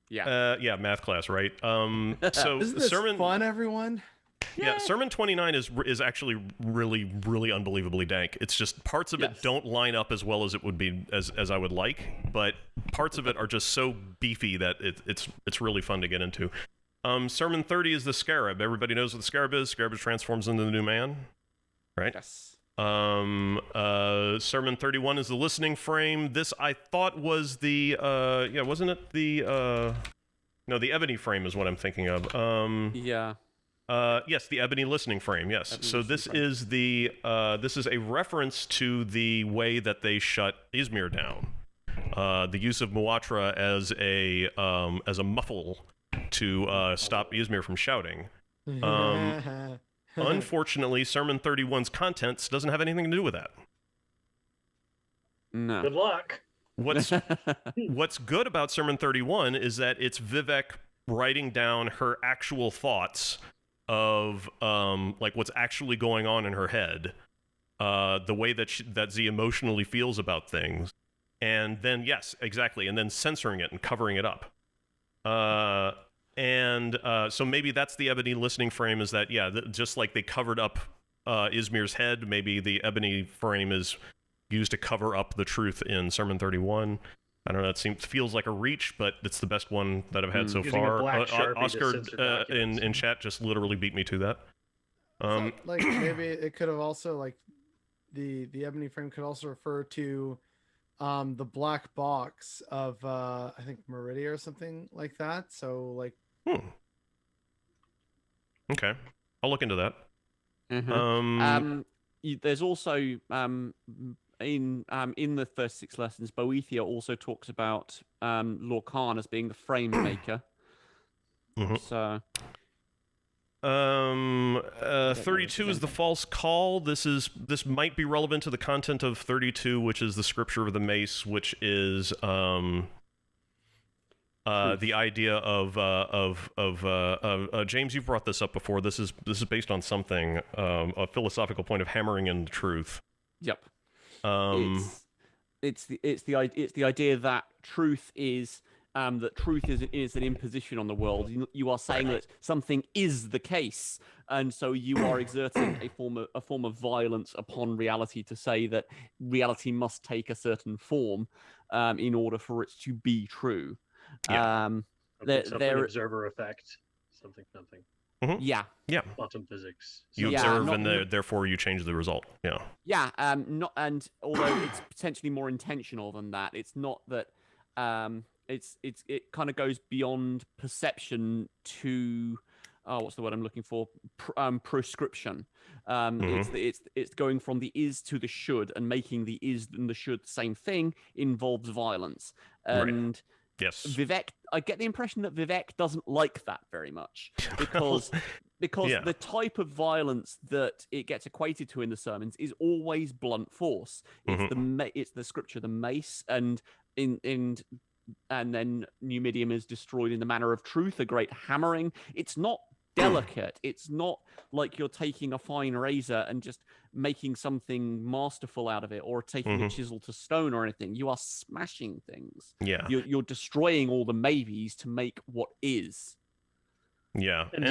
Yeah. Math class, right? So isn't this fun, everyone? Yeah, Sermon 29 is actually really, really unbelievably dank. It's just parts of it don't line up as well as it would be as I would like, but parts of it are just so beefy that it's really fun to get into. Sermon 30 is the Scarab. Everybody knows what the Scarab is. Scarab transforms into the new man, right? Yes. Sermon 31 is the listening frame. This I thought was the wasn't it the no, the ebony frame is what I'm thinking of. Yes, the ebony listening frame. Yes. So this is this is a reference to the way that they shut Izmir down. The use of Muatra as a muffle to stop Izmir from shouting. Unfortunately, Sermon 31's contents doesn't have anything to do with that. No. Good luck. What's good about Sermon 31 is that it's Vivec writing down her actual thoughts of like what's actually going on in her head, the way that Z emotionally feels about things, and then and then censoring it and covering it up. So maybe that's the ebony listening frame, is that just like they covered up Izmir's head, maybe the ebony frame is used to cover up the truth in Sermon 31. I don't know. It feels like a reach, but it's the best one that I've had so Using far. a black Sharpie to Oscar censor documents. in chat just literally beat me to that. So, like maybe it could have also like the ebony frame could also refer to the black box of I think Meridia or something like that. So like okay, I'll look into that. There's also in the first 6 lessons, Boethia also talks about Lorcan as being the frame maker. So 32 is the false call. This might be relevant to the content of 32, which is the scripture of the mace, which is the idea of James, you've brought this up before. This is based on something, a philosophical point of hammering in the truth. Yep. It's the idea that truth is is an imposition on the world. You are saying that something is the case, and so you are exerting a form of violence upon reality to say that reality must take a certain form in order for it to be true. Something observer effect, something. Yeah. Quantum physics. You observe, and therefore you change the result. Yeah. And although it's potentially more intentional than that, it's not that. It kind of goes beyond perception to what's the word I'm looking for? Prescription. It's going from the is to the should, and making the is and the should the same thing involves violence. And yes, Vivec, I get the impression that Vivec doesn't like that very much because the type of violence that it gets equated to in the sermons is always blunt force. It's the scripture, the mace, and then Numidium is destroyed in the manner of truth, a great hammering. It's not delicate. It's not like you're taking a fine razor and just making something masterful out of it, or taking a chisel to stone or anything. You are smashing things. Yeah. You're destroying all the maybes to make what is. Yeah. And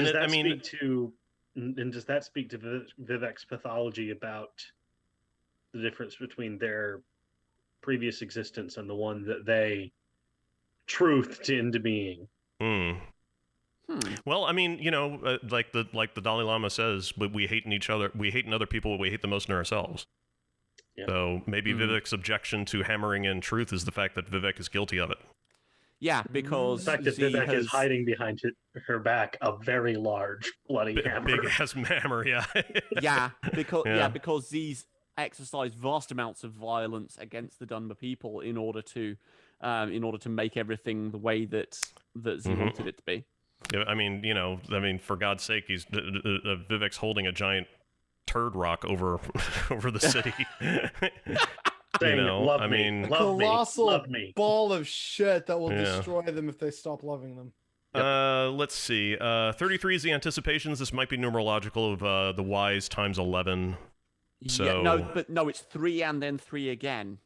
does that speak to Vivec's pathology about the difference between their previous existence and the one that they truthed into being? Well, I mean, like the Dalai Lama says, we hate in each other. We hate in other people. We hate the most in ourselves. Yeah. So maybe Vivec's objection to hammering in truth is the fact that Vivec is guilty of it. Yeah, because the fact that Vivec is hiding behind her back a very large bloody hammer, big ass hammer. Yeah. Because these exercise vast amounts of violence against the Dunbar people in order to make everything the way that Z wanted it to be. I mean, for God's sake, Vivec's holding a giant turd rock over the city. Love me, colossal ball of shit that will destroy them if they stop loving them. Let's see. 33 is the anticipations. This might be numerological of the wise times 11. So no, it's 3 and then 3 again.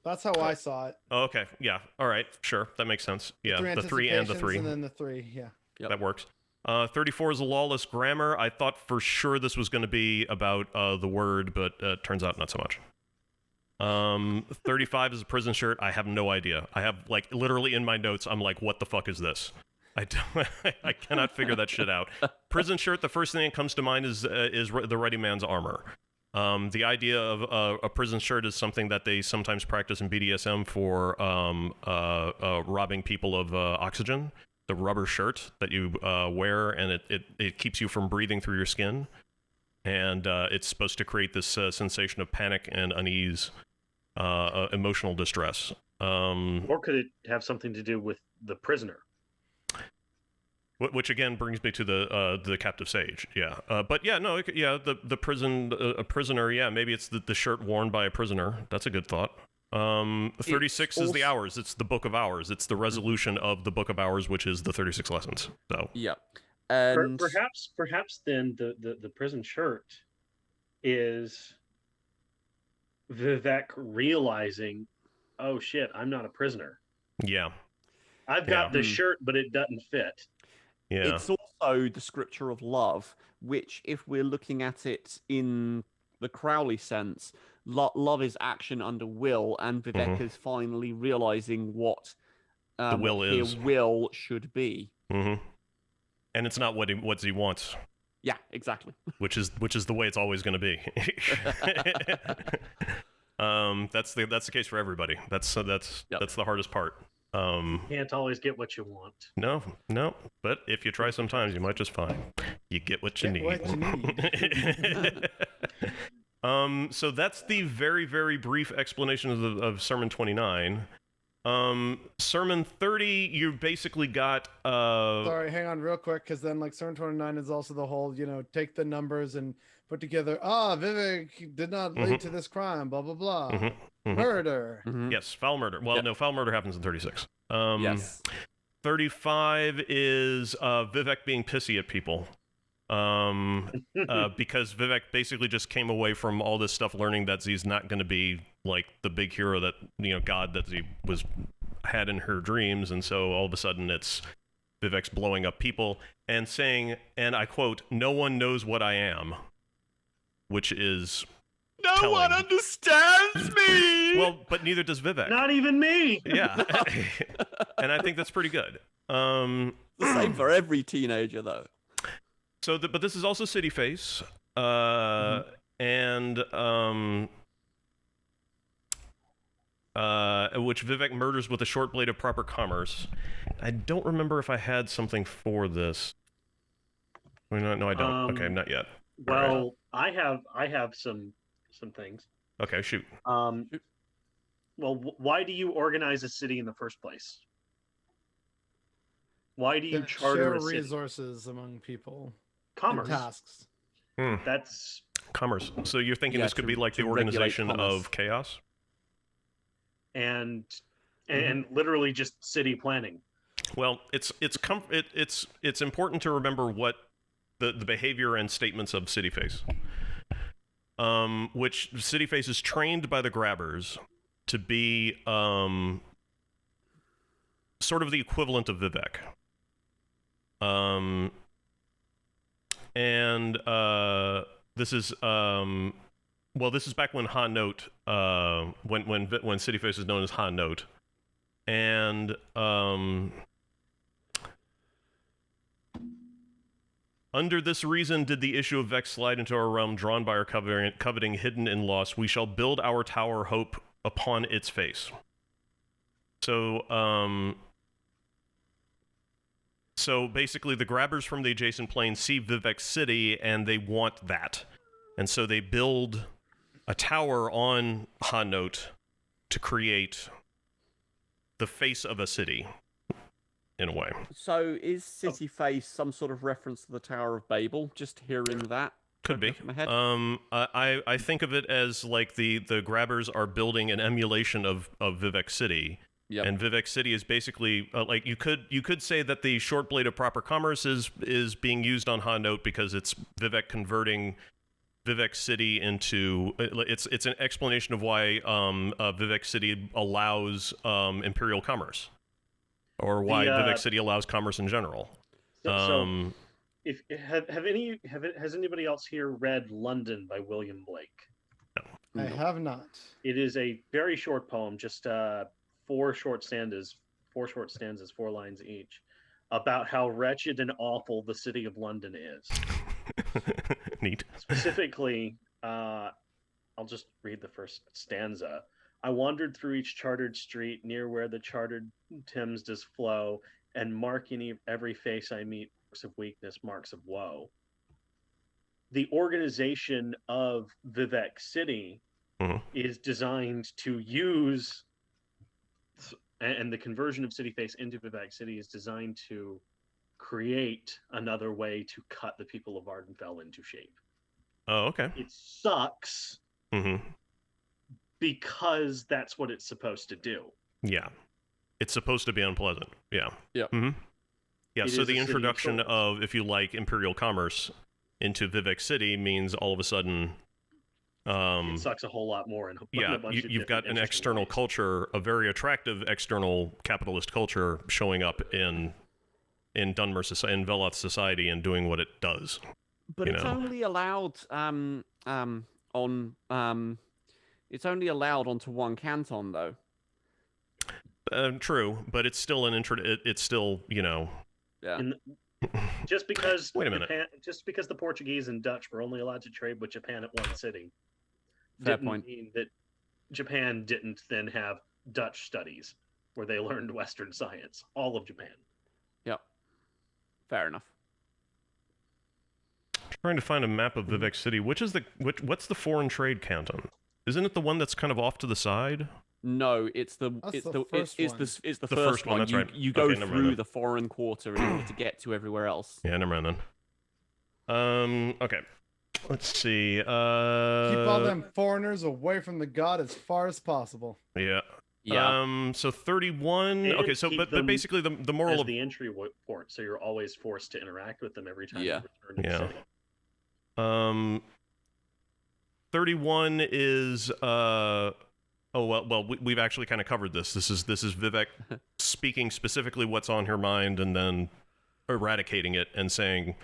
That's how I saw it. Oh, okay. Yeah. All right. Sure. That makes sense. Yeah. The 3 and the 3. And then the 3. Yeah. Yep. That works. 34 is a lawless grammar. I thought for sure this was going to be about the word, but turns out not so much. 35 is a prison shirt. I have no idea. I have literally in my notes, I'm like, what the fuck is this? I cannot figure that shit out. Prison shirt. The first thing that comes to mind is the ready man's armor. The idea of a prison shirt is something that they sometimes practice in BDSM for robbing people of oxygen. The rubber shirt that you wear, and it keeps you from breathing through your skin. And it's supposed to create this sensation of panic and unease, emotional distress. Or could it have something to do with the prisoner? Which again brings me to the captive sage, but the prison, a prisoner, maybe it's the shirt worn by a prisoner. That's a good thought. 36 is the hours. It's the book of hours. It's the resolution of the book of hours, which is the 36 lessons. So and perhaps then the prison shirt is Vivec realizing, oh shit, I'm not a prisoner. Yeah, I've got the shirt, but it doesn't fit. Yeah. It's also the scripture of love, which, if we're looking at it in the Crowley sense, love is action under will, and Vivek is finally realizing what the will should be. And it's not what he wants. Yeah, exactly. Which is the way it's always going to be. That's the case for everybody. That's the hardest part. Can't always get what you want. No. But if you try sometimes, you might just find you get what you need. So that's the very, very brief explanation of Sermon 29. Sermon 30, you basically got Sorry, hang on real quick, because then like Sermon 29 is also the whole, take the numbers and put together, Vivek did not lead to this crime, blah blah blah. Murder. Yes, foul murder. Well, no, foul murder happens in 36. Yes. 35 is Vivek being pissy at people. Because Vivek basically just came away from all this stuff learning that he's not going to be like the big hero that, God that he had in her dreams. And so all of a sudden it's Vivek's blowing up people and saying, and I quote, "No one knows what I am," which is no one understands me. Well, but neither does Vivek. Not even me. Yeah. And I think that's pretty good. The same for every teenager though. So, but this is also City Face, and which Vivek murders with a short blade of proper commerce. I don't remember if I had something for this. No, I don't. Okay, not yet. Well, right. I have some things. Okay, shoot. Well, why do you organize a city in the first place? Why do you charter a city? Resources among people? Commerce. Tasks. That's commerce. So you're thinking this could be like the organization of chaos? And literally just city planning. Well, it's important to remember what the behavior and statements of City Face. Which City Face is trained by the Grabbers to be sort of the equivalent of Vivek. And this is this is back when Ha Note, when City Face is known as Ha Note, and under this reason did the issue of Vex slide into our realm, drawn by our coveting, hidden in loss. We shall build our tower hope upon its face. So basically the Grabbers from the adjacent plane see Vivek City and they want that. And so they build a tower on Ha Note to create the face of a city, in a way. So is City Face some sort of reference to the Tower of Babel? Just hearing that. Could be. I think of it as like the Grabbers are building an emulation of Vivek City. Yep. And Vivek City is basically like you could say that the short blade of proper commerce is being used on Ha Note because it's Vivek converting Vivek City into it's an explanation of why Vivek City allows imperial commerce, or why Vivek City allows commerce in general. Has anybody else here read London by William Blake? No. I have not. It is a very short poem, just 4 short stanzas, 4 lines each, about how wretched and awful the city of London is. Neat. Specifically, I'll just read the first stanza. I wandered through each chartered street, near where the chartered Thames does flow, and mark in every face I meet marks of weakness, marks of woe. The organization of Vivek City is designed to use, and the conversion of City Face into Vivek City is designed to create another way to cut the people of Ardenfell into shape. Oh, okay. It sucks because that's what it's supposed to do. Yeah. It's supposed to be unpleasant. Yeah. Yeah. Yeah, so the introduction of, if you like, imperial commerce into Vivek City means all of a sudden it sucks a whole lot more. You've got an external culture, a very attractive external capitalist culture showing up in Dunmer society, in Veloth society, and doing what it does. But it's only allowed on It's only allowed onto one canton, though. True, but it's still it's still, Yeah. Just because Wait a minute. Just because the Portuguese and Dutch were only allowed to trade with Japan at one sitting, Fair didn't point. mean that Japan didn't then have Dutch studies where they learned Western science. All of Japan. Yep. Fair enough. Trying to find a map of Vivec City. What's the foreign trade canton? Isn't it the one that's kind of off to the side? No, it's the first one. That's right. You go through the foreign quarter in order to get to everywhere else. Yeah, never mind then. Okay. Let's see. Keep all them foreigners away from the god as far as possible. Yeah. Yeah. So 31. And okay. So, but basically the moral of the entry port, so you're always forced to interact with them every time Yeah. you return to the city. 31 is we've actually kind of covered this. This is Vivec speaking specifically what's on her mind and then eradicating it and saying,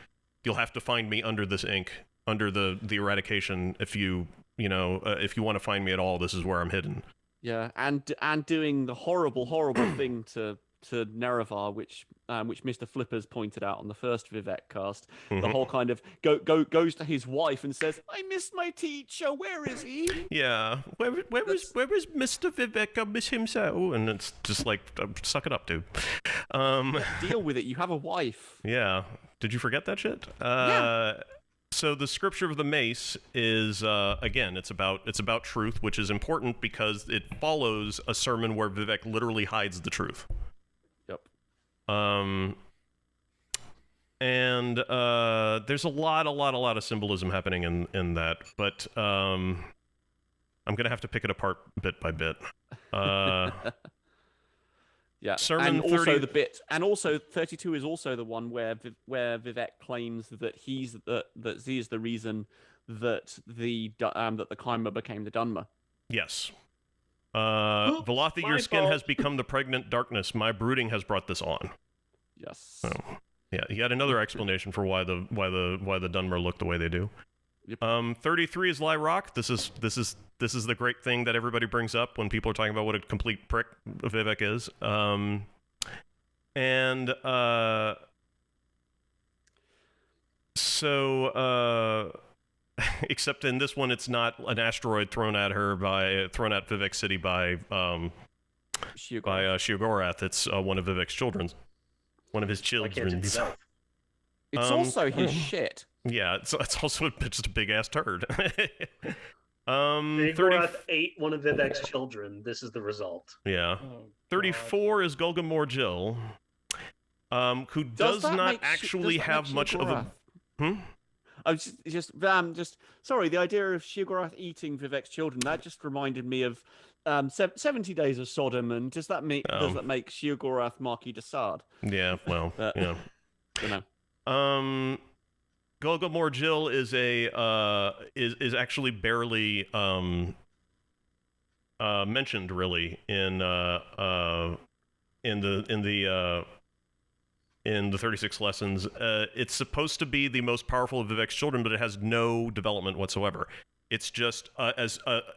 you'll have to find me under this ink, under the eradication. If you want to find me at all, this is where I'm hidden. Yeah, and doing the horrible thing to Nerevar, which Mr. Flippers pointed out on the first Vivec cast. Mm-hmm. The whole kind of goes to his wife and says, "I miss my teacher. Where is he?" Yeah, where is Mr. Vivec? I miss him so. And it's just like, suck it up, dude. Deal with it. You have a wife. Yeah. Did you forget that shit? Yeah. So the scripture of the mace is again, it's about truth, which is important because it follows a sermon where Vivec literally hides the truth. Yep. And there's a lot of symbolism happening in that, but I'm gonna have to pick it apart bit by bit. Yeah, Sermon and also 30... the bit, and also 32 is also the one where Vivec claims that he is the reason that the Kaimer became the Dunmer. Yes. Velothi, your skin has become the pregnant darkness. My brooding has brought this on. Yes. So, yeah, he had another explanation for why the Dunmer look the way they do. Yep. 33 is Lyrock. This is the great thing that everybody brings up when people are talking about what a complete prick Vivec is. Except in this one, it's not an asteroid thrown at Vivec City by Sheogorath. It's one of Vivec's children. One of his children. It's also his shit. Yeah, it's also just a big ass turd. Sheogorath ate one of Vivec's children. This is the result. Yeah. 34 is Golgamore Jill, who does not actually have much of a. I was just sorry. The idea of Sheogorath eating Vivec's children, that just reminded me of 70 Days of Sodom, and does that make Sheogorath Marquis de Sade? Yeah, well, yeah. You know. Golgamore Jill is is actually barely mentioned really in the 36 lessons. It's supposed to be the most powerful of Vivec's children, but it has no development whatsoever. It's just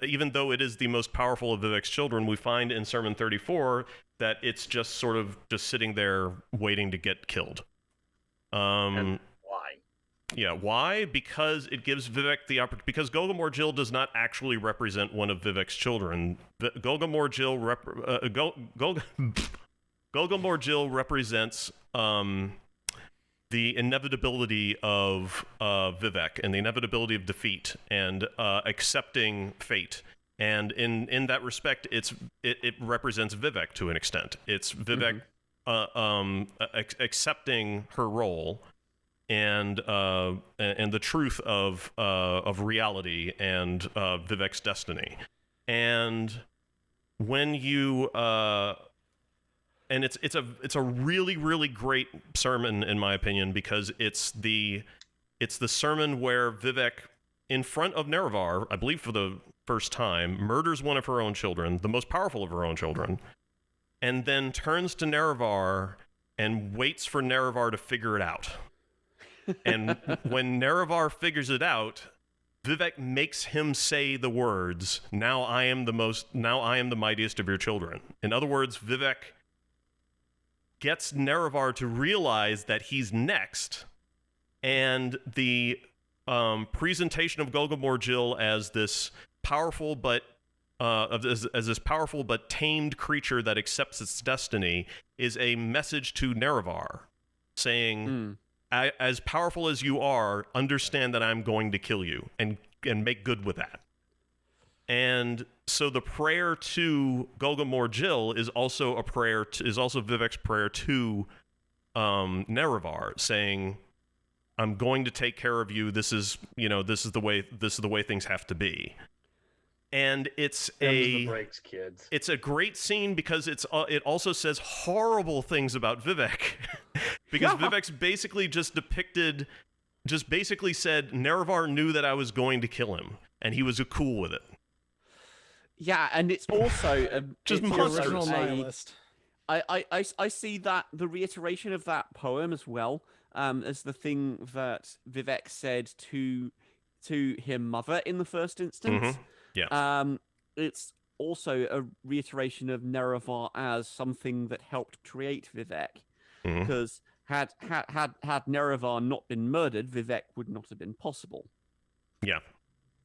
even though it is the most powerful of Vivec's children, we find in Sermon 34 that it's just sort of just sitting there waiting to get killed. And why? Yeah, why? Because it gives Vivec the opportunity. Because Golgamore Jill does not actually represent one of Vivec's children. Golgamore Jill Golgamore Jill represents the inevitability of Vivec and the inevitability of defeat and accepting fate. And in that respect, it represents Vivec to an extent. It's Vivec accepting her role and the truth of reality and Vivec's destiny. And when you and it's a really, really great sermon in my opinion, because it's the sermon where Vivec, in front of Nerevar, I believe for the first time, murders one of her own children, the most powerful of her own children, and then turns to Nerevar and waits for Nerevar to figure it out. And when Nerevar figures it out, Vivec makes him say the words, now I am the mightiest of your children. In other words, Vivec gets Nerevar to realize that he's next, and the presentation of Gulgamore as this powerful but as this powerful but tamed creature that accepts its destiny is a message to Nerevar, saying, as powerful as you are, understand that I'm going to kill you and make good with that. And so the prayer to Gulgamore is also Vivec's prayer to Nerevar, saying, I'm going to take care of you. This is the way things have to be. And it's breaks, kids. It's a great scene because it also says horrible things about Vivec. Because Vivec's basically basically said Nerevar knew that I was going to kill him, and he was cool with it. Yeah, and it's also just original nihilist. I see that the reiteration of that poem as well, as the thing that Vivec said to his mother in the first instance. Mm-hmm. Yeah. It's also a reiteration of Nerevar as something that helped create Vivec, because had Nerevar not been murdered, Vivec would not have been possible. Yeah.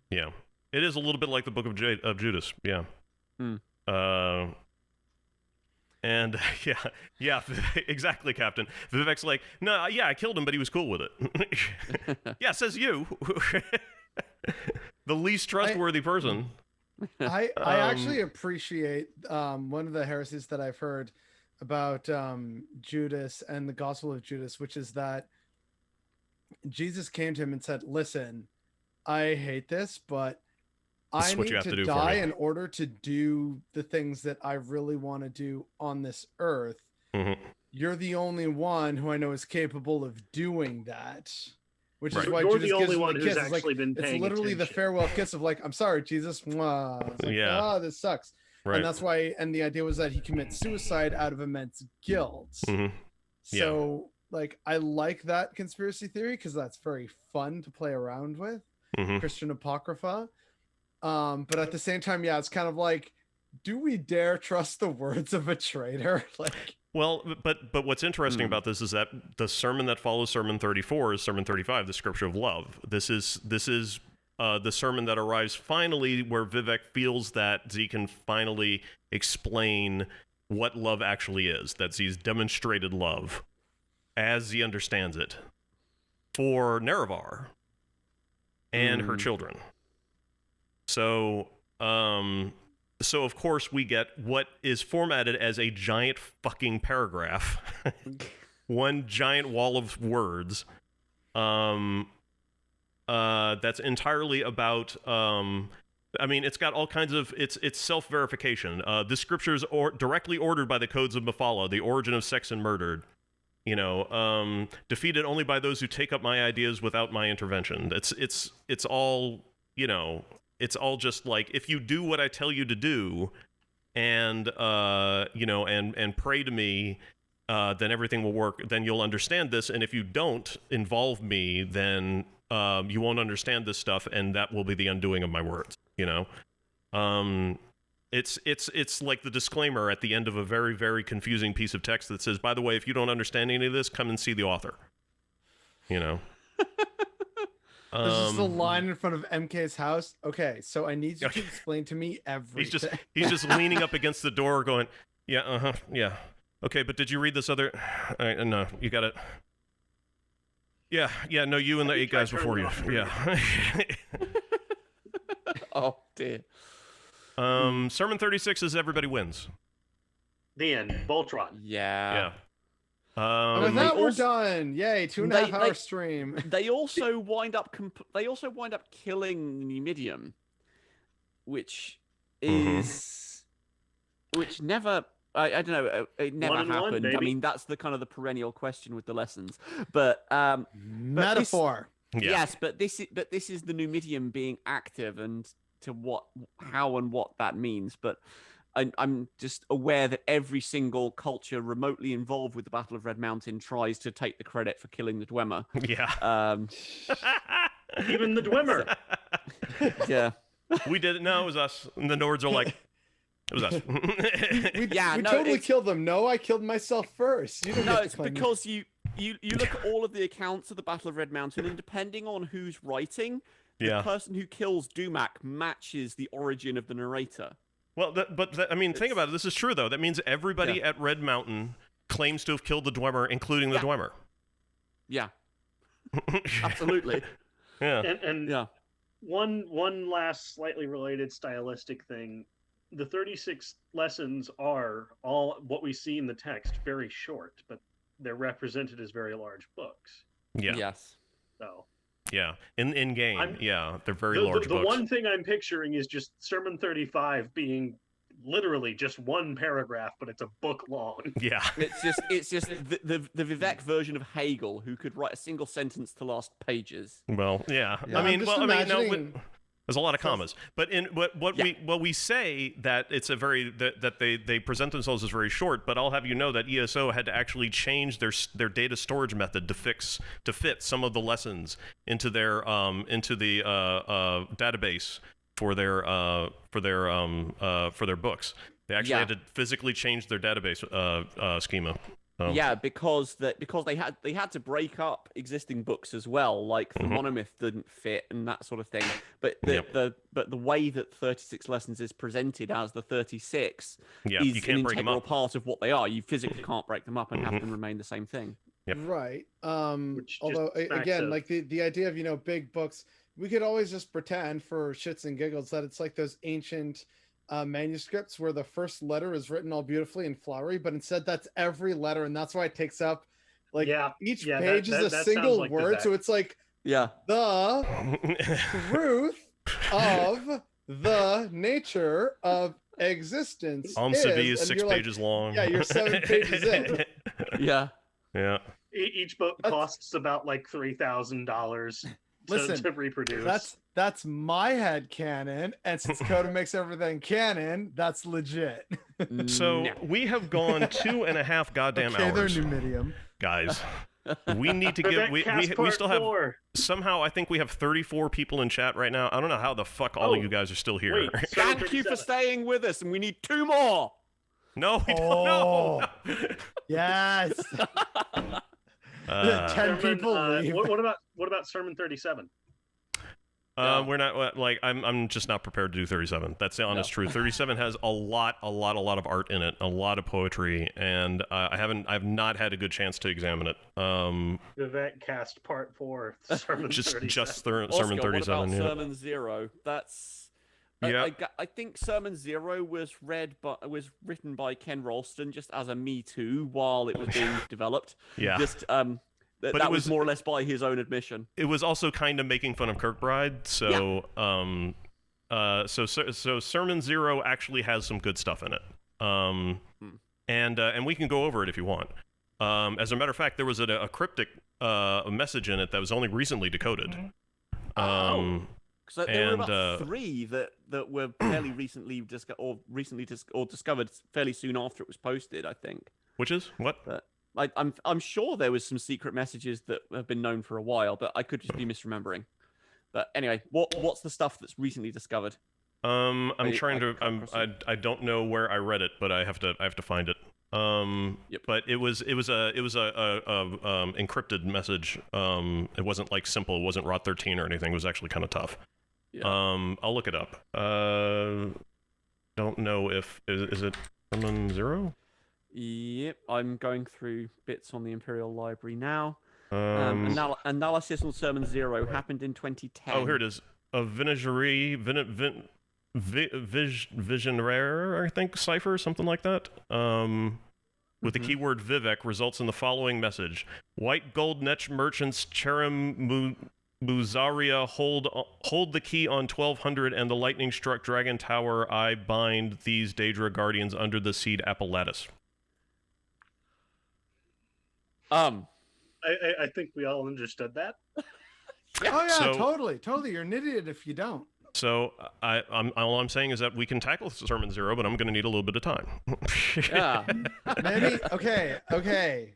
Yeah. It is a little bit like the Book of Judas. Yeah. And yeah, exactly, Captain. Vivec's like, no, yeah, I killed him, but he was cool with it. Yeah, says you. The least trustworthy person. I actually appreciate one of the heresies that I've heard about Judas and the Gospel of Judas, which is that Jesus came to him and said, listen, I hate this, but I need to die in order to do the things that I really want to do on this earth. Mm-hmm. You're the only one who I know is capable of doing that. Which is why You're Judas the only gives one him a who's kiss. actually been paying It's literally attention. the farewell kiss of like, I'm sorry, Jesus. Mwah. It's like, this sucks. Right. And that's why, and the idea was that he commits suicide out of immense guilt. Mm-hmm. So like, I like that conspiracy theory because that's very fun to play around with. Christian Apocrypha. But at the same time, it's kind of like, do we dare trust the words of a traitor? Well, but what's interesting about this is that the sermon that follows Sermon 34 is Sermon 35, the Scripture of Love. This is the sermon that arrives finally where Vivec feels that Z can finally explain what love actually is, that Z's demonstrated love as Z understands it for Nerevar and her children. So of course we get what is formatted as a giant fucking paragraph, one giant wall of words, that's entirely about. I mean, it's got all kinds of it's self-verification. This scripture is directly ordered by the codes of Mephala, the origin of sex and murder. Defeated only by those who take up my ideas without my intervention. It's all, it's all just like, if you do what I tell you to do, and and pray to me, then everything will work. Then you'll understand this. And if you don't involve me, then you won't understand this stuff, and that will be the undoing of my words. It's like the disclaimer at the end of a very, very confusing piece of text that says, by the way, if you don't understand any of this, come and see the author. This is the line in front of MK's house. Okay, so I need you to explain to me everything. He's just leaning up against the door going, yeah. Okay, but did you read this other? No, you got it. Yeah, no, you and the 8 guys before you. Yeah. Oh, dear. Sermon 36 is everybody wins. The end. Voltron. Yeah. With that, we're done. Yay! 2.5 hour stream. They also wind up killing Numidium, which is which never. I don't know. It never happened. I mean, that's the kind of the perennial question with the lessons. But metaphor. Yes, but this is the Numidium being active, and to how and what that means. But I'm just aware that every single culture remotely involved with the Battle of Red Mountain tries to take the credit for killing the Dwemer. Yeah. Even the Dwemer. Yeah. We did it. No, it was us. And the Nords are like, it was us. We totally killed them. No, I killed myself first. You No, it's because you look at all of the accounts of the Battle of Red Mountain, and depending on who's writing, the person who kills Dumak matches the origin of the narrator. Well, I mean, think about it. This is true, though. That means everybody at Red Mountain claims to have killed the Dwemer, including the Dwemer. Yeah. Absolutely. Yeah. And one last slightly related stylistic thing. The 36 lessons are all what we see in the text, very short, but they're represented as very large books. Yeah. Yes. So. Yeah. In game, they're very large books. The one thing I'm picturing is just Sermon 35 being literally just one paragraph, but it's a book long. Yeah. It's just the Vivec version of Hegel, who could write a single sentence to last pages. Well, yeah. I mean, there's a lot of commas, but what we say that it's a very that they present themselves as very short, but I'll have you know that ESO had to actually change their data storage method to fit some of the lessons into their database for their books. They actually had to physically change their database schema. Yeah, because they had to break up existing books as well, like the monomyth didn't fit and that sort of thing. But the way that 36 lessons is presented as the 36 is an integral part of what they are. You physically can't break them up and have them remain the same thing. Yep. Right. Although again, like the idea of big books, we could always just pretend for shits and giggles that it's like those ancient manuscripts where the first letter is written all beautifully and flowery, but instead that's every letter, and that's why it takes up each page is a single word. So it's like the truth of the nature of existence. is 6 pages long. Yeah, you're 7 pages in. Yeah. Each book costs about like $3,000 to reproduce. That's my head canon, and since Coda makes everything canon, that's legit. So we have gone 2.5 goddamn hours. They're Numidium. Guys, we need to give we still have somehow I think we have 34 people in chat right now. I don't know how the fuck all of you guys are still here. Wait, thank you for staying with us, and we need 2 more. No, we don't know. Yes. 10 people leave. What about Sermon 37? We're not I'm just not prepared to do 37. That's the honest truth. 37 has a lot of art in it, a lot of poetry, and I've not had a good chance to examine it. Vivec Cast Part 4, Sermon 37. Just Sermon Oscar, 37. What about Sermon 0? That's I think Sermon 0 was written by Ken Ralston just as a Me Too while it was being developed. Yeah. Just that was more or less by his own admission. It was also kind of making fun of Kirkbride, so so Sermon 0 actually has some good stuff in it. And we can go over it if you want. As a matter of fact, there was a cryptic message in it that was only recently decoded. So there were about 3 that were fairly recently discovered fairly soon after it was posted, I think. Which is what? But I'm sure there was some secret messages that have been known for a while, but I could just be misremembering. But anyway, what's the stuff that's recently discovered? I don't know where I read it, but I have to find it. But it was a encrypted message. It wasn't like simple. It wasn't Rot 13 or anything. It was actually kind of tough. Yeah. I'll look it up. Don't know if is it Sermon 0? Yep, I'm going through bits on the Imperial Library now. Analysis on Sermon 0 happened in 2010. Oh, here it is. A Visionary, I think, cipher, something like that. With the keyword Vivec results in the following message: White gold net merchants Cherim Muzaria hold the key on 1200 and the lightning struck Dragon Tower. I bind these Daedra guardians under the seed appellatus. I think we all understood that. Yeah. Oh yeah, totally. You're an idiot if you don't. So all I'm saying is that we can tackle Sermon 0, but I'm going to need a little bit of time. Yeah. Maybe. Okay.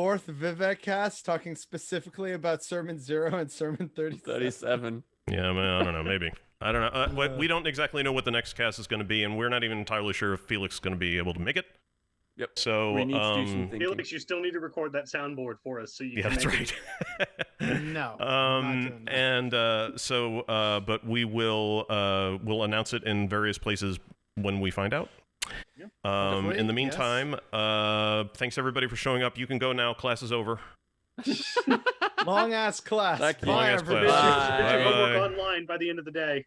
fourth Vivec cast talking specifically about Sermon 0 and Sermon 37. Yeah, man, I don't know. Maybe. I don't know. We don't exactly know what the next cast is going to be, and we're not even entirely sure if Felix is going to be able to make it. Yep. So we need to do some thinking. Felix, you still need to record that soundboard for us, so you can that's make right. No. But we will we'll announce it in various places when we find out. Yeah. In the meantime, thanks everybody for showing up. You can go now. Class is over. Long ass class. Thank you. Long Bye, ass everybody. class. Get your Bye-bye. homework online by the end of the day.